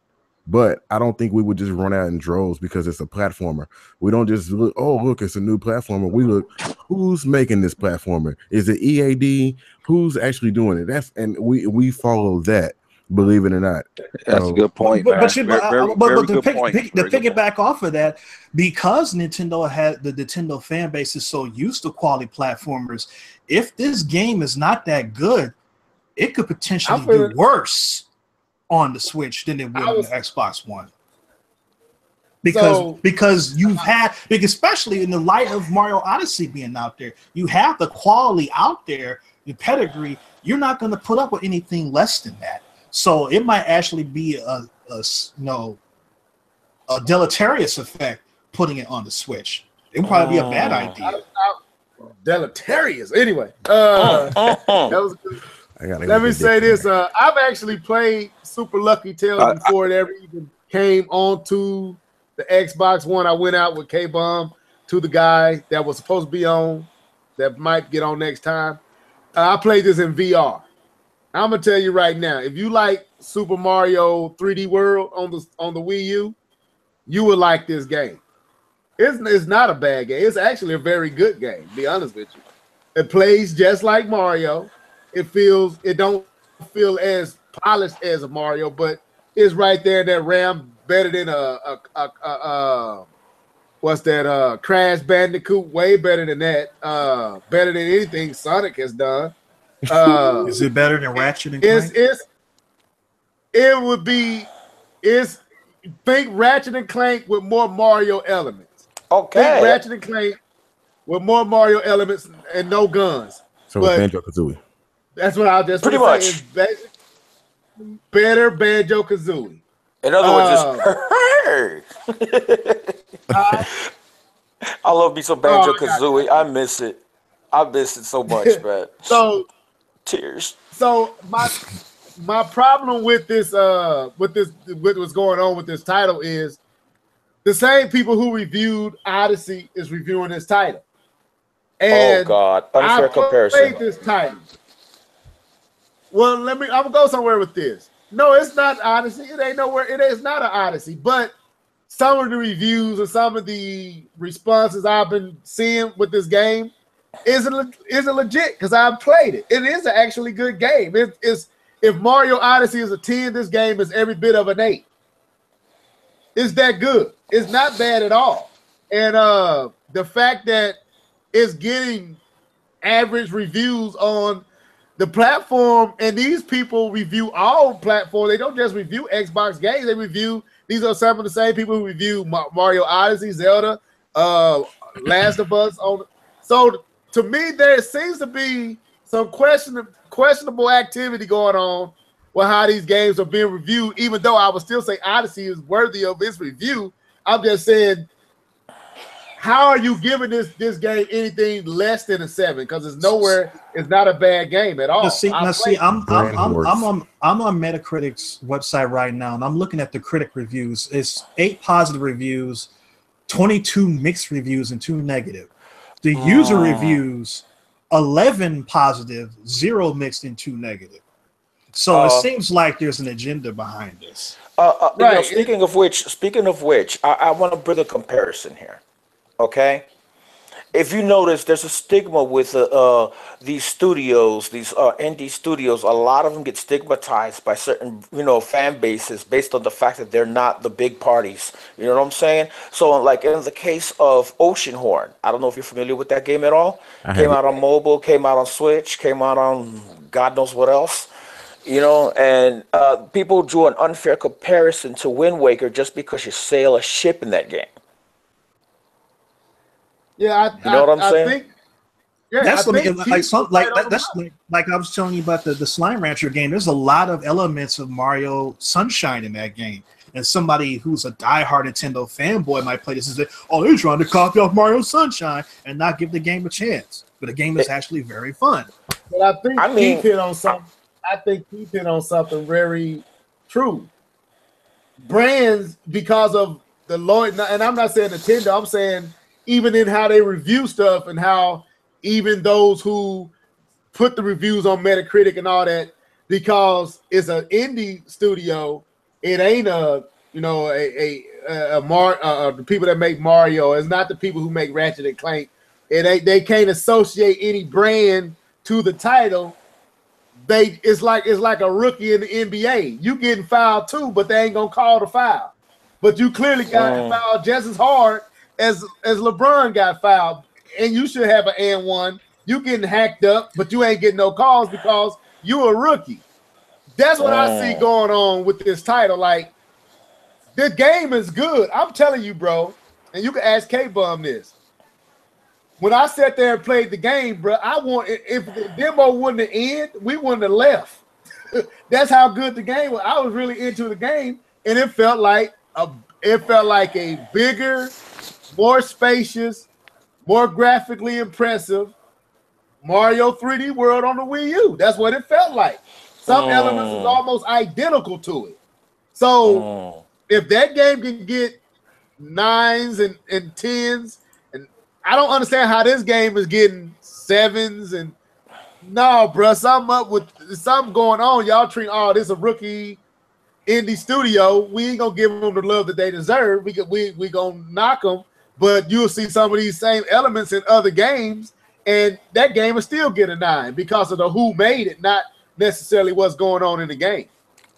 but I don't think we would just run out in droves because it's a platformer. We don't just look, oh look, it's a new platformer. We look, who's making this platformer? Is it EAD? Who's actually doing it? And we follow that. Believe it or not, that's a good point. But to piggyback off of that, because the Nintendo fan base is so used to quality platformers, if this game is not that good, it could potentially do worse on the Switch than it would on the Xbox One. Because especially in the light of Mario Odyssey being out there, you have the quality out there, the pedigree. You're not going to put up with anything less than that. So it might actually be a deleterious effect putting it on the Switch. It would probably be a bad idea. Deleterious. Anyway, that was good. Let me say this. I've actually played Super Lucky Tales before it ever even came onto the Xbox One. I went out with K-Bomb to the guy that was supposed to be on, that might get on next time. I played this in VR. I'm gonna tell you right now, if you like Super Mario 3D World on the Wii U, you would like this game. It's not a bad game. It's actually a very good game, to be honest with you. It plays just like Mario. It don't feel as polished as a Mario, but it's right there in that realm, better than Crash Bandicoot, way better than that. Better than anything Sonic has done. Is it better than Ratchet and Clank? Think Ratchet and Clank with more Mario elements. Okay. Think Ratchet and Clank with more Mario elements and no guns. So it's Banjo-Kazooie. That's what I just pretty much better Banjo-Kazooie. In other words, I love me some Banjo-Kazooie. I miss it. I miss it so much, man. So tears. So my problem with this with what's going on with this title is the same people who reviewed Odyssey is reviewing this title. And oh God, unfair comparison. I played this title. Well, I'm gonna go somewhere with this. No, it's not Odyssey. It ain't nowhere. It is not an Odyssey. But some of the reviews and some of the responses I've been seeing with this game isn't legit because I've played it. It is an actually good game. If Mario Odyssey is a 10, this game is every bit of an 8. It's that good. It's not bad at all. And the fact that it's getting average reviews on the platform, and these people review all platforms. They don't just review Xbox games. They review, these are some of the same people who review Mario Odyssey, Zelda, Last of Us. So to me, there seems to be some questionable activity going on with how these games are being reviewed, even though I would still say Odyssey is worthy of its review. I'm just saying, how are you giving this game anything less than a 7? Because it's not a bad game at all. I'm on Metacritic's website right now, and I'm looking at the critic reviews. It's 8 positive reviews, 22 mixed reviews and 2 negative. The user reviews, 11 positive, 0 mixed, and 2 negative. So it seems like there's an agenda behind this. Right. You know, speaking of which, I want to bring a comparison here. Okay. If you notice, there's a stigma with these studios, these indie studios. A lot of them get stigmatized by certain, fan bases based on the fact that they're not the big parties. You know what I'm saying? So, like in the case of Oceanhorn, I don't know if you're familiar with that game at all. Came out on mobile, came out on Switch, came out on God knows what else. And people drew an unfair comparison to Wind Waker just because you sail a ship in that game. Yeah, you know what I'm saying? Think, yeah, that's I like I was telling you about the Slime Rancher game. There's a lot of elements of Mario Sunshine in that game, and somebody who's a diehard Nintendo fanboy might play this and say, "Oh, they're trying to copy off Mario Sunshine and not give the game a chance." But the game is actually very fun. But I think Keith hit on something. I think Keith hit on something very true. Brands, because of the Lord, and I'm not saying Nintendo. I'm saying even in how they review stuff and how even those who put the reviews on Metacritic and all that, because it's an indie studio, it ain't the people that make Mario. It's not the people who make Ratchet and Clank. They can't associate any brand to the title. It's like a rookie in the NBA. You getting fouled too, but they ain't gonna call the foul. But you clearly got fouled just as hard as LeBron got fouled, and you should have an and one. You getting hacked up, but you ain't getting no calls because you a rookie. That's what I see going on with this title. Like, the game is good. I'm telling you, bro, and you can ask K-Bum this. When I sat there and played the game, bro, if the demo wouldn't have ended, we wouldn't have left. That's how good the game was. I was really into the game, and it felt like a bigger, more spacious, more graphically impressive Mario 3D World on the Wii U. That's what it felt like. Some elements was almost identical to it. So if that game can get 9s and 10s, and I don't understand how this game is getting 7s and no, bro, something going on. Y'all treat this a rookie indie studio. We ain't gonna give them the love that they deserve. We gonna knock them. But you'll see some of these same elements in other games, and that game will still get a 9 because of the who made it, not necessarily what's going on in the game.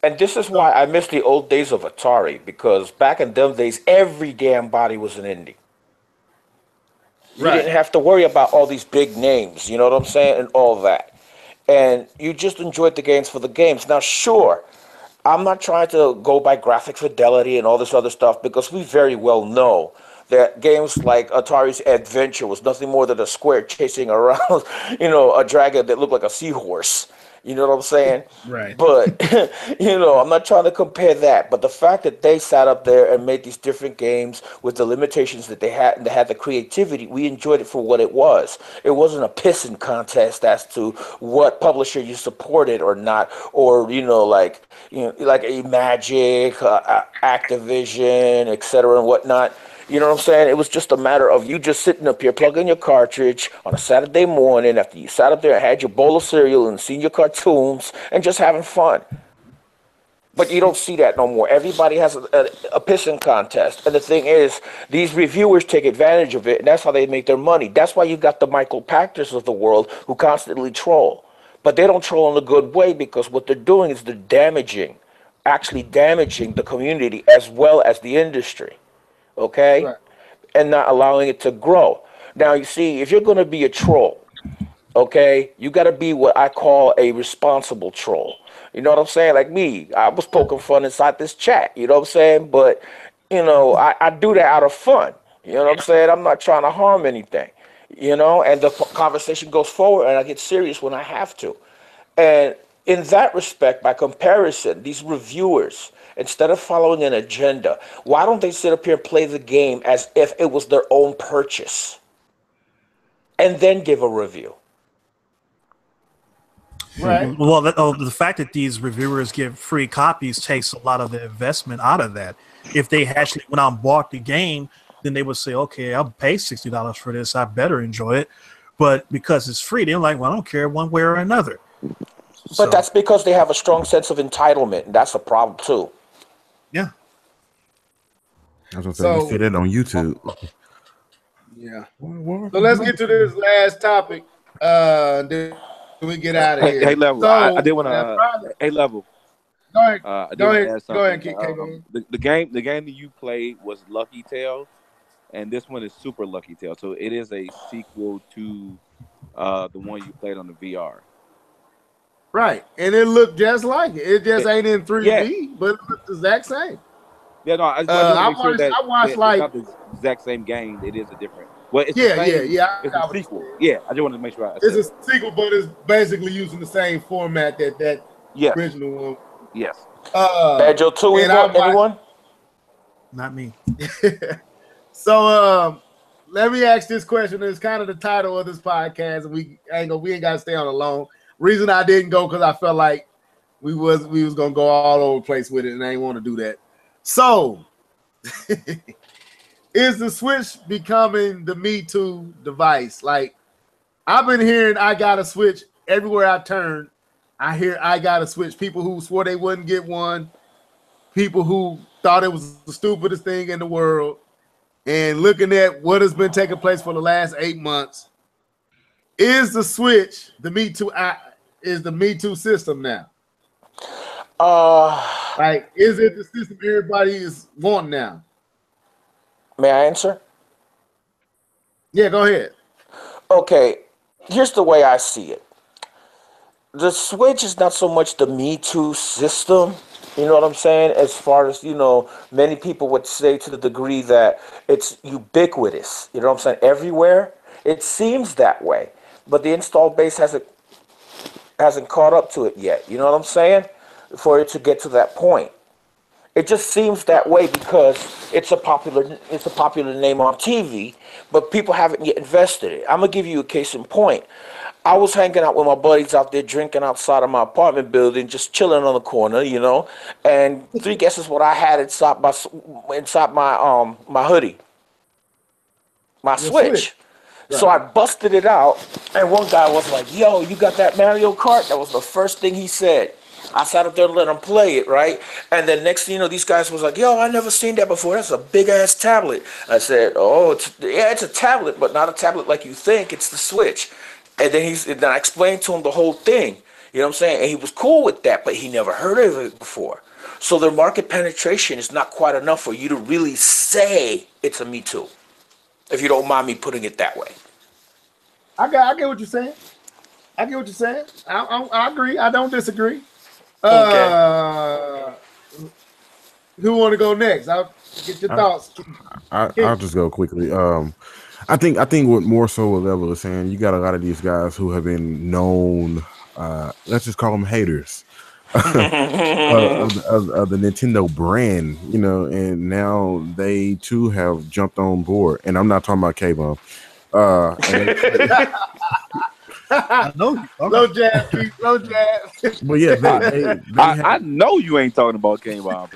And this is why I miss the old days of Atari, because back in them days, every damn body was an indie. You didn't have to worry about all these big names, you know what I'm saying, and all that. And you just enjoyed the games for the games. Now, sure, I'm not trying to go by graphic fidelity and all this other stuff, because we very well know that games like Atari's Adventure was nothing more than a square chasing around, a dragon that looked like a seahorse. You know what I'm saying? Right. But, I'm not trying to compare that. But the fact that they sat up there and made these different games with the limitations that they had, and they had the creativity, we enjoyed it for what it was. It wasn't a pissing contest as to what publisher you supported or not, or, like a Magic, Activision, etc. and whatnot. You know what I'm saying? It was just a matter of you just sitting up here, plugging your cartridge on a Saturday morning after you sat up there and had your bowl of cereal and seen your cartoons and just having fun. But you don't see that no more. Everybody has a pissing contest. And the thing is, these reviewers take advantage of it, and that's how they make their money. That's why you got the Michael Pactors of the world who constantly troll. But they don't troll in a good way, because what they're doing is they're actually damaging the community as well as the industry. Okay? Right. And not allowing it to grow. Now, you see, if you're going to be a troll, okay, you got to be what I call a responsible troll. You know what I'm saying? Like me, I was poking fun inside this chat, you know what I'm saying? But, I do that out of fun. You know what I'm saying? I'm not trying to harm anything, and the conversation goes forward, and I get serious when I have to. And in that respect, by comparison, these reviewers, instead of following an agenda, why don't they sit up here and play the game as if it was their own purchase and then give a review? Right. Well, the fact that these reviewers give free copies takes a lot of the investment out of that. If they actually went out and bought the game, then they would say, okay, I'll pay $60 for this. I better enjoy it. But because it's free, they're like, well, I don't care one way or another. But that's because they have a strong sense of entitlement, and that's a problem too. Yeah. I was gonna say, you see that on YouTube. Yeah. So let's get to this last topic. Then we get out of here. Hey, Level. So, I did want to. Hey, Level. Go ahead. Go ahead. The game that you played was Lucky Tale, and this one is Super Lucky Tale. So it is a sequel to the one you played on the VR. Right, and it looked just like it. It just ain't in 3D, but it looked the exact same. Yeah, no, I watched it's not the exact same game. It is a different. Well, it's yeah. It's a sequel. Yeah, I just wanted to make sure. It's a sequel, but it's basically using the same format that original one. Yes. Banjo 2, anyone? Not me. So let me ask this question. It's kind of the title of this podcast, and we ain't got to stay on alone. Reason I didn't go because I felt like we was gonna go all over the place with it, and I didn't want to do that. So, is the Switch becoming the Me Too device? Like, I've been hearing I got a Switch everywhere I turn. I hear I got a Switch. People who swore they wouldn't get one. People who thought it was the stupidest thing in the world. And looking at what has been taking place for the last 8 months, is the Switch the Me Too? Is the Me Too system now? Like, is it the system everybody is wanting now? May I answer? Yeah, go ahead. Okay, here's the way I see it. The Switch is not so much the Me Too system, you know what I'm saying? As far as, many people would say to the degree that it's ubiquitous, you know what I'm saying? Everywhere, it seems that way, but the install base hasn't caught up to it yet, you know what I'm saying? For it to get to that point. It just seems that way because it's a popular name on TV, but people haven't yet invested it. I'm gonna give you a case in point. I was hanging out with my buddies out there drinking outside of my apartment building, just chilling on the corner, and 3 guesses what I had inside my hoodie, my Switch. Right. So I busted it out, and one guy was like, "Yo, you got that Mario Kart?" That was the first thing he said. I sat up there and let him play it, right? And then next thing you know, these guys was like, "Yo, I never seen that before. That's a big-ass tablet." I said, "Oh, it's a tablet, but not a tablet like you think. It's the Switch." And then I explained to him the whole thing. You know what I'm saying? And he was cool with that, but he never heard of it before. So their market penetration is not quite enough for you to really say it's a Me Too, if you don't mind me putting it that way. I get what you're saying. I agree. I don't disagree. Okay. Who want to go next? I'll get your thoughts. I'll just go quickly. I think what more so what Level is saying, you got a lot of these guys who have been known, let's just call them haters of the Nintendo brand, and now they too have jumped on board. And I'm not talking about K-Bomb. I know. Low jab, Pete. Low jab. But yeah, I know you ain't talking about K-Bomb.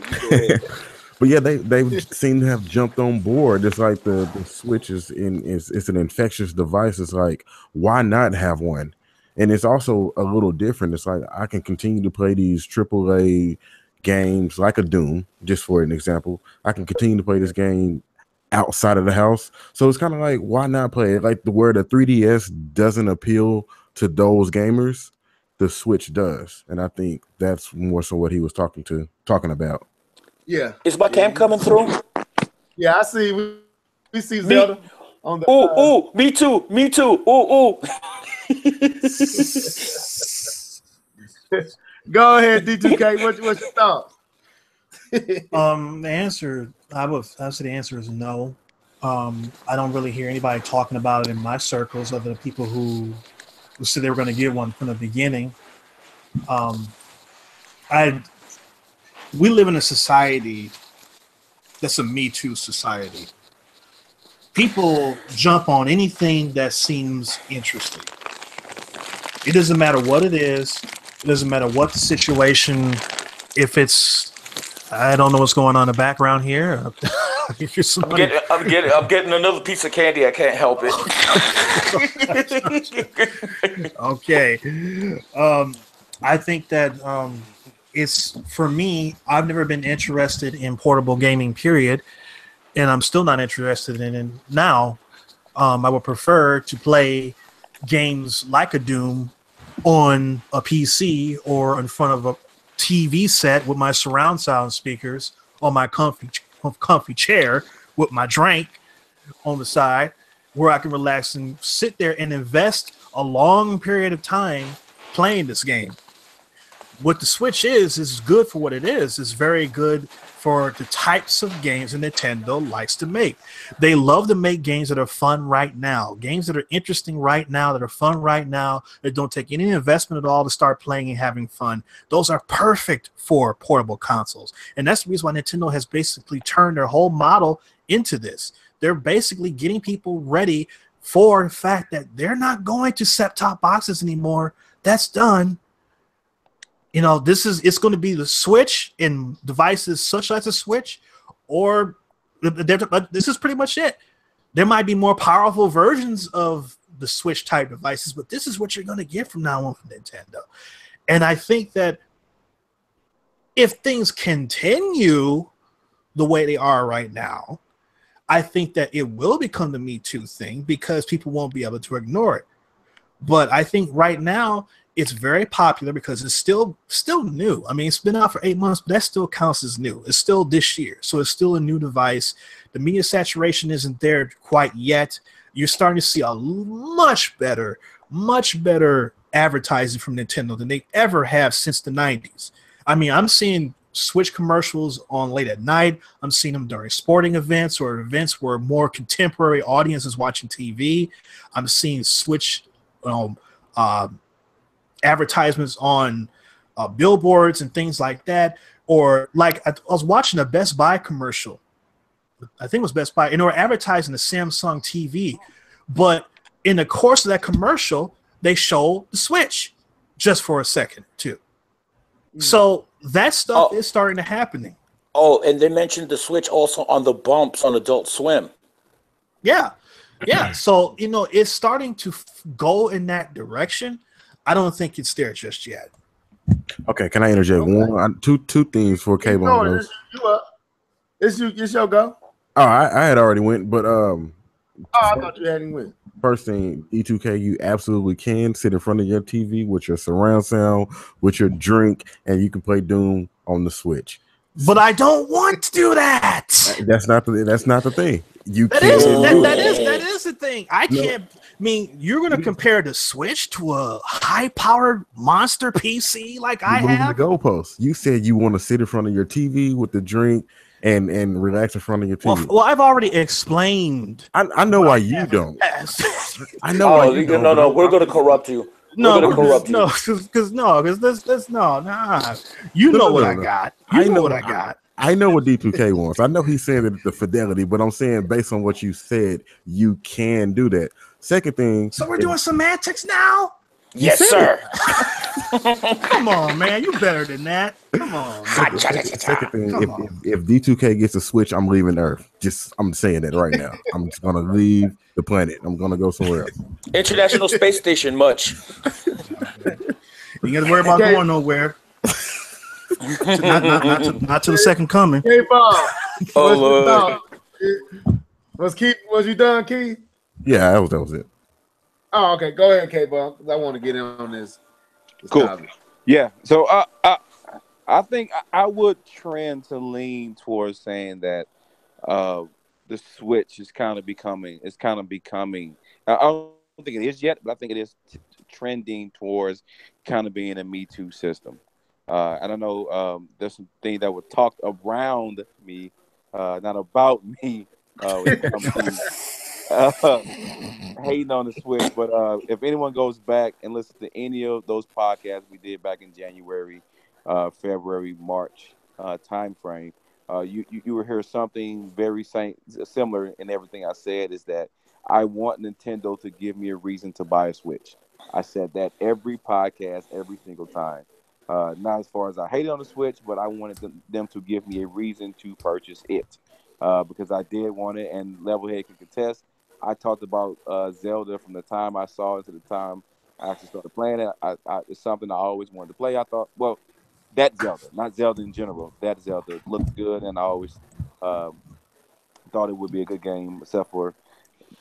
But yeah, they seem to have jumped on board. It's like the Switch it's an infectious device. It's like, why not have one? And it's also a little different. It's like I can continue to play these AAA games like a Doom, just for an example. I can continue to play this game outside of the house. So it's kind of like, why not play it? Like where the 3DS doesn't appeal to those gamers, the Switch does. And I think that's more so what he was talking about. Yeah. Is my cam coming through? Yeah, I see. We see Zelda on the. Ooh, me too. Ooh. Go ahead, D2K. What's your thoughts? The answer, I would say the answer is no. I don't really hear anybody talking about it in my circles other than people who said they were going to get one from the beginning. We live in a society that's a Me Too society. People jump on anything that seems interesting. It doesn't matter what it is. It doesn't matter what the situation. If it's, I don't know what's going on in the background here. Here's some money. I'm getting another piece of candy. I can't help it. Okay. I think that it's, for me, I've never been interested in portable gaming, period, and I'm still not interested in it now. I would prefer to play games like a Doom on a PC or in front of a TV set with my surround sound speakers on my comfy chair with my drink on the side, where I can relax and sit there and invest a long period of time playing this game. What the Switch is good for what it is. It's very good for the types of games that Nintendo likes to make. They love to make games that are fun right now, games that are interesting right now, that are fun right now, that don't take any investment at all to start playing and having fun. Those are perfect for portable consoles. And that's the reason why Nintendo has basically turned their whole model into this. They're basically getting people ready for the fact that they're not going to set-top boxes anymore. That's done. You know, it's going to be the Switch and devices such as a Switch, or this is pretty much it. There might be more powerful versions of the Switch type devices, but this is what you're going to get from now on from Nintendo. And I think that if things continue the way they are right now, I think that it will become the Me Too thing because people won't be able to ignore it. But I think right now it's very popular because it's still new. I mean, it's been out for 8 months, but that still counts as new. It's still this year, so it's still a new device. The media saturation isn't there quite yet. You're starting to see a much better advertising from Nintendo than they ever have since the 90s. I mean, I'm seeing Switch commercials on late at night. I'm seeing them during sporting events or events where more contemporary audience is watching TV. I'm seeing Switch advertisements on billboards and things like that. Or like I was watching a Best Buy commercial. I think it was Best Buy, and they were advertising the Samsung TV. But in the course of that commercial, they showed the Switch just for a second too. So that stuff is starting to happen. Oh, and they mentioned the Switch also on the bumps on Adult Swim. Yeah. So, you know, it's starting to go in that direction. I don't think it's there just yet. Okay, can I interject two things for K-Bone goes? It's your go. Oh, I had already went, but I thought you hadn't went. First thing, E2K, you absolutely can sit in front of your TV with your surround sound, with your drink, and you can play Doom on the Switch. But I don't want to do that. That's not the thing. That is the thing. I can't. I mean, you're going to compare the Switch to a high-powered monster PC like I have? The goalposts. You said you want to sit in front of your TV with the drink and relax in front of your TV. Well, I've already explained. I know why you don't. I know why you don't. No, we're going to corrupt you. No, because this nah. You know what I got. You know what I got. I know what D2K wants. I know he's saying that the fidelity, but I'm saying based on what you said, you can do that. Second thing. So we're doing semantics now? Yes, sir. Come on, man. You better than that. Come on. Second thing, if D2K gets a Switch, I'm leaving Earth. I'm saying that right now. I'm just gonna leave the planet. I'm gonna go somewhere else. International Space Station, much. You got to worry about going nowhere. not to the second coming. Hey, Bob. Oh, Lord. Was you done, Keith? Yeah, that was it. Oh, okay. Go ahead, K-Bob. I want to get in on this cool topic. Yeah. So I think I would trend to lean towards saying that the Switch is kind of becoming. I don't think it is yet, but I think it is trending towards kind of being a Me Too system. I don't know. There's some things that were talked around me, not about me. When it comes to hating on the Switch, but if anyone goes back and listens to any of those podcasts we did back in January, February, March time frame, you will hear something very similar in everything I said. Is that I want Nintendo to give me a reason to buy a Switch. I said that every podcast, every single time. Not as far as I hated on the Switch, but I wanted them to give me a reason to purchase it. because I did want it, and Levelhead can contest. I talked about Zelda from the time I saw it to the time I actually started playing it. It's something I always wanted to play. I thought, well, that Zelda, not Zelda in general. That Zelda looked good, and I always thought it would be a good game, except for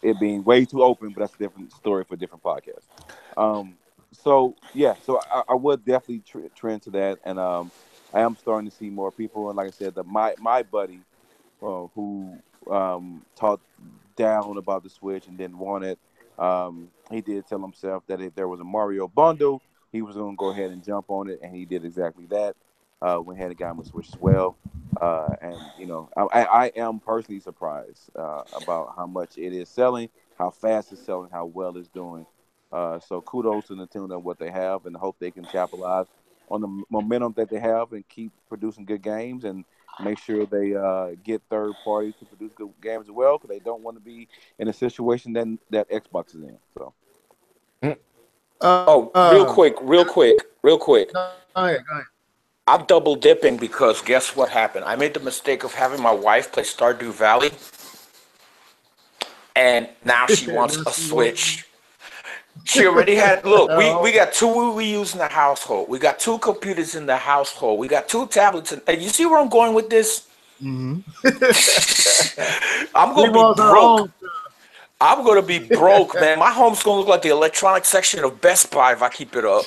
it being way too open. But that's a different story for a different podcast. So yeah, so I would definitely trend to that, and I am starting to see more people. And like I said, my buddy who talked down about the Switch and didn't want it, he did tell himself that if there was a Mario bundle, he was going to go ahead and jump on it, and he did exactly that. Went ahead and got him a Switch as well. And you know, I am personally surprised about how much it is selling, how fast it's selling, how well it's doing. So kudos to Nintendo and what they have, and hope they can capitalize on the momentum that they have and keep producing good games, and make sure they get third parties to produce good games as well, because they don't want to be in a situation that Xbox is in. So. Real quick. Go ahead. I'm double dipping because guess what happened? I made the mistake of having my wife play Stardew Valley, and now she wants a Switch. She already had. Look, we got 2 Wii U's in the household. We got 2 computers in the household. We got 2 tablets. And you see where I'm going with this? Mm-hmm. I'm gonna be broke. I'm gonna be broke, man. My home's gonna look like the electronic section of Best Buy if I keep it up.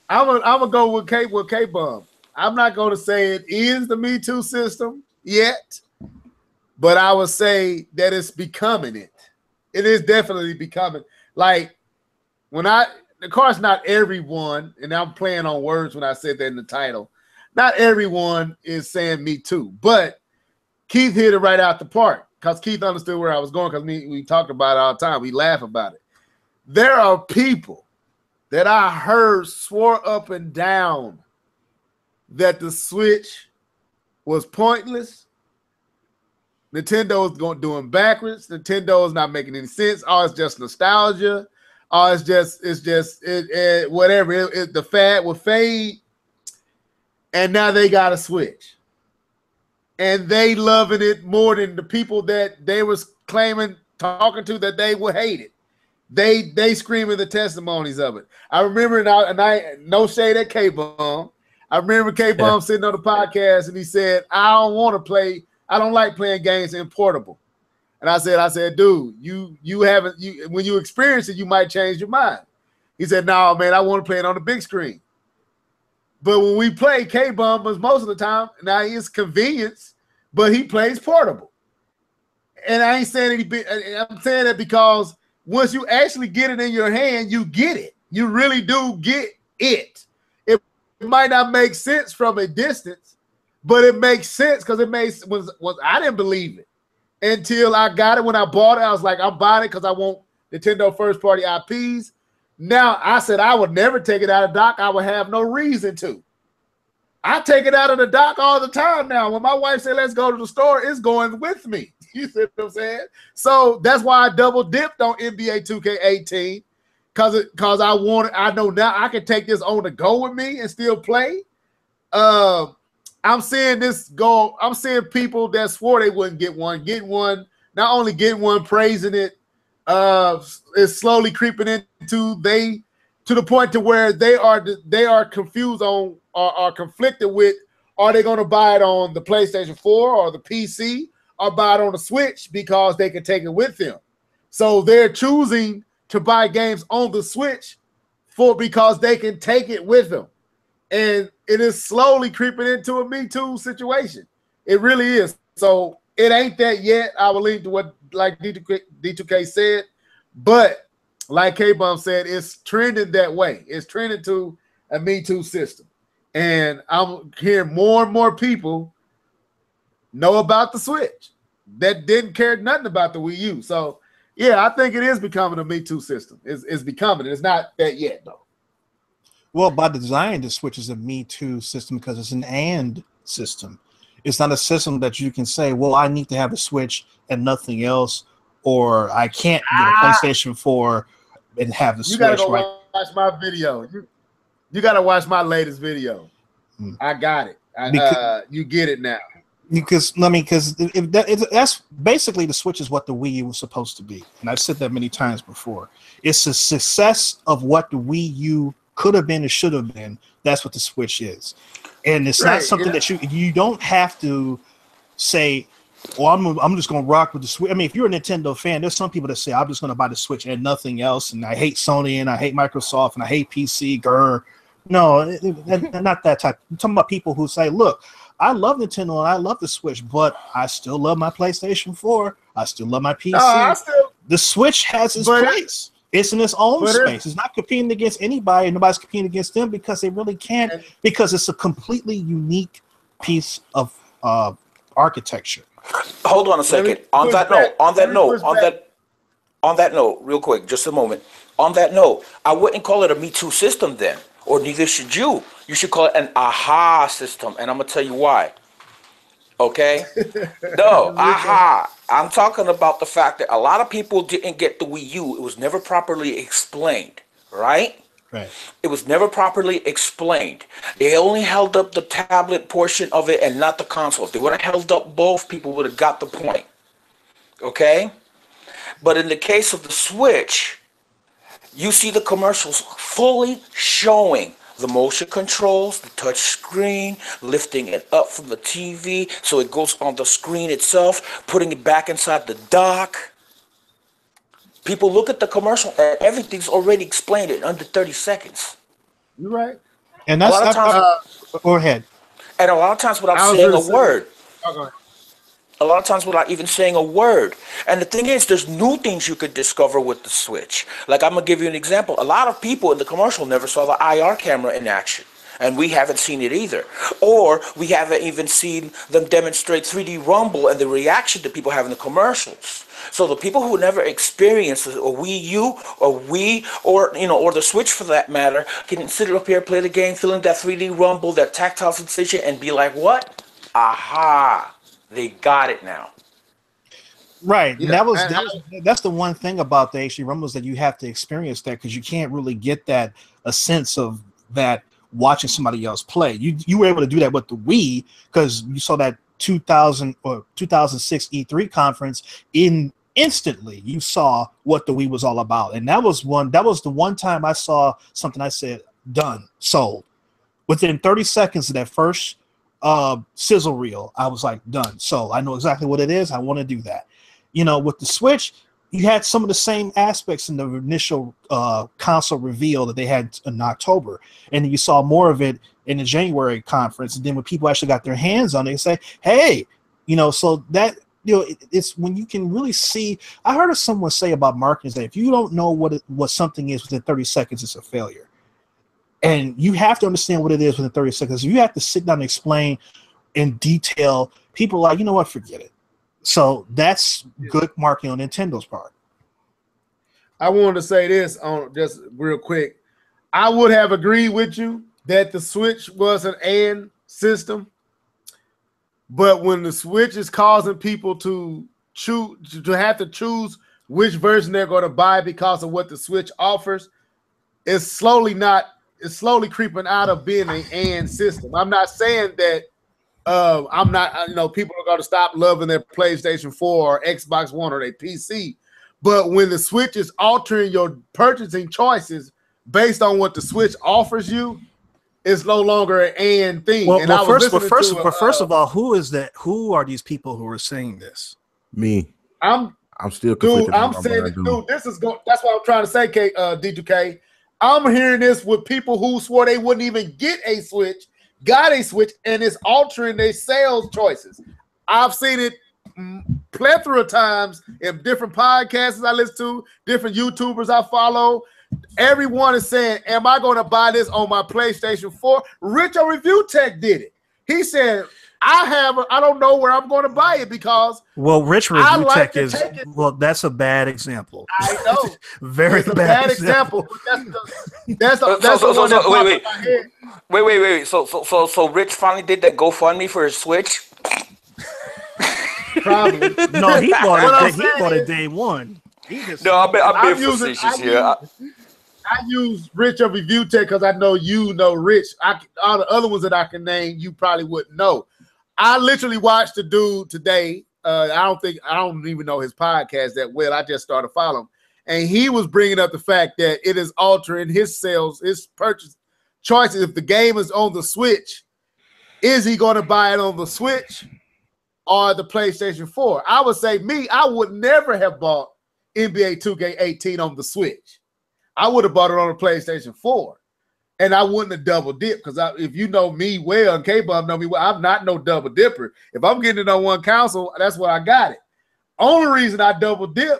I'm gonna go with K-Bum. I'm not gonna say it is the Me Too system yet, but I would say that it's becoming it. It is definitely becoming. Like of course, not everyone, and I'm playing on words when I said that in the title. Not everyone is saying Me Too, but Keith hit it right out the park because Keith understood where I was going, because we talked about it all the time. We laugh about it. There are people that I heard swore up and down that the Switch was pointless. Nintendo is doing backwards. Nintendo is not making any sense. Oh, it's just nostalgia. Oh, it's just whatever. The fad will fade. And now they got a Switch. And they loving it more than the people that they was talking to that they would hate it. They screaming the testimonies of it. I remember, and I no shade at K-Bum. I remember K-Bum sitting on the podcast, and he said, I don't like playing games in portable. And I said, dude, when you experience it, you might change your mind. He said, no, man, I want to play it on the big screen. But when we play, K-Bum was most of the time, now it's convenience, but he plays portable. And I ain't saying I'm saying that because once you actually get it in your hand, you get it. You really do get it. It might not make sense from a distance, but it makes sense because I didn't believe it until I got it. When I bought it, I was like, I'm buying it because I want Nintendo first party IPs. Now I said I would never take it out of dock. I would have no reason to. I take it out of the dock all the time now. When my wife said, let's go to the store, it's going with me. You see what I'm saying? So that's why I double dipped on NBA 2K18 because I know now I can take this on the go with me and still play. I'm seeing this go. I'm seeing people that swore they wouldn't get one, not only get one, praising it. It's slowly creeping into to the point to where they are confused on are conflicted with, are they going to buy it on the PlayStation 4 or the PC, or buy it on the Switch because they can take it with them. So they're choosing to buy games on the Switch because they can take it with them. And it is slowly creeping into a Me Too situation. It really is. So it ain't that yet. I will lean to what like D2K said, but like K-Bum said, it's trending that way. It's trending to a Me Too system. And I'm hearing more and more people know about the Switch that didn't care nothing about the Wii U. So yeah, I think it is becoming a Me Too system. It's becoming. It's not that yet though. Well, by design, the Switch is a Me Too system because it's an and system. It's not a system that you can say, well, I need to have a Switch and nothing else, or I can't get a PlayStation 4 and have the Switch. You gotta go watch my video. You gotta watch my latest video. I got it. You get it now. Because that's basically the Switch is what the Wii U was supposed to be, and I've said that many times before. It's a success of what the Wii U could have been and should have been. That's what the Switch is, and it's not something that you don't have to say, "Oh, I'm just going to rock with the Switch." I mean, if you're a Nintendo fan, there's some people that say, "I'm just going to buy the Switch and nothing else," and I hate Sony and I hate Microsoft and I hate PC. Grr. No, not that type. I'm talking about people who say, "Look, I love Nintendo and I love the Switch, but I still love my PlayStation 4. I still love my PC." The Switch has its place. It's in its own space. It's not competing against anybody. Nobody's competing against them because they really can't, because it's a completely unique piece of architecture. Hold on a second. On that note, real quick, just a moment. On that note, I wouldn't call it a Me Too system then, or neither should you. You should call it an aha system, and I'm gonna tell you why. Okay? No, aha. I'm talking about the fact that a lot of people didn't get the Wii U. It was never properly explained, right? Right. It was never properly explained. They only held up the tablet portion of it and not the console. If they would have held up both, people would have got the point. Okay? But in the case of the Switch, you see the commercials fully showing the motion controls, the touch screen, lifting it up from the TV so it goes on the screen itself, putting it back inside the dock. People look at the commercial and everything's already explained in under 30 seconds. You're right. And that's a lot of times, go ahead. And a lot of times without saying a word. A lot of times without even saying a word. And the thing is, there's new things you could discover with the Switch. Like, I'm going to give you an example. A lot of people in the commercial never saw the IR camera in action. And we haven't seen it either. Or we haven't even seen them demonstrate 3D Rumble and the reaction that people have in the commercials. So the people who never experienced a Wii U or Wii or the Switch for that matter can sit up here, play the game, feeling that 3D Rumble, that tactile sensation, and be like, what? Aha. They got it now. Right. Yeah, that's the one thing about the HD Rumbles, that you have to experience that, because you can't really get a sense of that watching somebody else play. You were able to do that with the Wii because you saw that 2000 or 2006 E3 conference instantly. You saw what the Wii was all about, and that was the one time I saw something. I said, "Done, sold." Within 30 seconds of that first sizzle reel, I was like, done. So I know exactly what it is. I want to do that. With the Switch, you had some of the same aspects in the initial console reveal that they had in October, and then you saw more of it in the January conference. And then when people actually got their hands on it, they say, "Hey, so that it's when you can really see." I heard someone say about marketing that if you don't know what something is within 30 seconds, it's a failure. And you have to understand what it is within 30 seconds. You have to sit down and explain in detail. People are like, you know what, forget it. So that's good marketing on Nintendo's part. I wanted to say this on just real quick. I would have agreed with you that the Switch was an and system. But when the Switch is causing people to have to choose which version they're going to buy because of what the Switch offers, it's slowly creeping out of being an and system. I'm not saying that people are going to stop loving their PlayStation 4 or Xbox One or their PC. But when the Switch is altering your purchasing choices based on what the Switch offers you, it's no longer an and thing. First of all, who is that? Who are these people who are saying this? Me. I'm still conflicted. I'm saying it, dude. That's what I'm trying to say, D2K. I'm hearing this with people who swore they wouldn't even get a Switch, got a Switch, and it's altering their sales choices. I've seen it plethora of times in different podcasts I listen to, different YouTubers I follow. Everyone is saying, "Am I going to buy this on my PlayStation 4?" Rich on Review Tech did it. He said, I don't know where I'm going to buy it because Rich Review Tech that's a bad example. I know. Very bad example. That's the one that popped in my head. Wait. So Rich finally did that GoFundMe for his Switch? Probably. No, he bought it day one. I'm being facetious here. I use Rich of Review Tech because I know you know Rich. All the other ones that I can name, you probably wouldn't know. I literally watched the dude today. I don't even know his podcast that well. I just started following him. And he was bringing up the fact that it is altering his sales, his purchase choices. If the game is on the Switch, is he going to buy it on the Switch or the PlayStation 4? I would say I would never have bought NBA 2K18 on the Switch. I would have bought it on the PlayStation 4. And I wouldn't have double dipped because if you know me well and K-Bub know me well, I'm not no double dipper. If I'm getting it on one console, that's where I got it. Only reason I double dip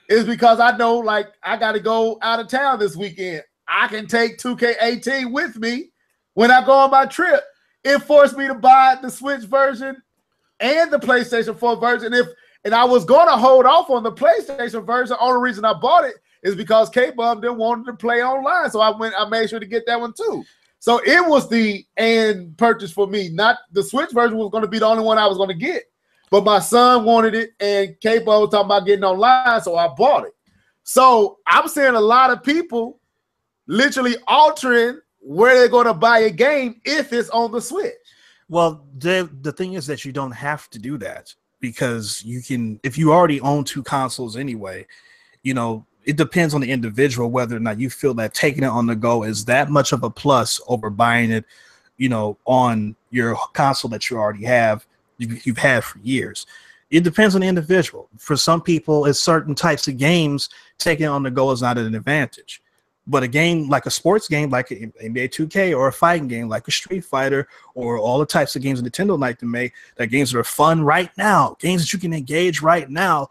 is because I know, like, I got to go out of town this weekend. I can take 2K18 with me when I go on my trip. It forced me to buy the Switch version and the PlayStation 4 version. And I was going to hold off on the PlayStation version. The only reason I bought it is because K-Bub didn't want to play online. So I made sure to get that one too. So it was the end purchase for me. Not the Switch version was going to be the only one I was going to get. But my son wanted it, and K-Bub was talking about getting online, so I bought it. So I'm seeing a lot of people literally altering where they're going to buy a game if it's on the Switch. Well, the thing is that you don't have to do that because you can, if you already own two consoles anyway, you know, it depends on the individual whether or not you feel that taking it on the go is that much of a plus over buying it, you know, on your console that you already have, you've had for years. It depends on the individual. For some people, it's certain types of games, taking it on the go is not an advantage. But a game like a sports game, like NBA 2K, or a fighting game like a Street Fighter, or all the types of games Nintendo like to make, that games that are fun right now, games that you can engage right now,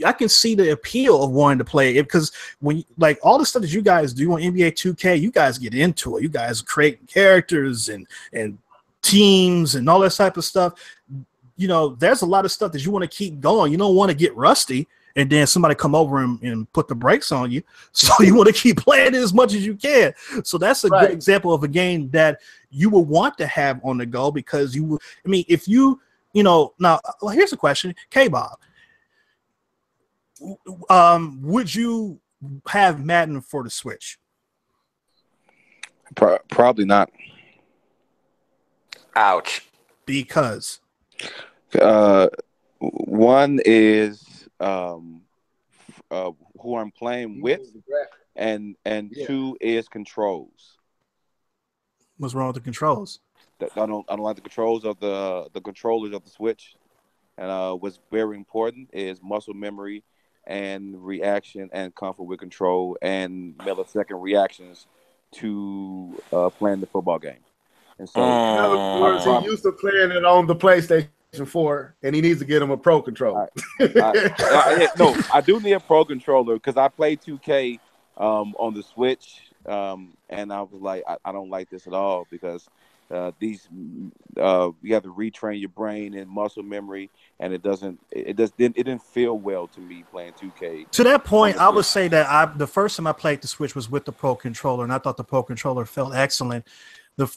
I can see the appeal of wanting to play it because when, like, all the stuff that you guys do on NBA 2K, you guys get into it. You guys create characters and teams and all that type of stuff. You know, there's a lot of stuff that you want to keep going. You don't want to get rusty and then somebody come over and put the brakes on you. So you want to keep playing it as much as you can. So that's a good example of a game that you will want to have on the go because you will. I mean, if you know, now, well, here's a question, K-Bob. Would you have Madden for the Switch? Probably not. Ouch. Because one is who I'm playing with, and two is controls. What's wrong with the controls? I don't like the controls of the controllers of the Switch. And what's very important is muscle memory and reaction and comfort with control and millisecond reactions to playing the football game. And so, in other words, he used to playing it on the PlayStation 4, and he needs to get him a Pro controller. No, I do need a Pro controller because I play 2K on the Switch, and I was like, I don't like this at all because you have to retrain your brain and muscle memory, and it didn't feel well to me playing 2K. To that point, I would say that the first time I played the Switch was with the Pro controller, and I thought the Pro controller felt excellent.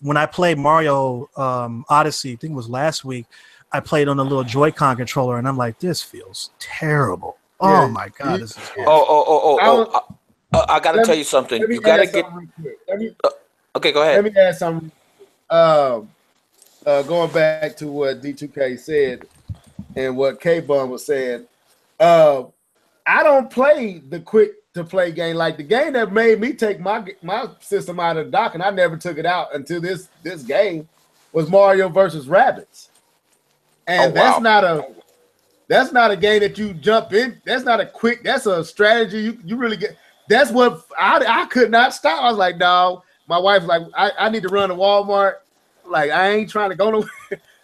When I played Mario Odyssey, I think it was last week, I played on a little Joy-Con controller, and I'm like, this feels terrible. Oh my God, this is awful. I got to tell you something. You got to get. Okay, go ahead. Let me add something. Going back to what D2K said and what K-Bun was saying, I don't play the quick to play game. Like the game that made me take my system out of the dock, and I never took it out until this game, was Mario versus Rabbids. And that's not a game that you jump in. That's not a quick. That's a strategy. You really get. That's what I could not stop. I was like, no. My wife's like, I need to run to Walmart. Like, I ain't trying to go nowhere.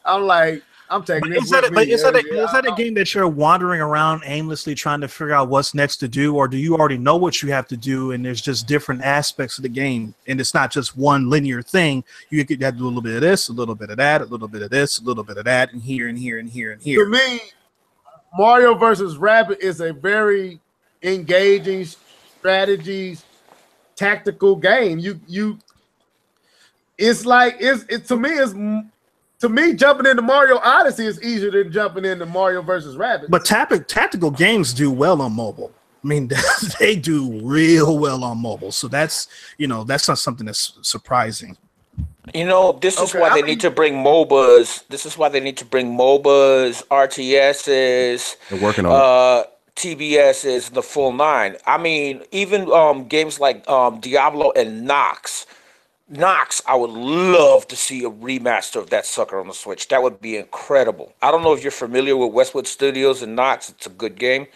I'm like, I'm taking this. Is that a game that you're wandering around aimlessly trying to figure out what's next to do, or do you already know what you have to do and there's just different aspects of the game and it's not just one linear thing? You have to do a little bit of this, a little bit of that, a little bit of this, a little bit of that, and here and here and here and here. To me, Mario versus Rabbids is a very engaging strategies, tactical game. To me, jumping into Mario Odyssey is easier than jumping into Mario versus Rabbids. But tactical games do well on mobile. I mean, they do real well on mobile. So that's that's not something that's surprising. This is why they need to bring MOBAs. This is why they need to bring MOBAs, RTSs, They're working on TBSs, the full nine. I mean, even games like Diablo and Nox. Nox, I would love to see a remaster of that sucker on the Switch. That would be incredible. I don't know if you're familiar with Westwood Studios and Nox. It's a good game.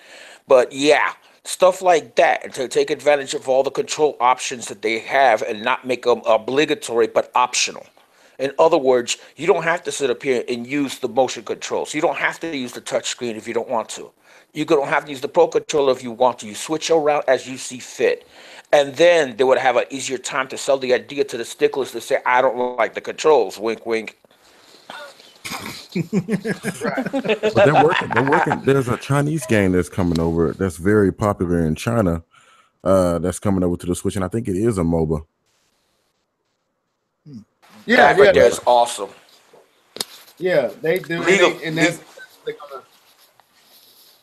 But yeah, stuff like that, and to take advantage of all the control options that they have and not make them obligatory but optional. In other words, you don't have to sit up here and use the motion controls. You don't have to use the touch screen if you don't want to. You don't have to use the Pro Controller if you want to. You switch around as you see fit. And then they would have an easier time to sell the idea to the sticklers to say, I don't like the controls. Wink, wink. But they're working. There's a Chinese game that's coming over that's very popular in China. That's coming over to the Switch, and I think it is a MOBA. Yeah, that's awesome. Yeah, they do,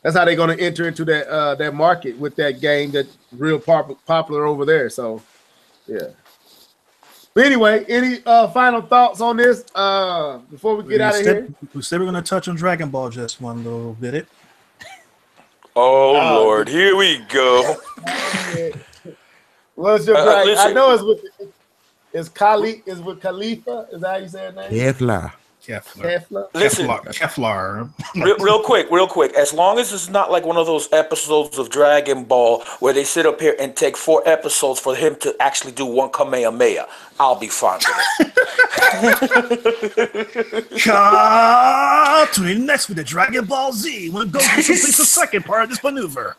that's how they're gonna enter into that market with that game that's real popular over there. So, yeah. But anyway, any final thoughts on this before we get out of here? We said we're gonna touch on Dragon Ball just one little bit. Oh Lord, here we go. What's your I know it's with Khalifa. Is that how you say his name? Kefla. Listen, Keflar. real quick. As long as it's not like one of those episodes of Dragon Ball where they sit up here and take 4 episodes for him to actually do one Kamehameha, I'll be fine with it. Tune in next with the Dragon Ball Z when Goku completes the second part of this maneuver.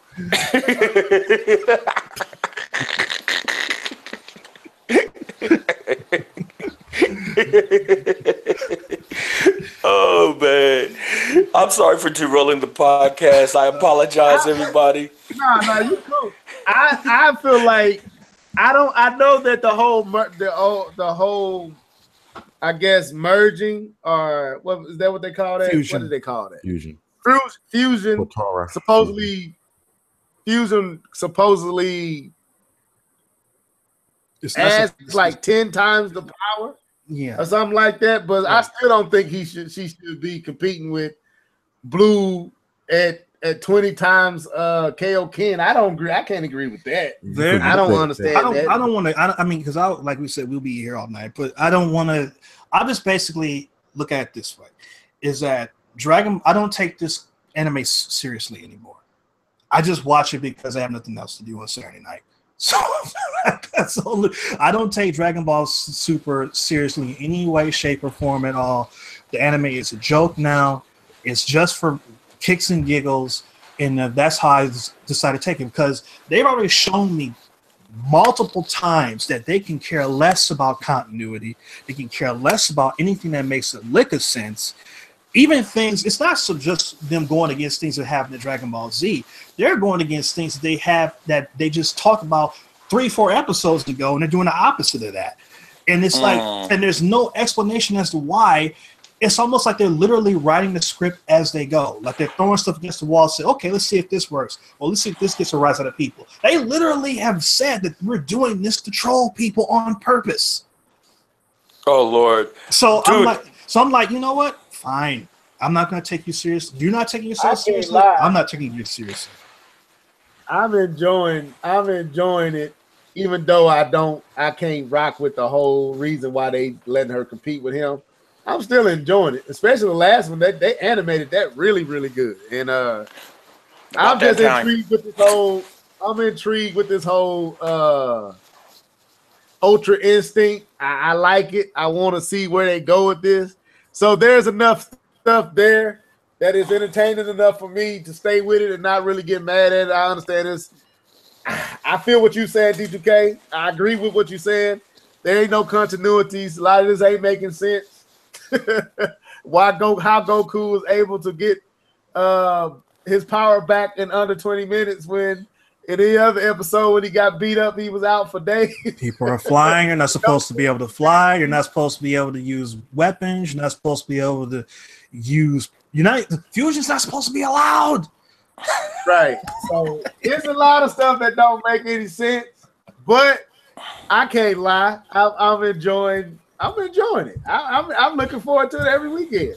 Oh man, I'm sorry for derailing the podcast. I apologize, everybody. No, you cool. I feel like I know that the whole I guess merging, or what is that what they call that? Fusion. What do they call that? Fusion. Supposedly adds like 10 times the power. Yeah, or something like that, but I still don't think she should be competing with Blue at 20 times KO Ken. I don't agree. I can't agree with that. I don't understand that. I don't want to. I mean, because like we said, we'll be here all night, but I don't want to. I just basically look at it this way: is that I don't take this anime seriously anymore. I just watch it because I have nothing else to do on Saturday night. So that's only. I don't take Dragon Ball Super seriously in any way, shape, or form at all. The anime is a joke now. It's just for kicks and giggles, and that's how I decided to take it, because they've already shown me multiple times that they can care less about continuity. They can care less about anything that makes a lick of sense. Even things, it's not just them going against things that happen in Dragon Ball Z. They're going against things that they have that they just talked about 3-4 episodes ago, and they're doing the opposite of that. And it's like, and there's no explanation as to why. It's almost like they're literally writing the script as they go. Like they're throwing stuff against the wall and say, okay, let's see if this works. Well, let's see if this gets a rise out of people. They literally have said that we're doing this to troll people on purpose. Oh, Lord. So I'm like, you know what? Fine. I'm not going to take you seriously. You're not taking yourself seriously. I'm not taking you seriously. I'm enjoying it, even though I can't rock with the whole reason why they letting her compete with him. I'm still enjoying it, especially the last one. They animated that really, really good. And I'm just intrigued with this whole. I'm intrigued with this whole Ultra Instinct. I like it. I want to see where they go with this. So there's enough stuff there that is entertaining enough for me to stay with it and not really get mad at it. I understand this. I feel what you're saying, D2K. I agree with what you're saying. There ain't no continuities. A lot of this ain't making sense. How Goku was able to get his power back in under 20 minutes when in any other episode when he got beat up, he was out for days. People are flying. You're not supposed to be able to fly. You're not supposed to be able to use weapons. You're not supposed to be able to use. Fusion's not supposed to be allowed. Right. So there's a lot of stuff that don't make any sense, but I can't lie. I'm enjoying it. I'm looking forward to it every weekend.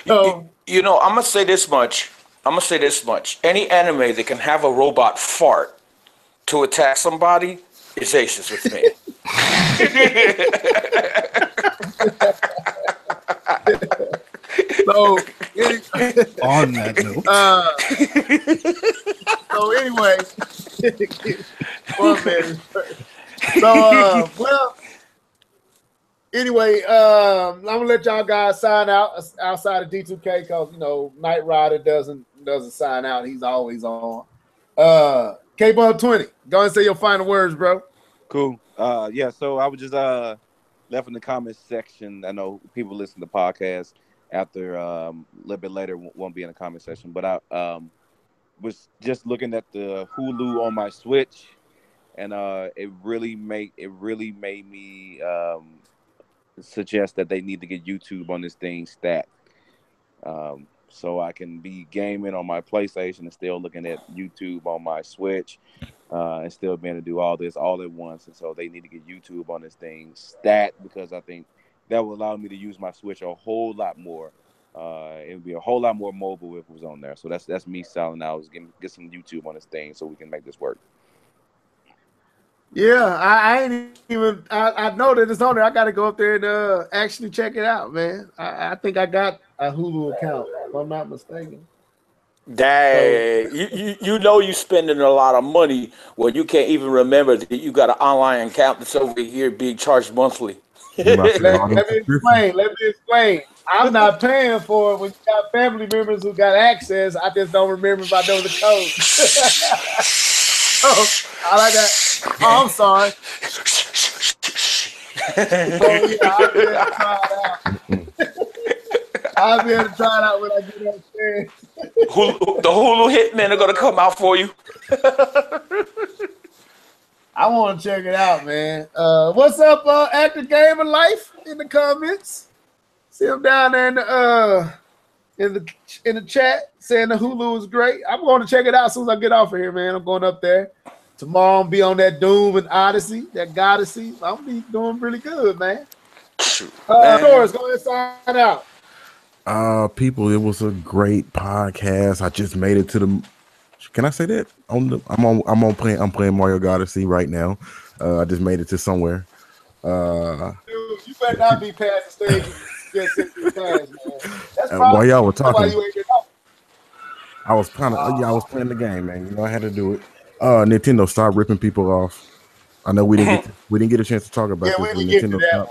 So You know, I'm gonna say this much. Any anime that can have a robot fart to attack somebody is aces with me. so On that note, so anyway, 1 minute. So well. Anyway, I'm gonna let y'all guys sign out outside of D2K because Knight Rider doesn't sign out. He's always on. K-Bub 20. Go ahead and say your final words, bro. Cool. Yeah. So I was just left in the comments section. I know people listen to podcasts after a little bit later won't be in the comment section, but I was just looking at the Hulu on my Switch, and it really made me suggest that they need to get YouTube on this thing stat, so I can be gaming on my PlayStation and still looking at YouTube on my Switch, and still being able to do all this all at once. And so they need to get YouTube on this thing stat, because I think that will allow me to use my Switch a whole lot more. It would be a whole lot more mobile if it was on there. So that's me selling out, is get some YouTube on this thing so we can make this work. Yeah, I ain't even. I know that it's on there. I got to go up there and actually check it out, man. I think I got a Hulu account, if I'm not mistaken. Dang, you know you spending a lot of money when you can't even remember that you got an online account that's over here being charged monthly. Let me explain. I'm not paying for it when you got family members who got access. I just don't remember if I know the code. All I got. Oh, I'm sorry. I'll be able to try it out when I get upstairs. The Hulu hitmen are gonna come out for you. I want to check it out, man. What's up, Active Gamer Life in the comments? See him down there in the chat saying the Hulu is great. I'm going to check it out as soon as I get off of here, man. I'm going up there. Tomorrow I'll be on that Doom and Odyssey, that Goddessy. I'll be doing really good, man. Doris, go ahead and sign out. People, it was a great podcast. I just made it to the. Can I say that? I'm playing Mario Odyssey right now. I just made it to somewhere. Dude, you better not be past the stage. You just sit through the class, man. That's while y'all were talking, you ain't get off. I was playing the game, man. You know, I had to do it. Nintendo, stop ripping people off. I know we didn't get a chance to talk about this. We didn't get to that.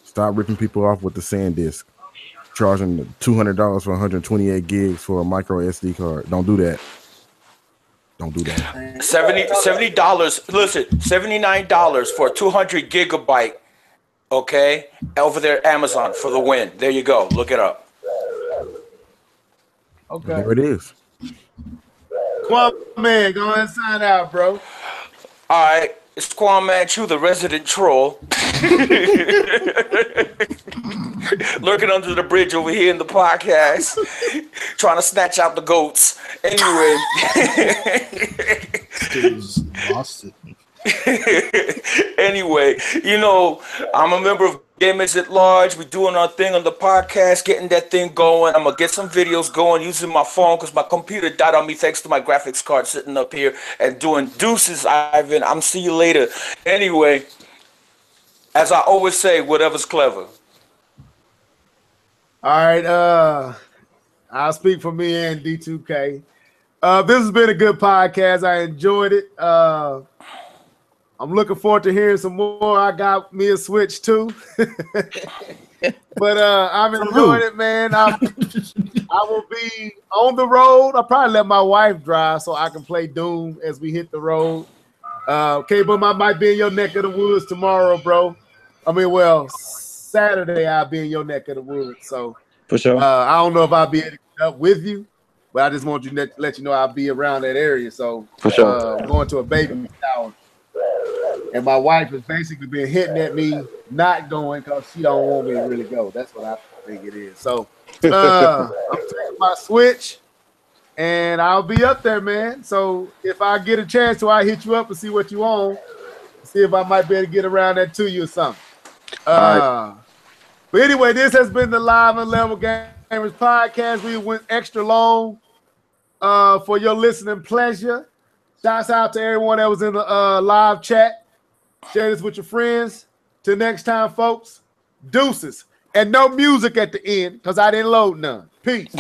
Stop ripping people off with the SanDisk, charging $200 for 128 gigs for a micro SD card. Don't do that. Don't do that. $70. Listen, $79 for a 200 gigabyte. Okay, over there, Amazon for the win. There you go. Look it up. Okay, there it is. Quan Man, go ahead and sign out, bro. All right, it's Quan Manchu, the resident troll, lurking under the bridge over here in the podcast, trying to snatch out the goats. Anyway, lost it. Anyway, you know, I'm a member of Gamers at Large. We're doing our thing on the podcast, getting that thing going. I'm gonna get some videos going using my phone because my computer died on me thanks to my graphics card sitting up here and doing deuces, Ivan. I'm see you later. Anyway, as I always say, whatever's clever. All right, I'll speak for me and D2K. This has been a good podcast. I enjoyed it. I'm looking forward to hearing some more. I got me a Switch too. But I'm enjoying it, man. I will be on the road. I'll probably let my wife drive so I can play Doom as we hit the road. Okay, but I might be in your neck of the woods tomorrow, bro. I mean, well, Saturday I'll be in your neck of the woods. So For sure. I don't know if I'll be able to get up with you, but I just want you to let you know I'll be around that area. So For sure. I'm going to a baby shower. And my wife has basically been hitting at me not going because she don't want me to really go. That's what I think it is. So I'm taking my Switch and I'll be up there, man. So if I get a chance to, I hit you up and see what you own. See if I might be able to get around that to you or something. But anyway, this has been the Live and Level Gamers podcast. We went extra long for your listening pleasure. Shouts out to everyone that was in the live chat. Share this with your friends. Till next time, folks. Deuces. And no music at the end because I didn't load none. Peace.